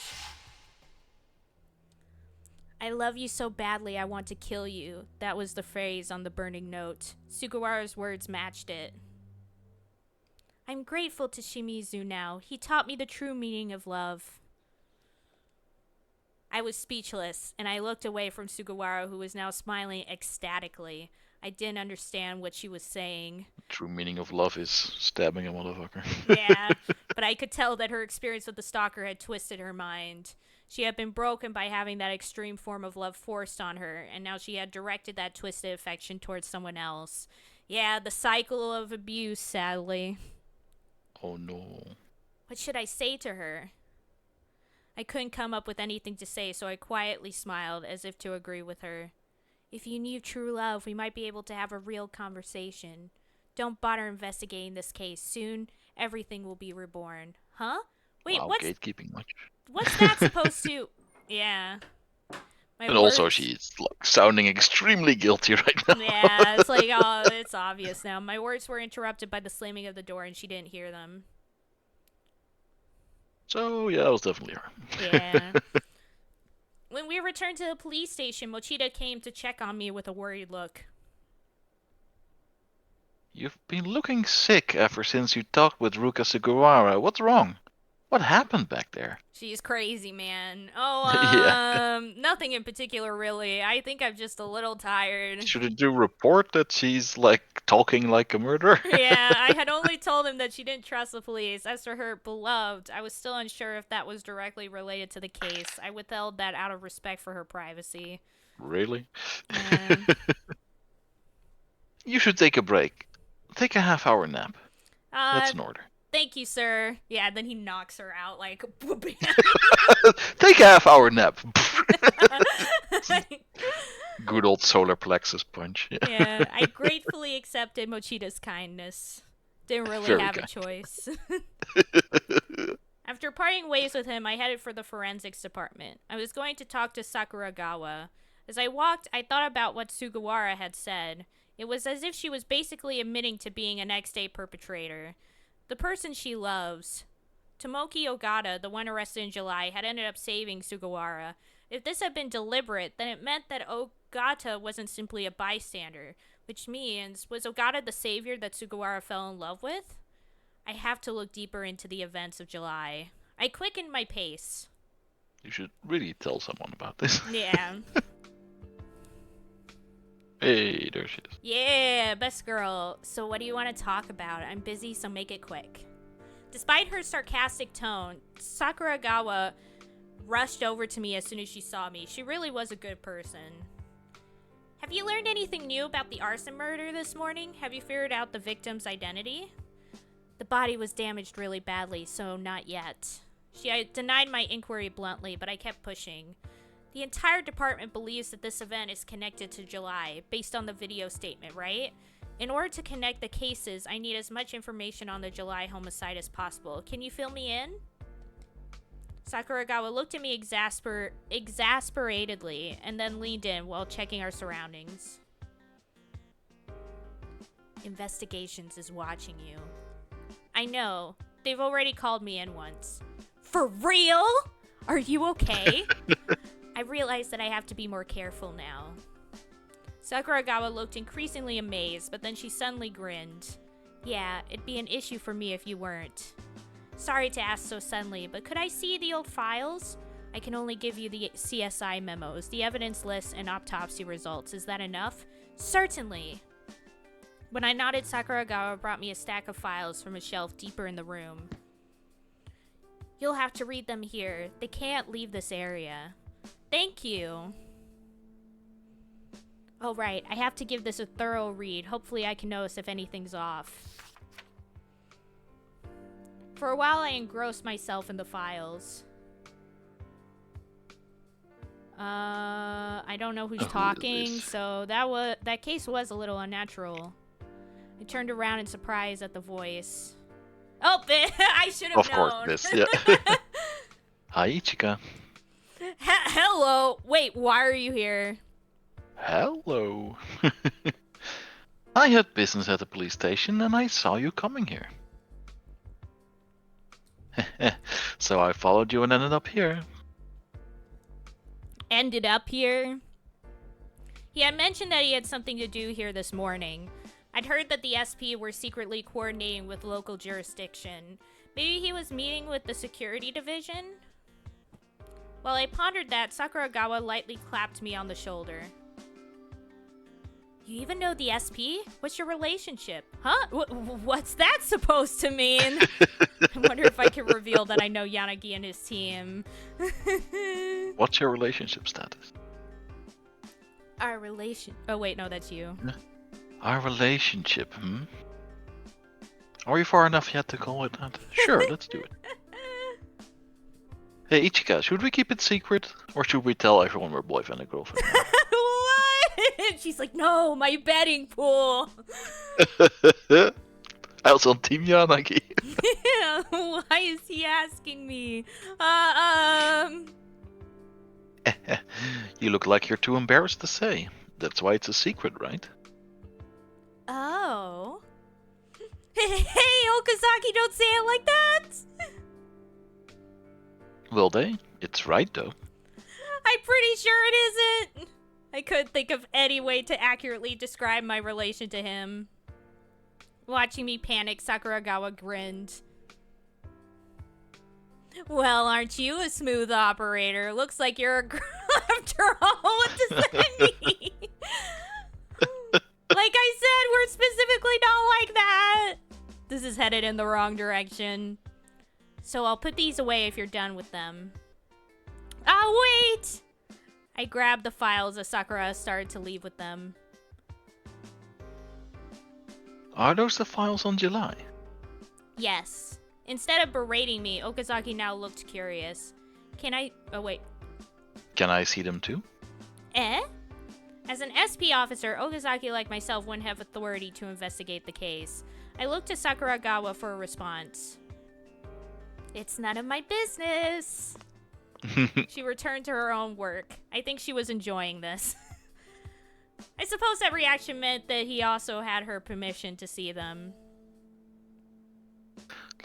I love you so badly I want to kill you. That was the phrase on the burning note. Sugawara's words matched it. I'm grateful to Shimizu now. He taught me the true meaning of love. I was speechless, and I looked away from Sugawara, who was now smiling ecstatically. I didn't understand what she was saying. True meaning of love is stabbing a motherfucker. Yeah, but I could tell that her experience with the stalker had twisted her mind. She had been broken by having that extreme form of love forced on her, and now she had directed that twisted affection towards someone else. Yeah, the cycle of abuse, sadly. Oh no. What should I say to her? I couldn't come up with anything to say, so I quietly smiled, as if to agree with her. If you knew true love, we might be able to have a real conversation. Don't bother investigating this case. Soon, everything will be reborn. Huh? Wait, Wow, gatekeeping much. what's that supposed to... Yeah. My And also words- she's like sounding extremely guilty right now. Yeah, it's like, oh, it's obvious now. My words were interrupted by the slamming of the door, and she didn't hear them. So yeah, it was definitely her. Yeah. When we returned to the police station, Mochida came to check on me with a worried look. You've been looking sick ever since you talked with Ruka Sugawara. What's wrong? What happened back there? She's crazy, man. Oh, Yeah. Nothing in particular, really. I think I'm just a little tired. Should you report that she's like talking like a murderer? Yeah, I had only told him that she didn't trust the police. As for her beloved, I was still unsure if that was directly related to the case. I withheld that out of respect for her privacy. Really? Yeah. You should take a break. Take a half-hour nap. That's in order. Thank you, sir. Yeah, then he knocks her out like... Take a half-hour nap. Good old solar plexus punch. Yeah, I gratefully accepted Mochida's kindness. Didn't really Very have a kind. choice. After parting ways with him, I headed for the forensics department. I was going to talk to Sakuragawa. As I walked, I thought about what Sugawara had said. It was as if she was basically admitting to being a next-day perpetrator. The person she loves. Tomoki Ogata, the one arrested in July, had ended up saving Sugawara. If this had been deliberate, then it meant that Ogata wasn't simply a bystander, which means, was Ogata the savior that Sugawara fell in love with? I have to look deeper into the events of July. I quickened my pace. You should really tell someone about this. Yeah. Hey, there she is. Yeah, best girl. So what do you want to talk about? I'm busy, so make it quick. Despite her sarcastic tone, Sakuragawa rushed over to me as soon as she saw me. She really was a good person. Have you learned anything new about the arson murder this morning? Have you figured out the victim's identity? The body was damaged really badly, so not yet. She denied my inquiry bluntly, but I kept pushing. The entire department believes that this event is connected to July, based on the video statement, right? In order to connect the cases, I need as much information on the July homicide as possible. Can you fill me in? Sakuragawa looked at me exasperatedly, and then leaned in while checking our surroundings. Investigations is watching you. I know. They've already called me in once. For real? Are you okay? I realize that I have to be more careful now. Sakuragawa looked increasingly amazed, but then she suddenly grinned. Yeah, it'd be an issue for me if you weren't. Sorry to ask so suddenly, but could I see the old files? I can only give you the CSI memos, the evidence list, and autopsy results. Is that enough? Certainly. When I nodded, Sakuragawa brought me a stack of files from a shelf deeper in the room. You'll have to read them here. They can't leave this area. Thank you. Oh, right. I have to give this a thorough read. Hopefully I can notice if anything's off. For a while, I engrossed myself in the files. I don't know who's talking, so that case was a little unnatural. I turned around in surprise at the voice. Oh, I should have known. Of course, this, yeah. Hi, Ichika. Hello. Wait, why are you here? Hello. I had business at the police station and I saw you coming here. So I followed you and ended up here. ended up here. He had mentioned that he had something to do here this morning. I'd heard that the SP were secretly coordinating with local jurisdiction. Maybe he was meeting with the security division? While I pondered that, Sakuragawa lightly clapped me on the shoulder. You even know the SP? What's your relationship? Huh? What's that supposed to mean? I wonder if I can reveal that I know Yanagi and his team. What's your relationship status? Our relation... Oh, wait, no, that's you. Our relationship, Are we far enough yet to call it that? Sure, let's do it. Hey, Ichika, should we keep it secret? Or should we tell everyone we're boyfriend and girlfriend now? What? She's like, no, my betting pool. I was on Team Yanagi. Why is he asking me? You look like you're too embarrassed to say. That's why it's a secret, right? Oh. Hey, Okazaki, don't say it like that! Will they? It's right, though. I'm pretty sure it isn't! I couldn't think of any way to accurately describe my relation to him. Watching me panic, Sakuragawa grinned. Well, aren't you a smooth operator? Looks like you're a girl after all. What does that mean? Like I said, we're specifically not like that. This is headed in the wrong direction. So I'll put these away if you're done with them. Oh, wait! I grabbed the files as Sakura started to leave with them. Are those the files on July? Yes. Instead of berating me, Okazaki now looked curious. Can I... Oh, wait. Can I see them too? Eh? As an SP officer, Okazaki, like myself, wouldn't have authority to investigate the case. I looked to Sakuragawa for a response. It's none of my business. She returned to her own work. I think she was enjoying this. I suppose that reaction meant that he also had her permission to see them.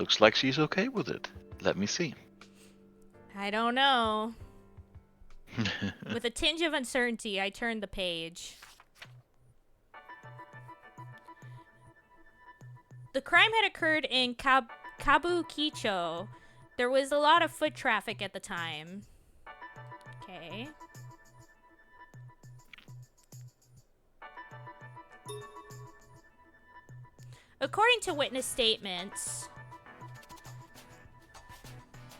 Looks like she's okay with it. Let me see. I don't know. With a tinge of uncertainty, I turned the page. The crime had occurred in Kabukicho. There was a lot of foot traffic at the time. Okay. According to witness statements...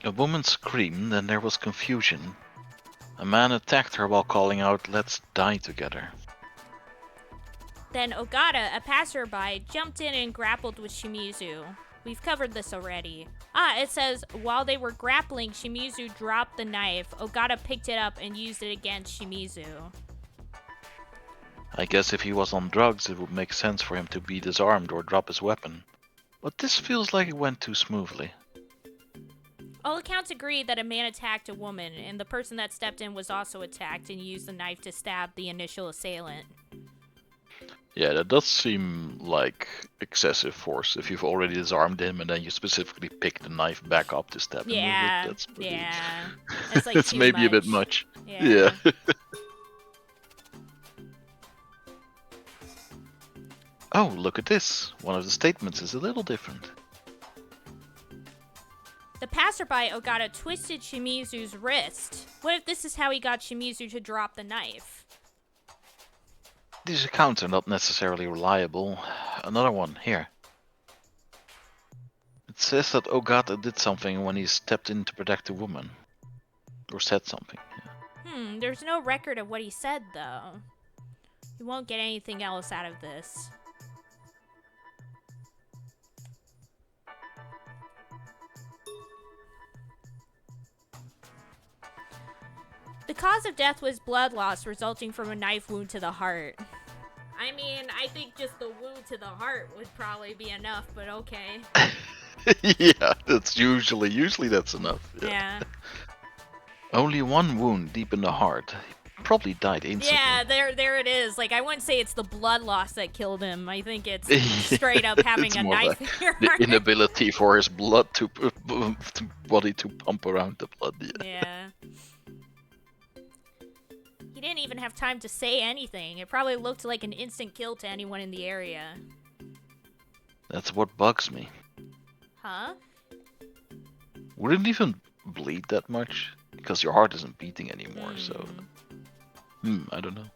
A woman screamed and there was confusion. A man attacked her while calling out, "Let's die together." Then Ogata, a passerby, jumped in and grappled with Shimizu. We've covered this already. It says, while they were grappling, Shimizu dropped the knife. Ogata picked it up and used it against Shimizu. I guess if he was on drugs, it would make sense for him to be disarmed or drop his weapon. But this feels like it went too smoothly. All accounts agree that a man attacked a woman, and the person that stepped in was also attacked and used the knife to stab the initial assailant. Yeah, that does seem like excessive force. If you've already disarmed him and then you specifically pick the knife back up to stab him with it, that's pretty... Yeah, it's like it's too maybe much. A bit much. Yeah. Oh, look at this. One of the statements is a little different. The passerby Ogata twisted Shimizu's wrist. What if this is how he got Shimizu to drop the knife? These accounts are not necessarily reliable. Another one, here. It says that Ogata did something when he stepped in to protect a woman. Or said something. Yeah. There's no record of what he said, though. You won't get anything else out of this. The cause of death was blood loss resulting from a knife wound to the heart. I mean, I think just the wound to the heart would probably be enough, but okay. Yeah, that's usually that's enough. Yeah. Only one wound deep in the heart. He probably died instantly. Yeah, there it is. Like, I wouldn't say it's the blood loss that killed him. I think it's straight up having a knife in your heart. The inability for his blood to body to pump around the blood. Yeah. He didn't even have time to say anything. It probably looked like an instant kill to anyone in the area. That's what bugs me. Huh? Wouldn't even bleed that much because your heart isn't beating anymore. So, I don't know.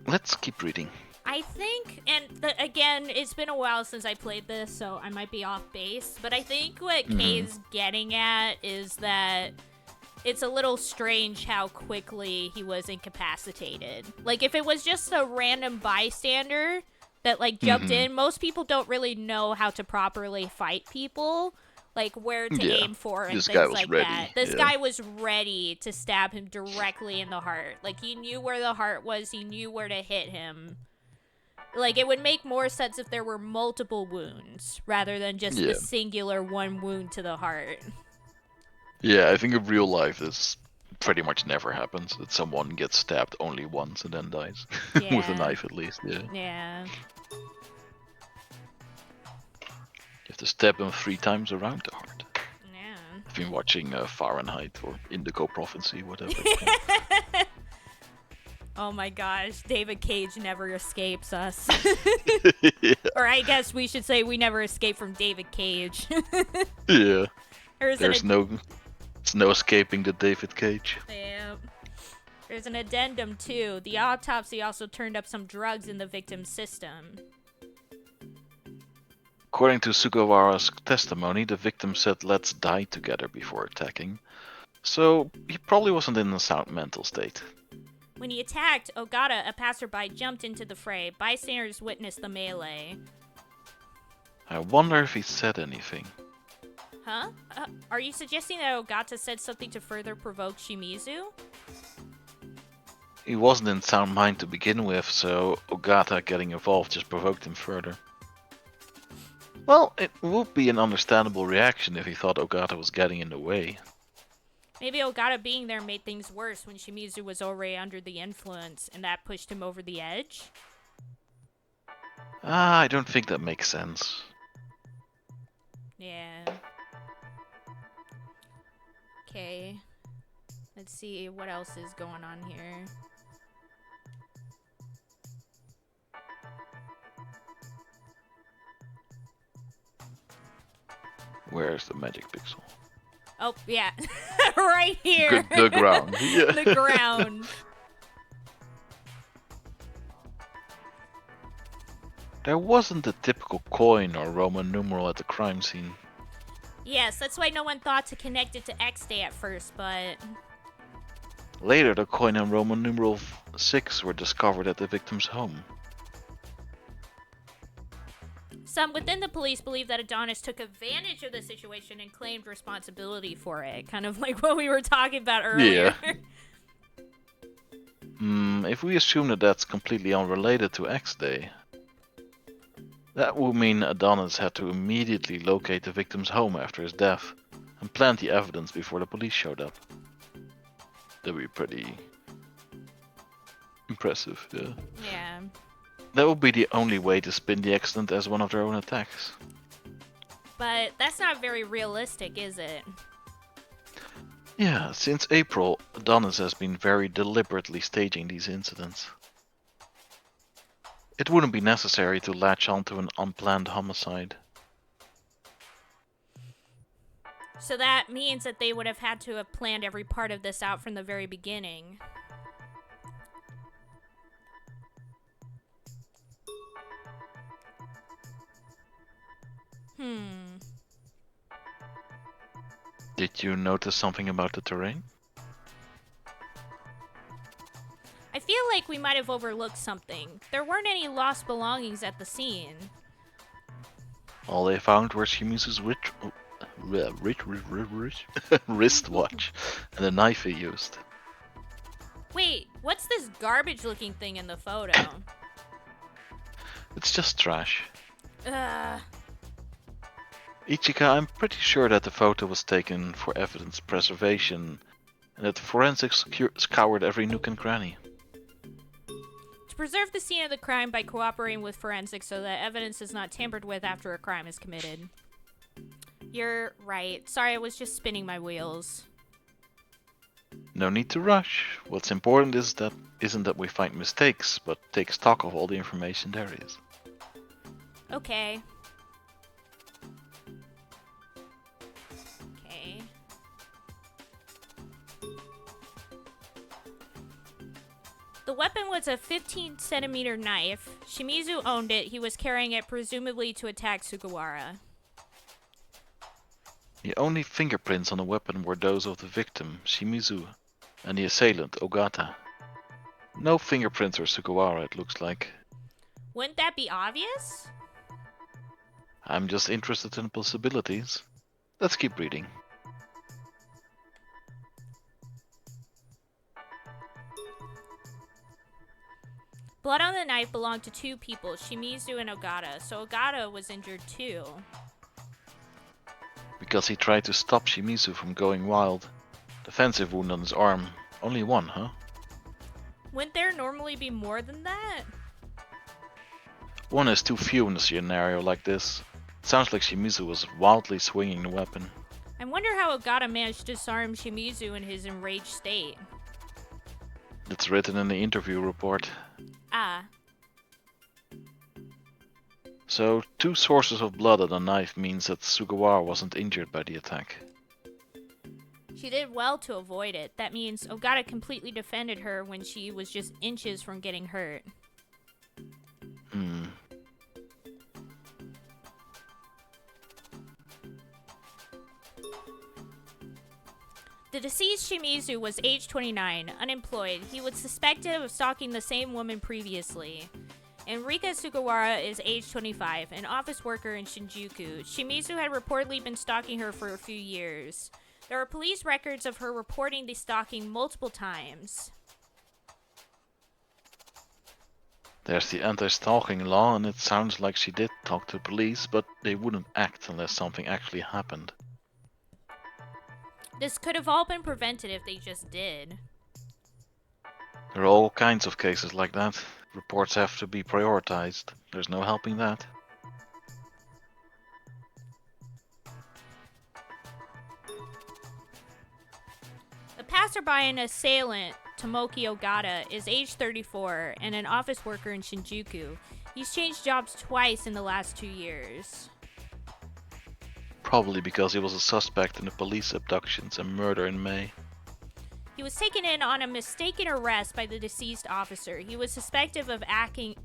Let's keep reading. I think, and again, it's been a while since I played this, so I might be off base, but I think what Kei's getting at is that it's a little strange how quickly he was incapacitated. Like, if it was just a random bystander that, like, jumped in, most people don't really know how to properly fight people, like, where to aim for and this things guy was like ready. that. This guy was ready to stab him directly in the heart. Like, he knew where the heart was, he knew where to hit him. Like, it would make more sense if there were multiple wounds, rather than just the singular one wound to the heart. Yeah, I think in real life this pretty much never happens, that someone gets stabbed only once and then dies. With a knife at least, Yeah. You have to stab them 3 times around the heart. Yeah. I've been watching Fahrenheit or Indigo Prophecy, whatever. Oh my gosh, David Cage never escapes us. Yeah. Or I guess we should say we never escape from David Cage. Yeah. There's no escaping the David Cage. Yeah. There's an addendum too. The autopsy also turned up some drugs in the victim's system. According to Sugawara's testimony, the victim said let's die together before attacking. So he probably wasn't in a sound mental state. When he attacked Ogata, a passerby jumped into the fray. Bystanders witnessed the melee. I wonder if he said anything. Huh? Are you suggesting that Ogata said something to further provoke Shimizu? He wasn't in sound mind to begin with, so Ogata getting involved just provoked him further. Well, it would be an understandable reaction if he thought Ogata was getting in the way. Maybe Ogata being there made things worse when Shimizu was already under the influence, and that pushed him over the edge? I don't think that makes sense. Yeah. Okay. Let's see what else is going on here. Where's the magic pixel? Oh, yeah. Right here. The ground. Yeah. The ground. There wasn't a typical coin or Roman numeral at the crime scene. Yes, that's why no one thought to connect it to X Day at first, but... Later, the coin and Roman numeral 6 were discovered at the victim's home. Some within the police believe that Adonis took advantage of the situation and claimed responsibility for it. Kind of like what we were talking about earlier. Yeah. If we assume that that's completely unrelated to X-Day, that would mean Adonis had to immediately locate the victim's home after his death and plant the evidence before the police showed up. That'd be pretty impressive, yeah. Yeah. That would be the only way to spin the accident as one of their own attacks. But that's not very realistic, is it? Yeah, since April, Adonis has been very deliberately staging these incidents. It wouldn't be necessary to latch onto an unplanned homicide. So that means that they would have had to have planned every part of this out from the very beginning. Did you notice something about the terrain? I feel like we might have overlooked something. There weren't any lost belongings at the scene. All they found were Shimizu's wristwatch and the knife he used. Wait, what's this garbage-looking thing in the photo? It's just trash. Ugh. Ichika, I'm pretty sure that the photo was taken for evidence preservation and that the forensics scoured every nook and cranny. To preserve the scene of the crime by cooperating with forensics so that evidence is not tampered with after a crime is committed. You're right. Sorry, I was just spinning my wheels. No need to rush. What's important isn't that we find mistakes, but take stock of all the information there is. Okay. Okay. The weapon was a 15-centimeter knife. Shimizu owned it. He was carrying it presumably to attack Sugawara. The only fingerprints on the weapon were those of the victim, Shimizu, and the assailant, Ogata. No fingerprints or Sugawara, it looks like. Wouldn't that be obvious? I'm just interested in possibilities. Let's keep reading. Blood on the knife belonged to two people, Shimizu and Ogata, so Ogata was injured too. Because he tried to stop Shimizu from going wild. Defensive wound on his arm. Only one, huh? Wouldn't there normally be more than that? One is too few in a scenario like this. It sounds like Shimizu was wildly swinging the weapon. I wonder how Ogata managed to disarm Shimizu in his enraged state. It's written in the interview report. Ah. So, 2 sources of blood on a knife means that Sugawara wasn't injured by the attack. She did well to avoid it. That means Ogata completely defended her when she was just inches from getting hurt. The deceased Shimizu was age 29, unemployed. He was suspected of stalking the same woman previously. Enrika Sugawara is age 25, an office worker in Shinjuku. Shimizu had reportedly been stalking her for a few years. There are police records of her reporting the stalking multiple times. There's the anti-stalking law, and it sounds like she did talk to police, but they wouldn't act unless something actually happened. This could have all been prevented if they just did. There are all kinds of cases like that. Reports have to be prioritized. There's no helping that. The passerby and assailant, Tomoki Ogata, is age 34 and an office worker in Shinjuku. He's changed jobs twice in the last 2 years. Probably because he was a suspect in the police abductions and murder in May. He was taken in on a mistaken arrest by the deceased officer. He was suspected of acting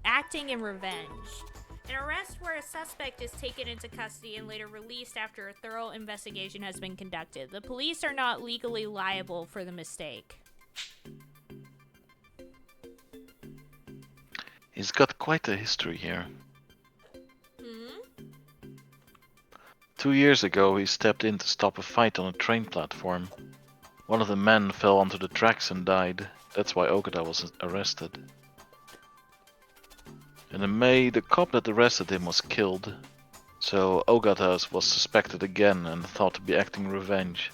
in revenge. An arrest where a suspect is taken into custody and later released after a thorough investigation has been conducted. The police are not legally liable for the mistake. He's got quite a history here. 2 years ago, he stepped in to stop a fight on a train platform. One of the men fell onto the tracks and died. That's why Ogata was arrested. And in May, the cop that arrested him was killed. So Ogata was suspected again and thought to be acting revenge.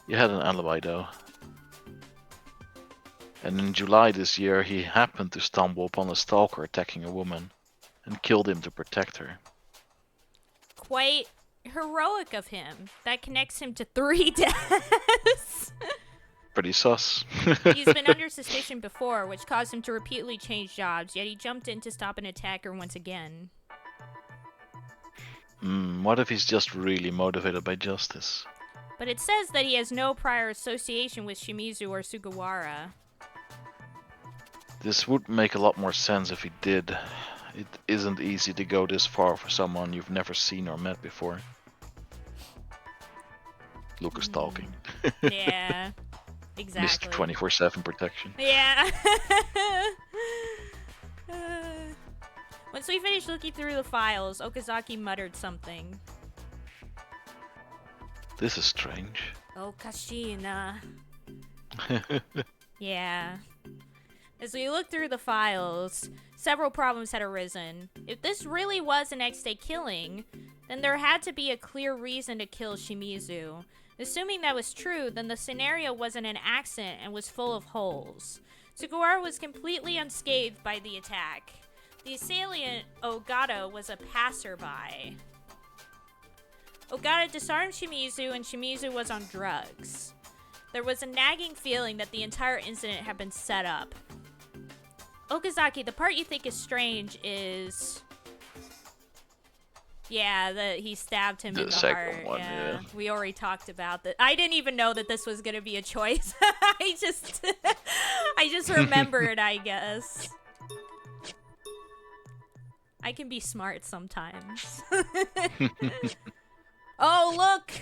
He had an alibi though. And in July this year, he happened to stumble upon a stalker attacking a woman and killed him to protect her. Quite heroic of him. That connects him to 3 deaths. Pretty sus. He's been under suspicion before, which caused him to repeatedly change jobs, yet he jumped in to stop an attacker once again. What if he's just really motivated by justice? But it says that he has no prior association with Shimizu or Sugawara. This would make a lot more sense if he did. It isn't easy to go this far for someone you've never seen or met before. Lucas talking. Yeah, exactly. Mr. 24/7 protection. Yeah. Once we finished looking through the files, Okazaki muttered something. This is strange. Okashina. Yeah. As we looked through the files, several problems had arisen. If this really was an next-day killing, then there had to be a clear reason to kill Shimizu. Assuming that was true, then the scenario wasn't an accident and was full of holes. Sugawara was completely unscathed by the attack. The assailant, Ogata, was a passerby. Ogata disarmed Shimizu and Shimizu was on drugs. There was a nagging feeling that the entire incident had been set up. Okazaki, the part you think is strange is... Yeah, that he stabbed him in the second heart. one, yeah. We already talked about that. I didn't even know that this was gonna be a choice. I just remembered, I guess. I can be smart sometimes. Oh, look!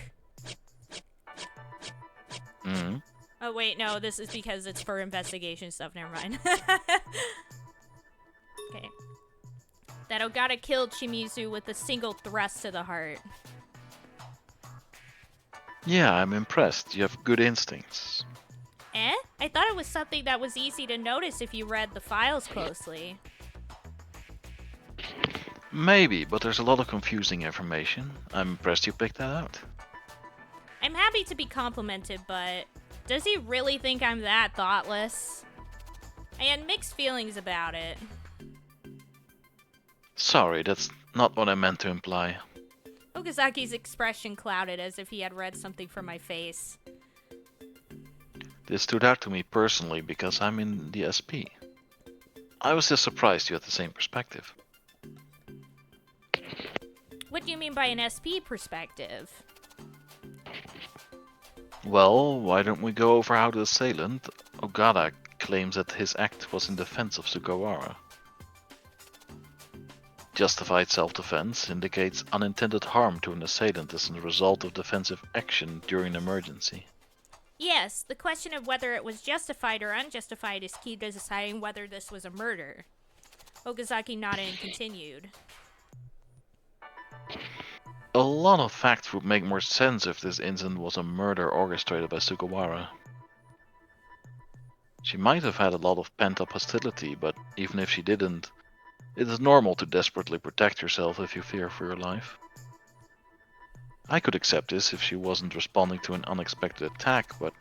Hmm. Oh, wait, no, this is because it's for investigation stuff. Never mind. Okay. That Ogata killed Shimizu with a single thrust to the heart. Yeah, I'm impressed. You have good instincts. Eh? I thought it was something that was easy to notice if you read the files closely. Maybe, but there's a lot of confusing information. I'm impressed you picked that out. I'm happy to be complimented, but does he really think I'm that thoughtless? I had mixed feelings about it. Sorry, that's not what I meant to imply. Okazaki's expression clouded as if he had read something from my face. This stood out to me personally because I'm in the SP. I was just surprised you had the same perspective. What do you mean by an SP perspective? Well, why don't we go over how the assailant, Ogata, claims that his act was in defense of Sugawara. Justified self-defense indicates unintended harm to an assailant as a result of defensive action during an emergency. Yes, the question of whether it was justified or unjustified is key to deciding whether this was a murder. Okazaki nodded and continued. A lot of facts would make more sense if this incident was a murder orchestrated by Sugawara. She might have had a lot of pent-up hostility, but even if she didn't, it is normal to desperately protect yourself if you fear for your life. I could accept this if she wasn't responding to an unexpected attack, but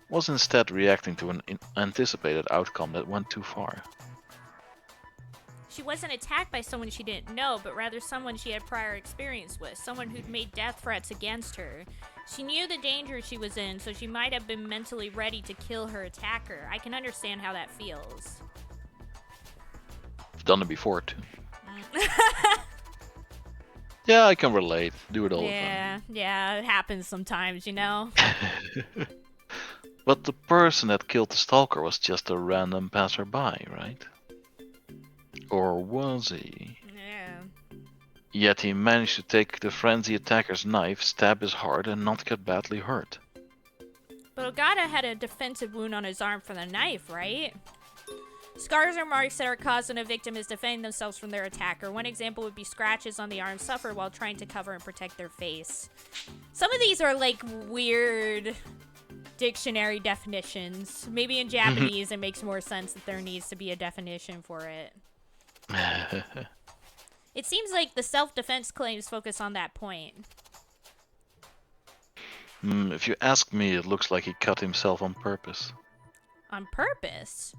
was instead reacting to an anticipated outcome that went too far. She wasn't attacked by someone she didn't know, but rather someone she had prior experience with, someone who'd made death threats against her. She knew the danger she was in, so she might have been mentally ready to kill her attacker. I can understand how that feels. I've done it before too. Yeah, I can relate. Do it all the time. Yeah, it happens sometimes, you know? But the person that killed the stalker was just a random passerby, right? Or was he? Yeah. Yet he managed to take the frenzy attacker's knife, stab his heart, and not get badly hurt. But Ogata had a defensive wound on his arm from the knife, right? Scars or marks that are caused when a victim is defending themselves from their attacker. One example would be scratches on the arm suffered while trying to cover and protect their face. Some of these are like weird dictionary definitions. Maybe in Japanese it makes more sense that there needs to be a definition for it. It seems like the self-defense claims focus on that point. If you ask me, it looks like he cut himself on purpose. On purpose?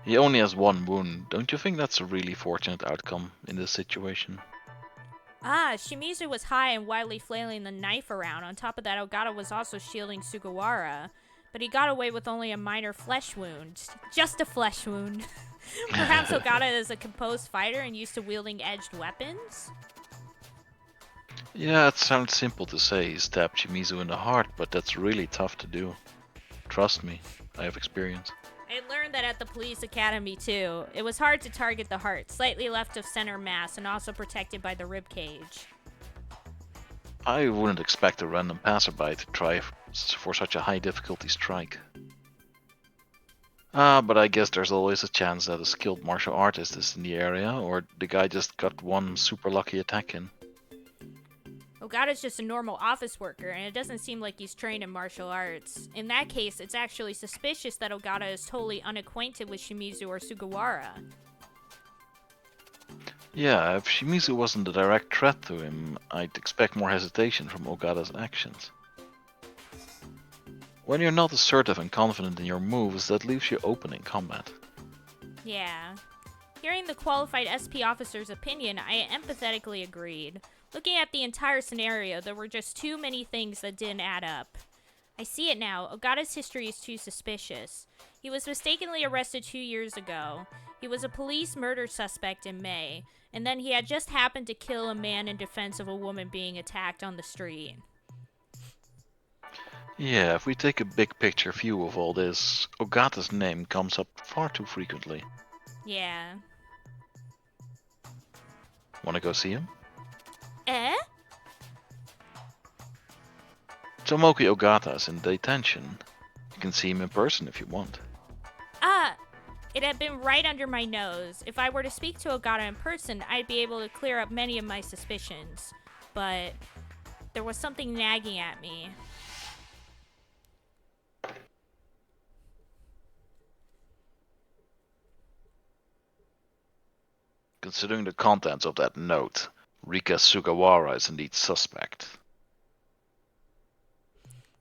He only has one wound. Don't you think that's a really fortunate outcome in this situation? Ah, Shimizu was high and wildly flailing the knife around. On top of that, Ogata was also shielding Sugawara. But he got away with only a minor flesh wound. Just a flesh wound. Perhaps Ogata is a composed fighter and used to wielding edged weapons? Yeah, it sounds simple to say he stabbed Shimizu in the heart, but that's really tough to do. Trust me, I have experience. I learned that at the police academy too. It was hard to target the heart, slightly left of center mass and also protected by the rib cage. I wouldn't expect a random passerby to try for such a high difficulty strike. But I guess there's always a chance that a skilled martial artist is in the area, or the guy just got one super lucky attack in. Ogata's just a normal office worker, and it doesn't seem like he's trained in martial arts. In that case, it's actually suspicious that Ogata is totally unacquainted with Shimizu or Sugawara. Yeah, if Shimizu wasn't a direct threat to him, I'd expect more hesitation from Ogata's actions. When you're not assertive and confident in your moves, that leaves you open in combat. Yeah. Hearing the qualified SP officer's opinion, I empathetically agreed. Looking at the entire scenario, there were just too many things that didn't add up. I see it now. Ogata's history is too suspicious. He was mistakenly arrested 2 years ago. He was a police murder suspect in May, and then he had just happened to kill a man in defense of a woman being attacked on the street. Yeah, if we take a big picture view of all this, Ogata's name comes up far too frequently. Yeah. Wanna go see him? Eh? Tomoki Ogata is in detention. You can see him in person if you want. It had been right under my nose. If I were to speak to Ogata in person, I'd be able to clear up many of my suspicions. But there was something nagging at me. Considering the contents of that note, Rika Sugawara is indeed suspect.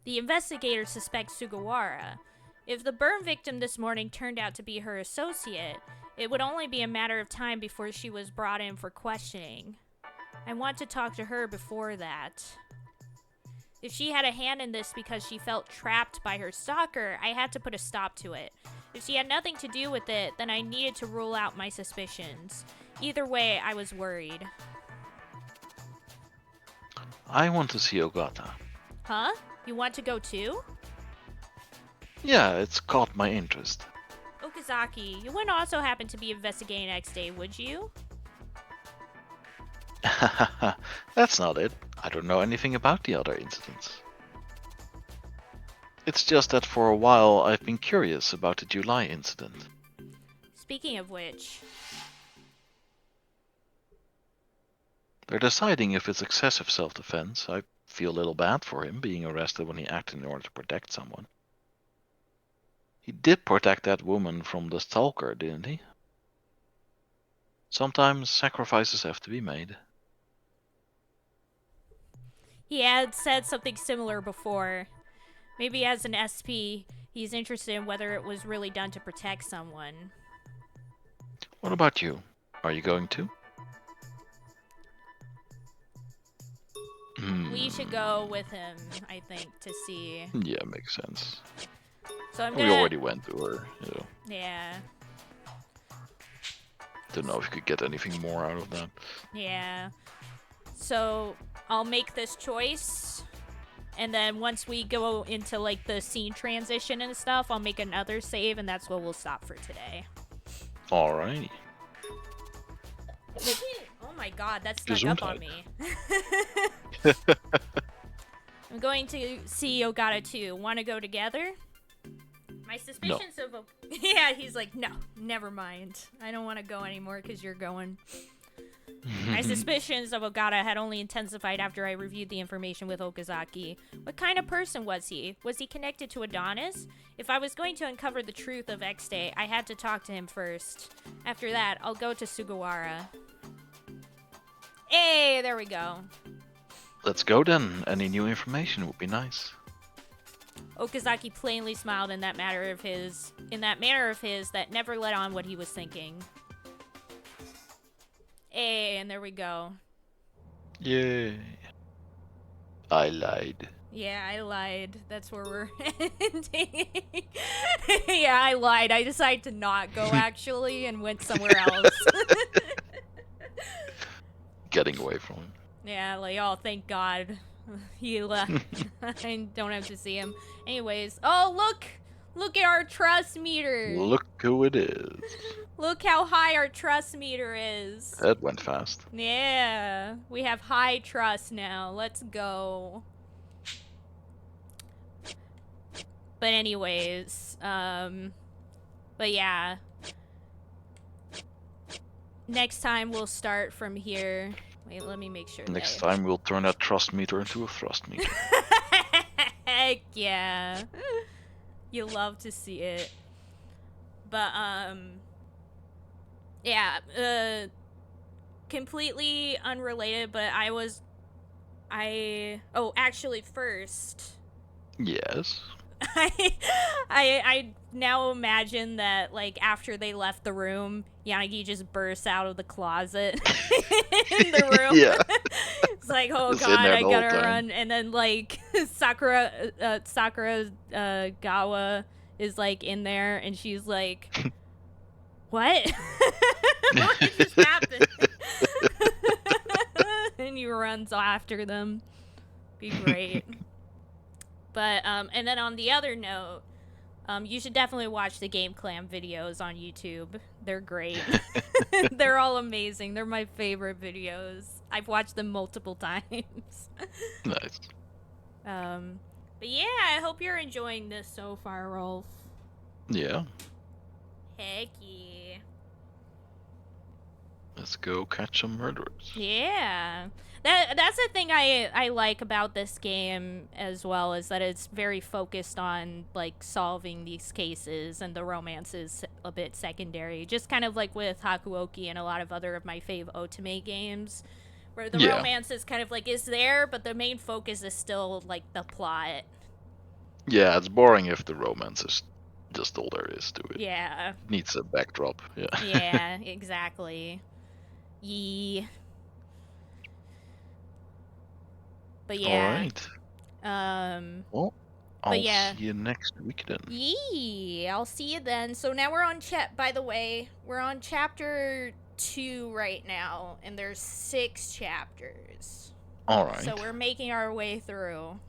The investigators suspect Sugawara. If the burn victim this morning turned out to be her associate, it would only be a matter of time before she was brought in for questioning. I want to talk to her before that. If she had a hand in this because she felt trapped by her stalker, I had to put a stop to it. If she had nothing to do with it, then I needed to rule out my suspicions. Either way, I was worried. I want to see Ogata. Huh? You want to go too? Yeah, it's caught my interest. Okazaki, you wouldn't also happen to be investigating next day, would you? That's not it. I don't know anything about the other incidents. It's just that for a while I've been curious about the July incident. Speaking of which... They're deciding if it's excessive self-defense. I feel a little bad for him being arrested when he acted in order to protect someone. He did protect that woman from the stalker, didn't he? Sometimes sacrifices have to be made. He had said something similar before. Maybe as an SP, he's interested in whether it was really done to protect someone. What about you? Are you going to? We should go with him, I think, to see. Yeah, makes sense. So I'm We gonna... already went to her, you know. Yeah. Don't know if you could get anything more out of that. Yeah. So I'll make this choice. And then once we go into like the scene transition and stuff, I'll make another save and that's where we'll stop for today. Alrighty. Oh my god, that snuck up on me. I'm going to see Ogata too. Want to go together? My suspicions of... Yeah, he's like, no, never mind. I don't want to go anymore because you're going. My suspicions of Ogata had only intensified after I reviewed the information with Okazaki. What kind of person was he? Was he connected to Adonis? If I was going to uncover the truth of X-Day, I had to talk to him first. After that, I'll go to Sugawara. Hey, there we go. Let's go then. Any new information would be nice. Okazaki plainly smiled in that manner of his that never let on what he was thinking. Hey, and there we go. Yay. I lied. Yeah, I lied. That's where we're ending. Yeah, I lied. I decided to not go actually and went somewhere else. Getting away from him. Yeah, like, oh, thank God. He left. I don't have to see him. Anyways, oh, look! Look at our trust meter! Look who it is. Look how high our trust meter is. That went fast. Yeah, we have high trust now. Let's go. But anyways, but yeah. Next time we'll start from here. Wait, let me make sure. Next time we'll turn that trust meter into a thrust meter. Heck yeah. You love to see it. But, yeah, completely unrelated, but oh, actually first. Yes. I now imagine that, like, after they left the room, Yanagi just bursts out of the closet in the room. Yeah. It's like, oh Just in god, there I the whole gotta time. run, and then like Sakura Gawa is like in there, and she's like, what? What just happened? And he runs after them. Be great. But and then on the other note, you should definitely watch the Game Clam videos on YouTube. They're great. They're all amazing. They're my favorite videos. I've watched them multiple times. Nice. But yeah, I hope you're enjoying this so far, Rolf. Yeah. Heck yeah. Let's go catch some murderers. Yeah. That's the thing I like about this game as well, is that it's very focused on like solving these cases, and the romance is a bit secondary. Just kind of like with Hakuoki and a lot of other of my fave otome games, where the romance is kind of like is there, but the main focus is still like the plot. Yeah, it's boring if the romance is just all there is to it. Yeah. It needs a backdrop. Yeah. Yeah, exactly. Yee. But yeah. Alright. Well, I'll yeah. see you next week then. Yee, I'll see you then. So now we're on by the way, we're on chapter 2 right now, and there's 6 chapters. Alright. So we're making our way through.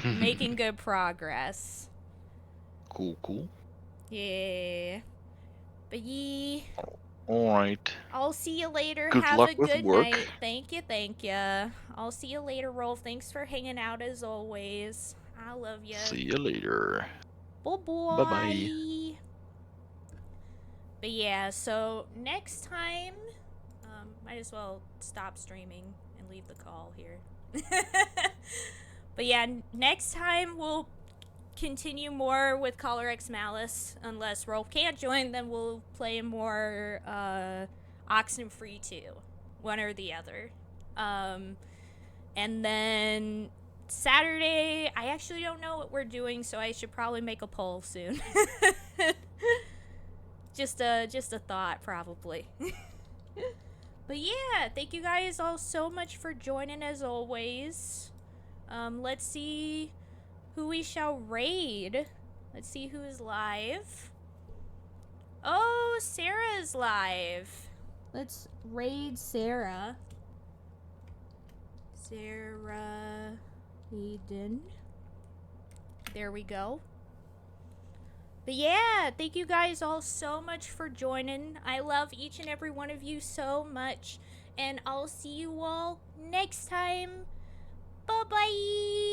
Making good progress. Cool. Yeah. But yee. Alright. I'll see you later. Good Have luck a with good work. night. Thank you. I'll see you later, Rolf. Thanks for hanging out as always. I love you. See you later. Bye-bye. Bye-bye. But yeah, so next time, might as well stop streaming and leave the call here. But yeah, next time we'll continue more with Caller X Malice. Unless Rolf can't join, then we'll play more Oxenfree 2. One or the other. And then Saturday, I actually don't know what we're doing, so I should probably make a poll soon. Just a thought, probably. But yeah, thank you guys all so much for joining as always. Let's see who we shall raid. Let's see who is live. Oh, Sarah is live. Let's raid Sarah. Sarah Eden. There we go. But yeah, thank you guys all so much for joining. I love each and every one of you so much. And I'll see you all next time. Bye-bye.